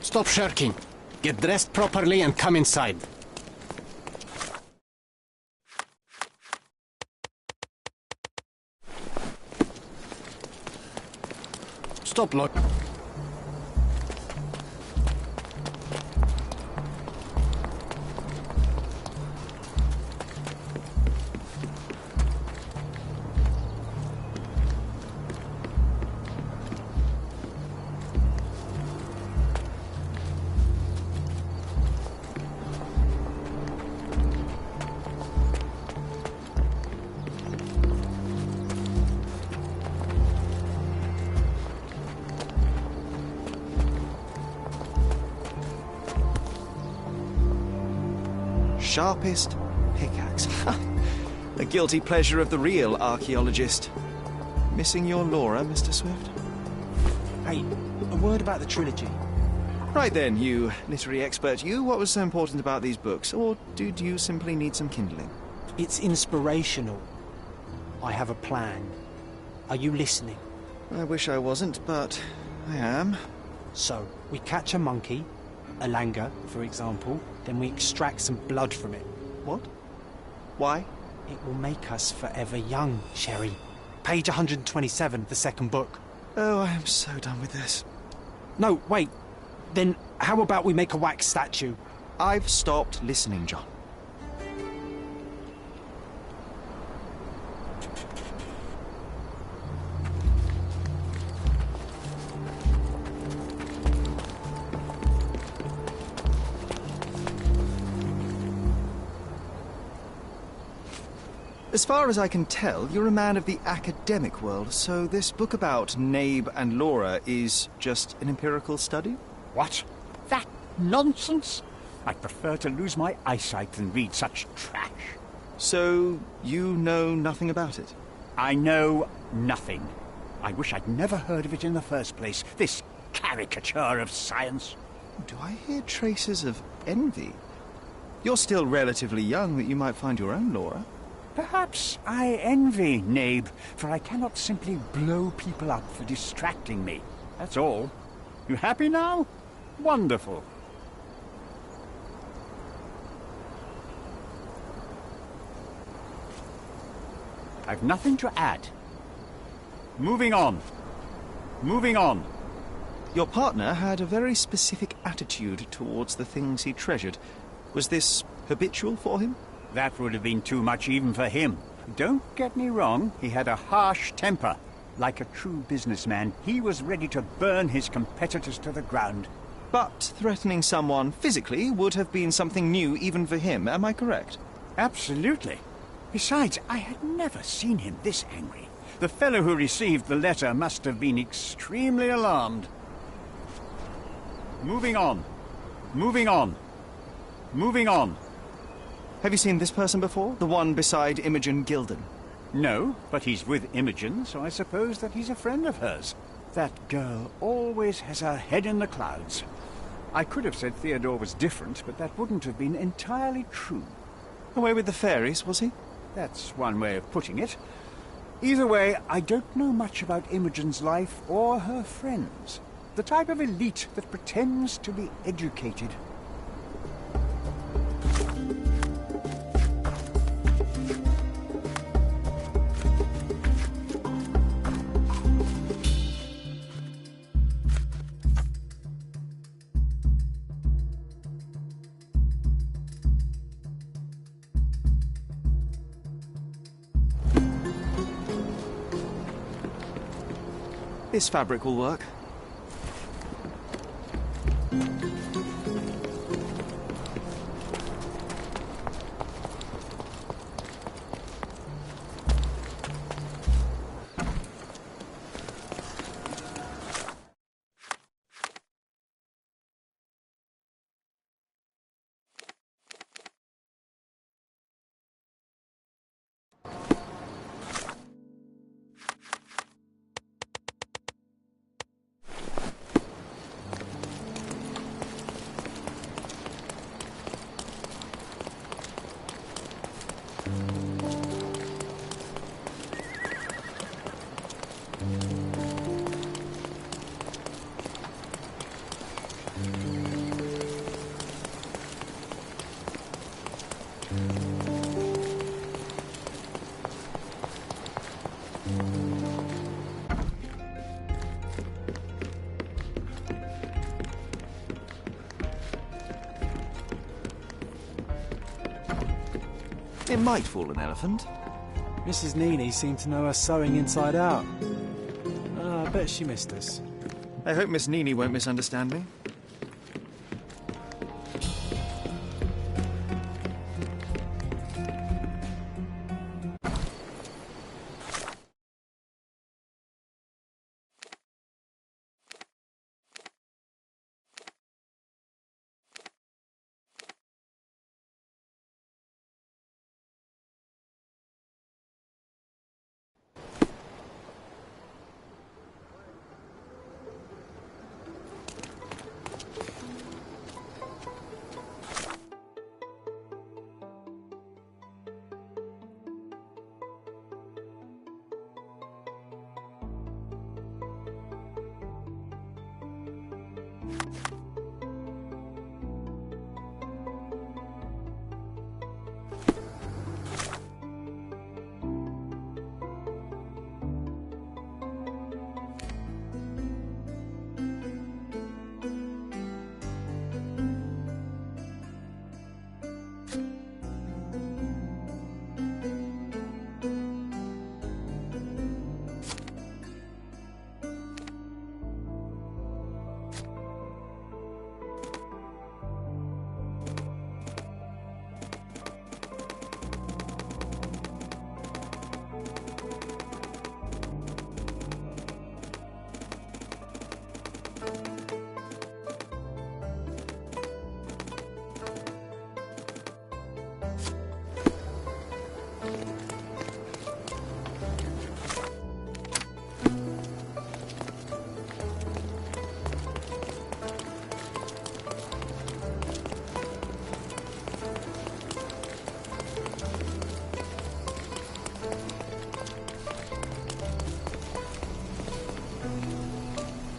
Stop shirking. Get dressed properly and come inside. Stop, look. Sharpest pickaxe. The guilty pleasure of the real archaeologist. Missing your Laura, Mr. Swift? Hey, a word about the trilogy. Right then, you literary expert, what was so important about these books? Or did you simply need some kindling? It's inspirational. I have a plan. Are you listening? I wish I wasn't, but I am. So, we catch a monkey, a langur, for example, then we extract some blood from it. What? Why? It will make us forever young, Sherry. Page 127, the second book. Oh, I am so done with this. No, wait. Then how about we make a wax statue? I've stopped listening, John. As far as I can tell, you're a man of the academic world, so this book about Nabe and Laura is just an empirical study? What? That nonsense? I'd prefer to lose my eyesight than read such trash. So, you know nothing about it? I know nothing. I wish I'd never heard of it in the first place, this caricature of science. Do I hear traces of envy? You're still relatively young that you might find your own Laura. Perhaps I envy Nabe, for I cannot simply blow people up for distracting me. That's all. You happy now? Wonderful. I've nothing to add. Moving on. Moving on. Your partner had a very specific attitude towards the things he treasured. Was this habitual for him? That would have been too much even for him. Don't get me wrong, he had a harsh temper. Like a true businessman, he was ready to burn his competitors to the ground. But threatening someone physically would have been something new even for him, am I correct? Absolutely. Besides, I had never seen him this angry. The fellow who received the letter must have been extremely alarmed. Moving on. Moving on. Moving on. Have you seen this person before? The one beside Imogen Gilden? No, but he's with Imogen, so I suppose that he's a friend of hers. That girl always has her head in the clouds. I could have said Theodore was different, but that wouldn't have been entirely true. Away with the fairies, was he? That's one way of putting it. Either way, I don't know much about Imogen's life or her friends. The type of elite that pretends to be educated. This fabric will work. It might fool an elephant. Mrs. Nini seemed to know her sewing inside out. I bet she missed us. I hope Miss Nini won't misunderstand me.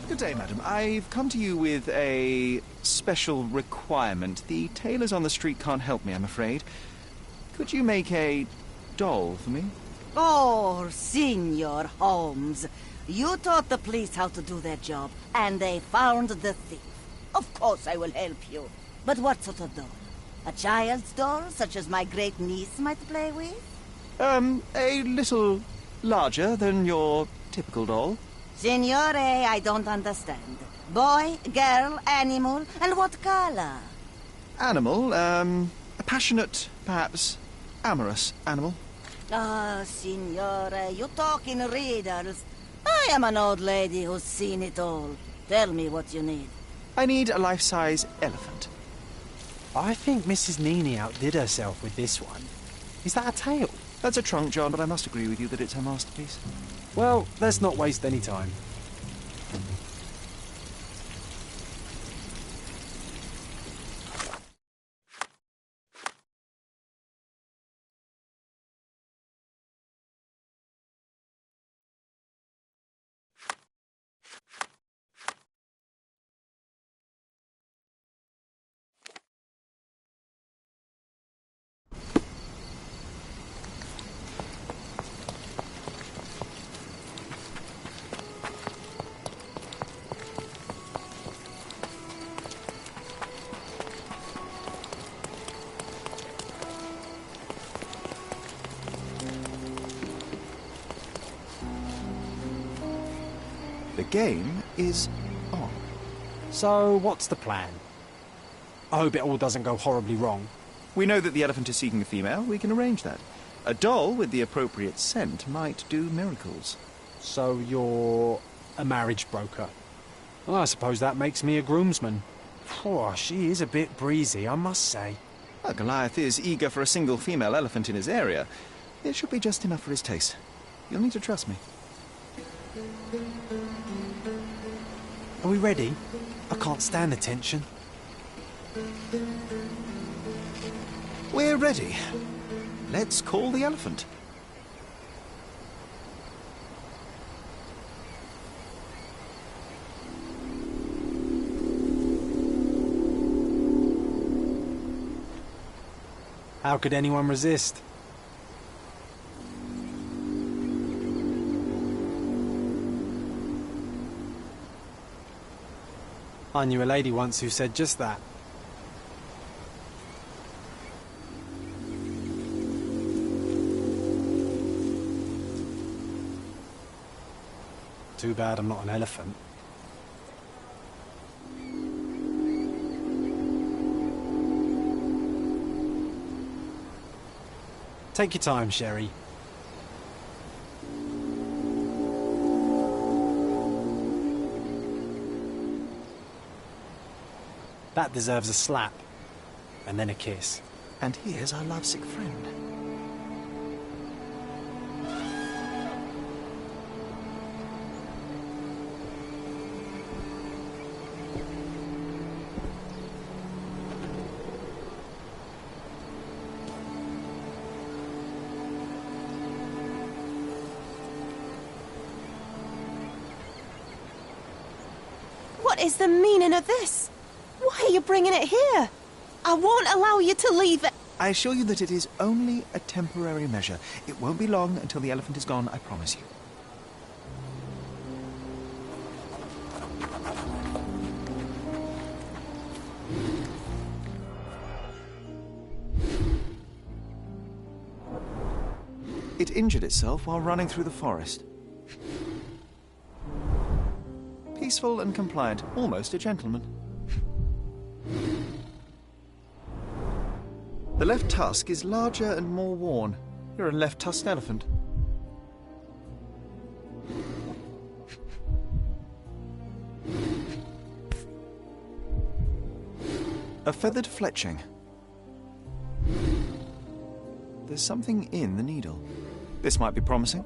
Good day, madam. I've come to you with a special requirement. The tailors on the street can't help me, I'm afraid. Could you make a doll for me? Oh, Senor Holmes. You taught the police how to do their job, and they found the thief. Of course I will help you. But what sort of doll? A child's doll, such as my great-niece might play with? A little larger than your typical doll. Signore, I don't understand. Boy, girl, animal, and what color? Animal, a passionate, perhaps amorous animal. Ah, Signore, you talk in riddles. I am an old lady who's seen it all. Tell me what you need. I need a life-size elephant. I think Mrs. Nini outdid herself with this one. Is that a tail? That's a trunk, John, but I must agree with you that it's her masterpiece. Well, let's not waste any time. The game is on. So, what's the plan? I hope it all doesn't go horribly wrong. We know that the elephant is seeking a female. We can arrange that. A doll with the appropriate scent might do miracles. So you're a marriage broker? Well, I suppose that makes me a groomsman. Oh, she is a bit breezy, I must say. Well, Goliath is eager for a single female elephant in his area. It should be just enough for his taste. You'll need to trust me. Are we ready? I can't stand the tension. We're ready. Let's call the elephant. How could anyone resist? I knew a lady once who said just that. Too bad I'm not an elephant. Take your time, Sherry. That deserves a slap. And then a kiss. And here's our lovesick friend. What is the meaning of this? Why are you bringing it here? I won't allow you to leave it. I assure you that it is only a temporary measure. It won't be long until the elephant is gone, I promise you. It injured itself while running through the forest. Peaceful and compliant, almost a gentleman. The left tusk is larger and more worn. You're a left-tusked elephant. A feathered fletching. There's something in the needle. This might be promising.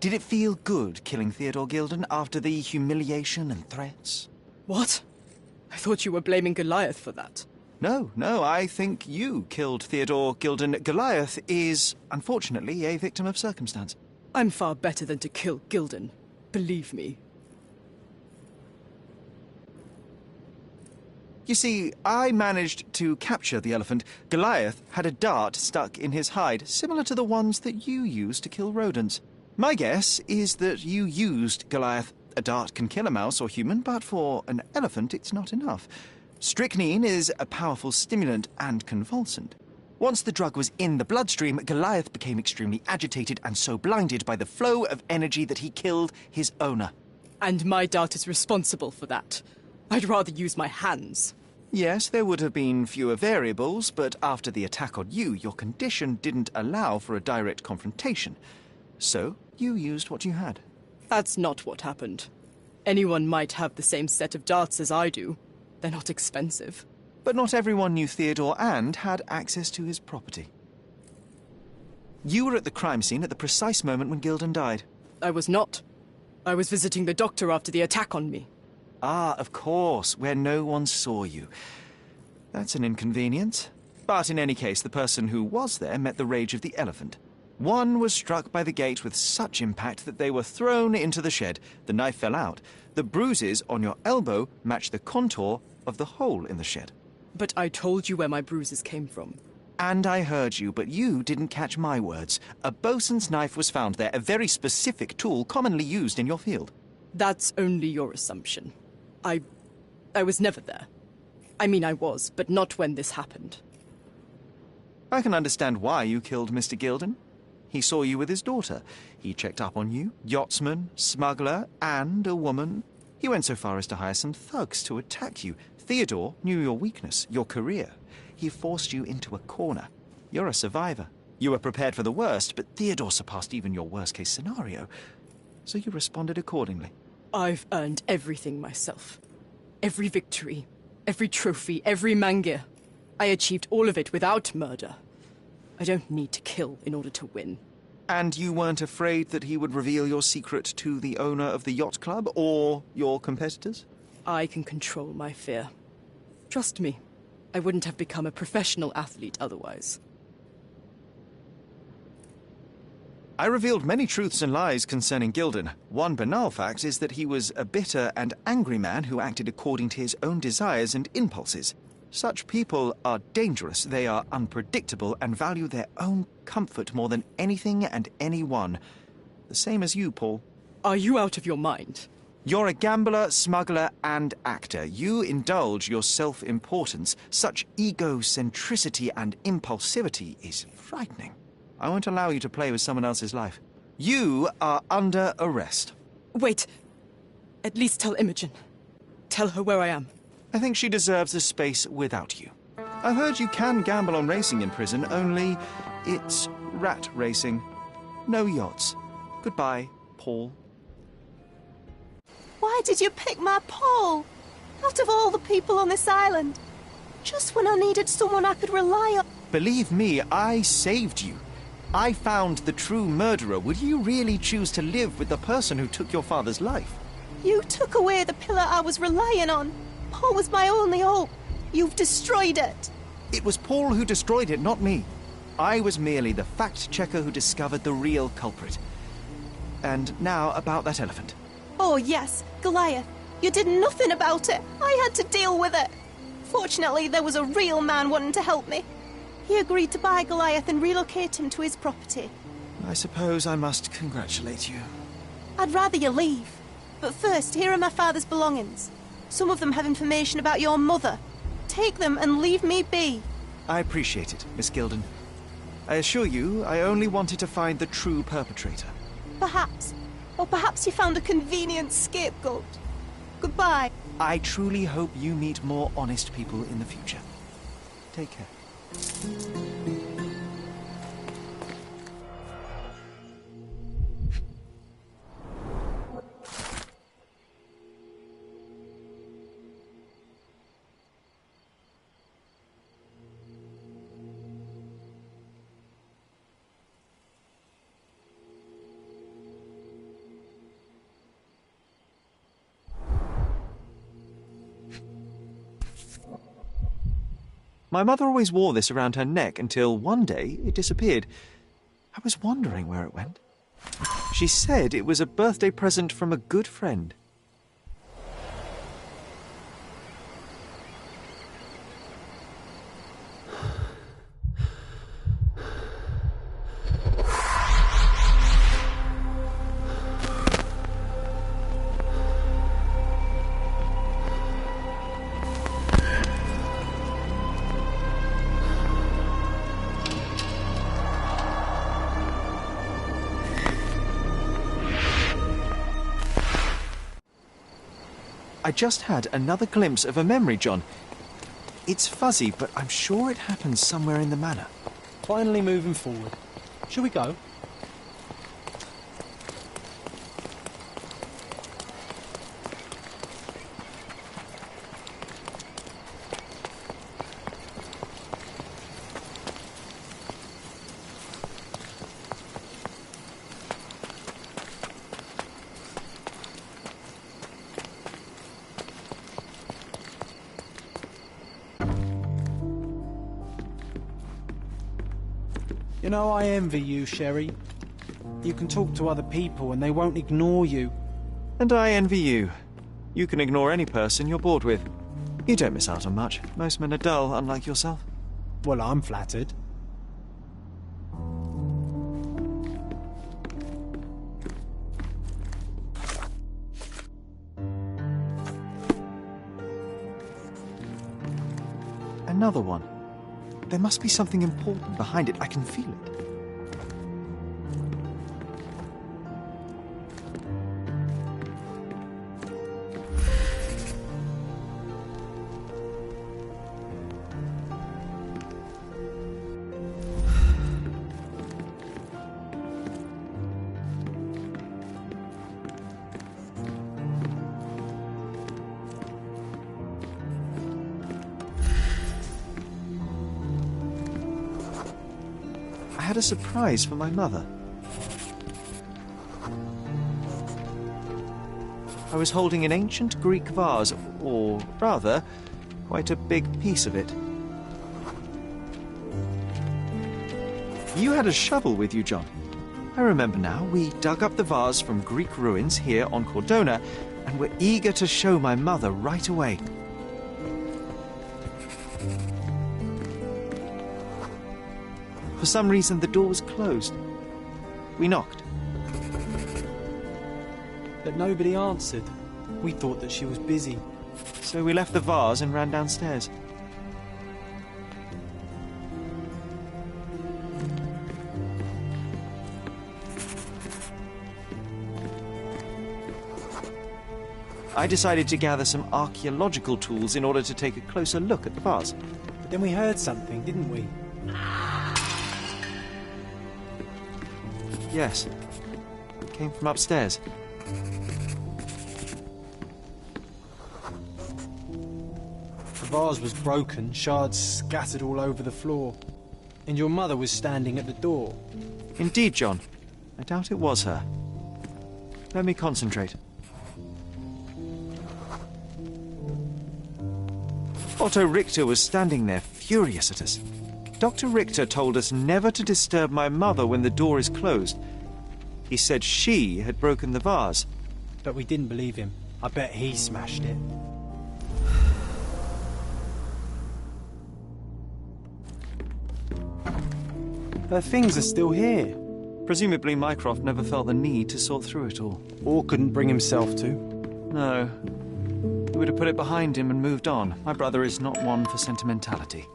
Did it feel good killing Theodore Gilden after the humiliation and threats? What? I thought you were blaming Goliath for that. No, I think you killed Theodore Gilden. Goliath is, unfortunately, a victim of circumstance. I'm far better than to kill Gilden. Believe me. You see, I managed to capture the elephant. Goliath had a dart stuck in his hide, similar to the ones that you used to kill rodents. My guess is that you used Goliath. A dart can kill a mouse or human, but for an elephant it's not enough. Strychnine is a powerful stimulant and convulsant. Once the drug was in the bloodstream, Goliath became extremely agitated and so blinded by the flow of energy that he killed his owner. And my dart is responsible for that. I'd rather use my hands. Yes, there would have been fewer variables, but after the attack on you, your condition didn't allow for a direct confrontation. So, you used what you had. That's not what happened. Anyone might have the same set of darts as I do. They're not expensive. But not everyone knew Theodore and had access to his property. You were at the crime scene at the precise moment when Gilden died. I was not. I was visiting the doctor after the attack on me. Ah, of course, where no one saw you. That's an inconvenience. But in any case, the person who was there met the rage of the elephant. One was struck by the gate with such impact that they were thrown into the shed. The knife fell out. The bruises on your elbow match the contour of the hole in the shed. But I told you where my bruises came from. And I heard you, but you didn't catch my words. A bosun's knife was found there, a very specific tool commonly used in your field. That's only your assumption. I was never there. I mean, I was, but not when this happened. I can understand why you killed Mr. Gilden. He saw you with his daughter. He checked up on you, yachtsman, smuggler, and a woman. He went so far as to hire some thugs to attack you. Theodore knew your weakness, your career. He forced you into a corner. You're a survivor. You were prepared for the worst, but Theodore surpassed even your worst-case scenario. So you responded accordingly. I've earned everything myself. Every victory, every trophy, every mangir. I achieved all of it without murder. I don't need to kill in order to win. And you weren't afraid that he would reveal your secret to the owner of the yacht club or your competitors? I can control my fear. Trust me, I wouldn't have become a professional athlete otherwise. I revealed many truths and lies concerning Gilden. One banal fact is that he was a bitter and angry man who acted according to his own desires and impulses. Such people are dangerous, they are unpredictable, and value their own comfort more than anything and anyone. The same as you, Paul. Are you out of your mind? You're a gambler, smuggler, and actor. You indulge your self-importance. Such egocentricity and impulsivity is frightening. I won't allow you to play with someone else's life. You are under arrest. Wait. At least tell Imogen. Tell her where I am. I think she deserves a space without you. I've heard you can gamble on racing in prison, only it's rat racing. No yachts. Goodbye, Paul. Why did you pick my Paul? Out of all the people on this island. Just when I needed someone I could rely on. Believe me, I saved you. I found the true murderer. Would you really choose to live with the person who took your father's life? You took away the pillar I was relying on. Paul was my only hope. You've destroyed it. It was Paul who destroyed it, not me. I was merely the fact-checker who discovered the real culprit. And now about that elephant. Oh yes, Goliath. You did nothing about it. I had to deal with it. Fortunately, there was a real man wanting to help me. He agreed to buy Goliath and relocate him to his property. I suppose I must congratulate you. I'd rather you leave. But first, here are my father's belongings. Some of them have information about your mother. Take them and leave me be. I appreciate it, Miss Gilden. I assure you, I only wanted to find the true perpetrator. Perhaps. Or perhaps you found a convenient scapegoat. Goodbye. I truly hope you meet more honest people in the future. Take care. My mother always wore this around her neck until one day it disappeared. I was wondering where it went. She said it was a birthday present from a good friend. I just had another glimpse of a memory, John. It's fuzzy, but I'm sure it happens somewhere in the manor. Finally moving forward. Shall we go? You know, I envy you, Sherry. You can talk to other people and they won't ignore you. And I envy you. You can ignore any person you're bored with. You don't miss out on much. Most men are dull, unlike yourself. Well, I'm flattered. Another one. There must be something important behind it. I can feel it. I had a surprise for my mother. I was holding an ancient Greek vase, or rather, quite a big piece of it. You had a shovel with you, John. I remember now. We dug up the vase from Greek ruins here on Cordona, and were eager to show my mother right away. For some reason, the door was closed. We knocked. But nobody answered. We thought that she was busy. So we left the vase and ran downstairs. I decided to gather some archaeological tools in order to take a closer look at the vase. But then we heard something, didn't we? Yes. It came from upstairs. The vase was broken, shards scattered all over the floor. And your mother was standing at the door. Indeed, John. I doubt it was her. Let me concentrate. Otto Richter was standing there, furious at us. Dr. Richter told us never to disturb my mother when the door is closed. He said she had broken the vase. But we didn't believe him. I bet he smashed it. Her things are still here. Presumably Mycroft never felt the need to sort through it all. Or couldn't bring himself to. No. He would have put it behind him and moved on. My brother is not one for sentimentality.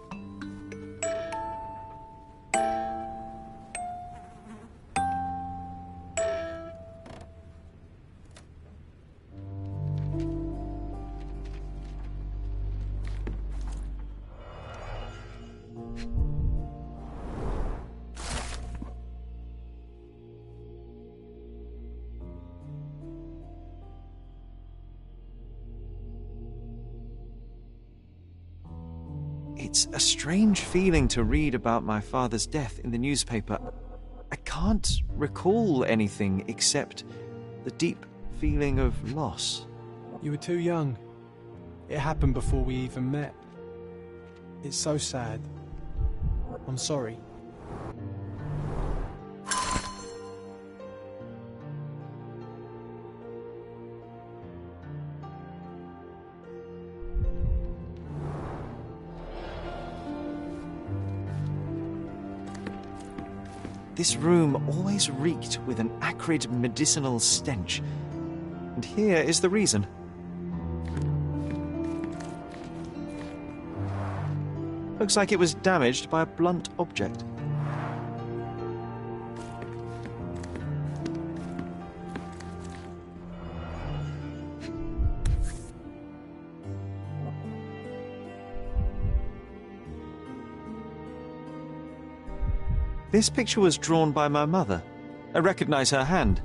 It's a strange feeling to read about my father's death in the newspaper. I can't recall anything except the deep feeling of loss. You were too young. It happened before we even met. It's so sad. I'm sorry. This room always reeked with an acrid medicinal stench. And here is the reason. Looks like it was damaged by a blunt object. This picture was drawn by my mother. I recognize her hand.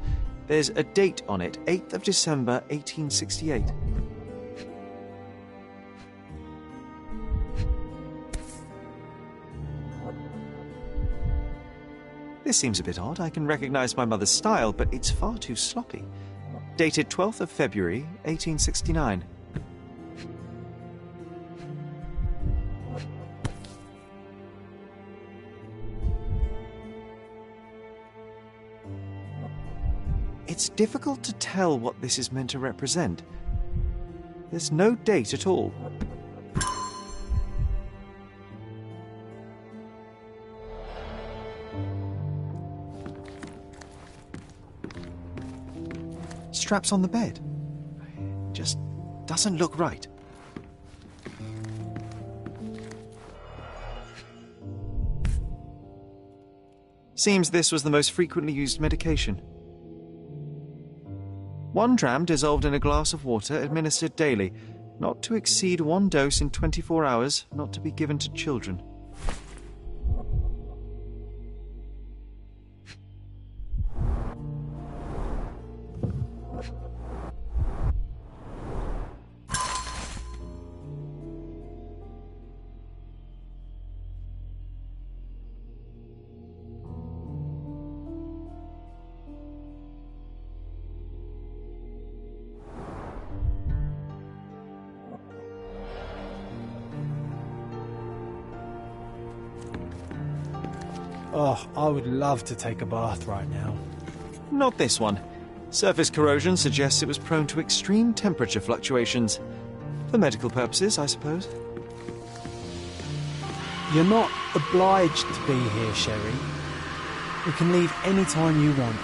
There's a date on it, 8th of December, 1868. This seems a bit odd. I can recognize my mother's style, but it's far too sloppy. Dated 12th of February, 1869. It's difficult to tell what this is meant to represent. There's no date at all. Straps on the bed. Just doesn't look right. Seems this was the most frequently used medication. 1 dram dissolved in a glass of water, administered daily. Not to exceed 1 dose in 24 hours, not to be given to children. Oh, I would love to take a bath right now. Not this one. Surface corrosion suggests it was prone to extreme temperature fluctuations. For medical purposes, I suppose. You're not obliged to be here, Sherry. You can leave any time you want.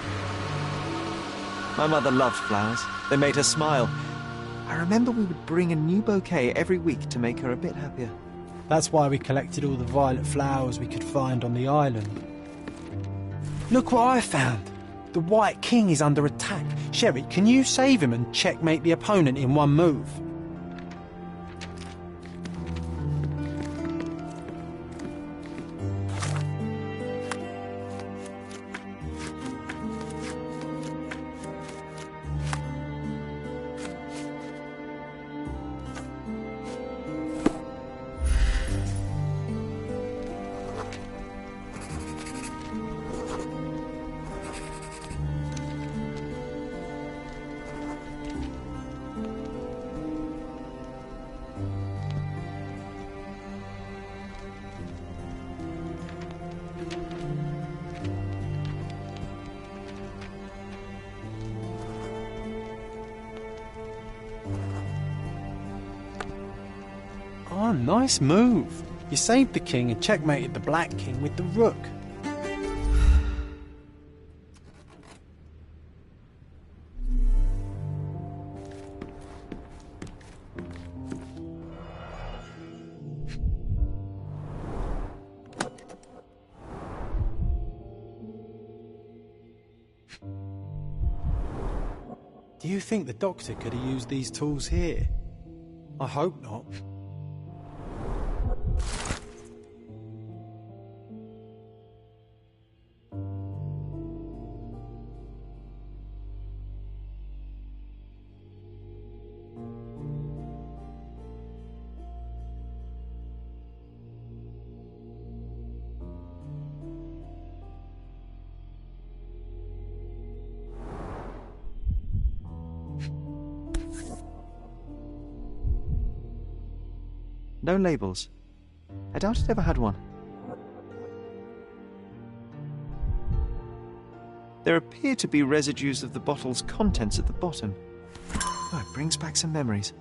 My mother loved flowers. They made her smile. I remember we would bring a new bouquet every week to make her a bit happier. That's why we collected all the violet flowers we could find on the island. Look what I found! The White King is under attack. Sherry, can you save him and checkmate the opponent in one move? Oh, nice move. You saved the king and checkmated the Black King with the rook. Do you think the doctor could have used these tools here? I hope not. No labels. I doubt it ever had one. There appear to be residues of the bottle's contents at the bottom. Oh, it brings back some memories.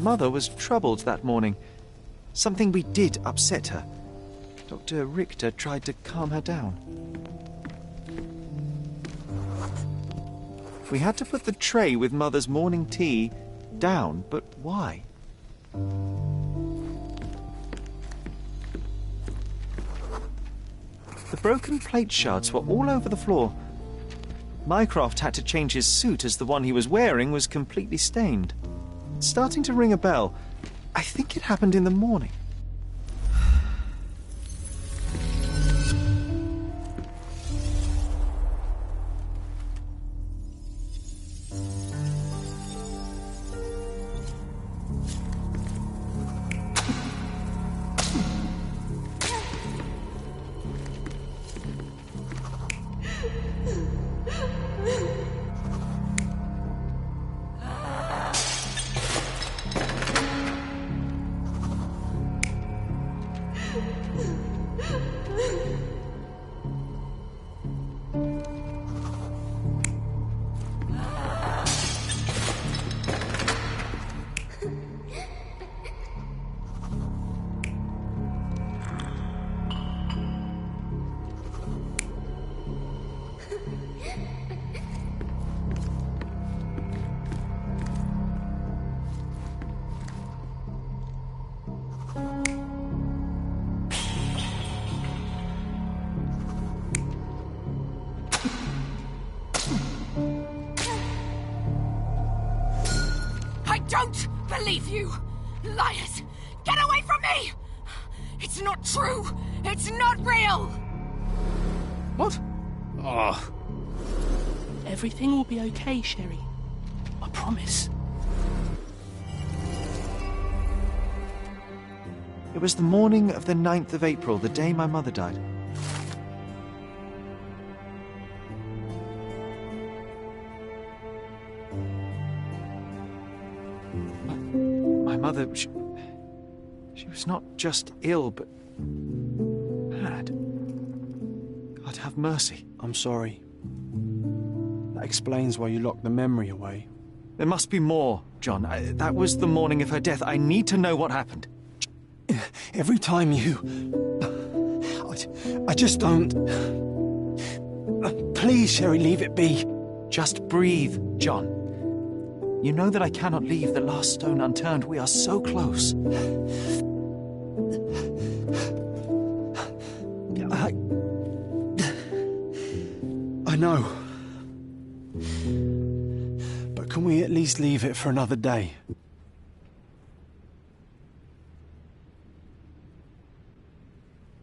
Mother was troubled that morning. Something we did upset her. Dr. Richter tried to calm her down. We had to put the tray with Mother's morning tea down, but why? The broken plate shards were all over the floor. Mycroft had to change his suit as the one he was wearing was completely stained. It's starting to ring a bell. I think it happened in the morning. don't believe you! Liars! Get away from me! It's not true! It's not real! What? Oh. Everything will be okay, Sherry. I promise. It was the morning of the 9th of April, the day my mother died. My mother, she was not just ill, but mad. God have mercy. I'm sorry. That explains why you locked the memory away. There must be more, John. That was the morning of her death. I need to know what happened. Every time you... I just don't... Please, Sherry, leave it be. Just breathe, John. You know that I cannot leave the last stone unturned. We are so close. I know. But can we at least leave it for another day?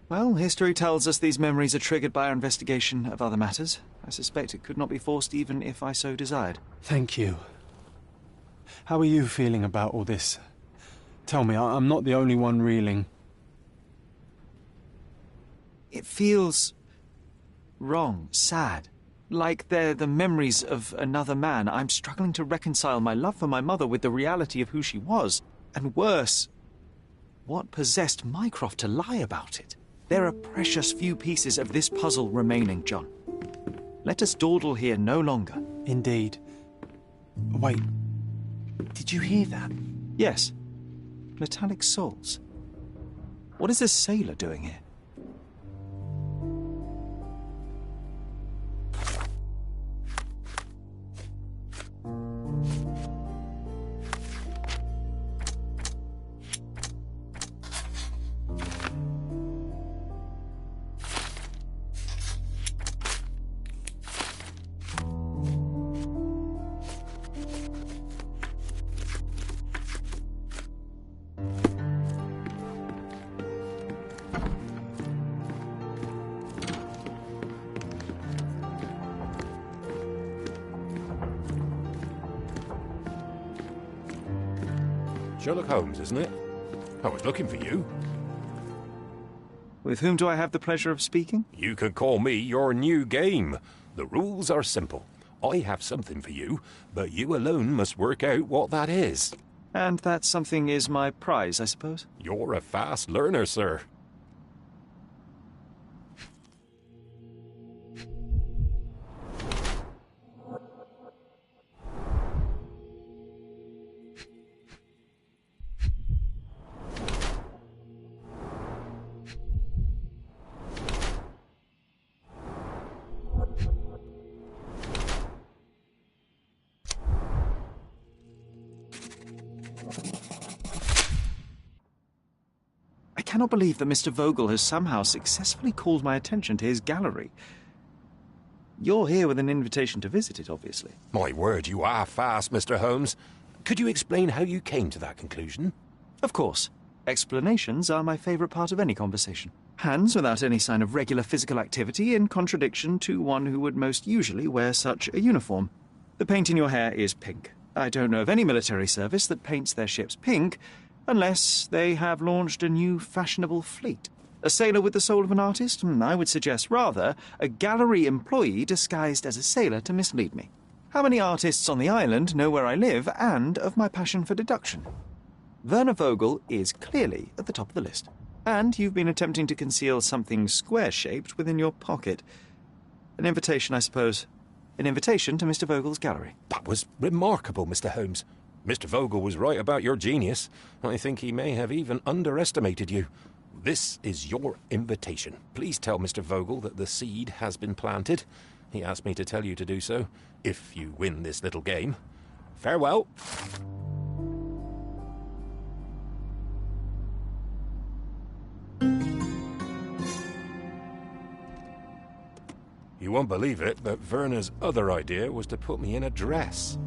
Well, history tells us these memories are triggered by our investigation of other matters. I suspect it could not be forced even if I so desired. Thank you. How are you feeling about all this? Tell me, I'm not the only one reeling. It feels wrong, sad. Like they're the memories of another man. I'm struggling to reconcile my love for my mother with the reality of who she was. And worse, what possessed Mycroft to lie about it? There are precious few pieces of this puzzle remaining, John. Let us dawdle here no longer. Indeed. Wait, did you hear that? Yes. Metallic souls. What is this sailor doing here? Sherlock Holmes, isn't it? I was looking for you. With whom do I have the pleasure of speaking? You can call me your new game. The rules are simple. I have something for you, but you alone must work out what that is. And that something is my prize, I suppose? You're a fast learner, sir. I cannot believe that Mr. Vogel has somehow successfully called my attention to his gallery. You're here with an invitation to visit it, obviously. My word, you are fast, Mr. Holmes. Could you explain how you came to that conclusion? Of course. Explanations are my favourite part of any conversation. Hands without any sign of regular physical activity, in contradiction to one who would most usually wear such a uniform. The paint in your hair is pink. I don't know of any military service that paints their ships pink, unless they have launched a new fashionable fleet. A sailor with the soul of an artist? I would suggest rather a gallery employee disguised as a sailor to mislead me. How many artists on the island know where I live and of my passion for deduction? Werner Vogel is clearly at the top of the list. And you've been attempting to conceal something square-shaped within your pocket. An invitation, I suppose. An invitation to Mr. Vogel's gallery. That was remarkable, Mr. Holmes. Mr. Vogel was right about your genius. I think he may have even underestimated you. This is your invitation. Please tell Mr. Vogel that the seed has been planted. He asked me to tell you to do so, if you win this little game. Farewell. You won't believe it, but Werner's other idea was to put me in a dress.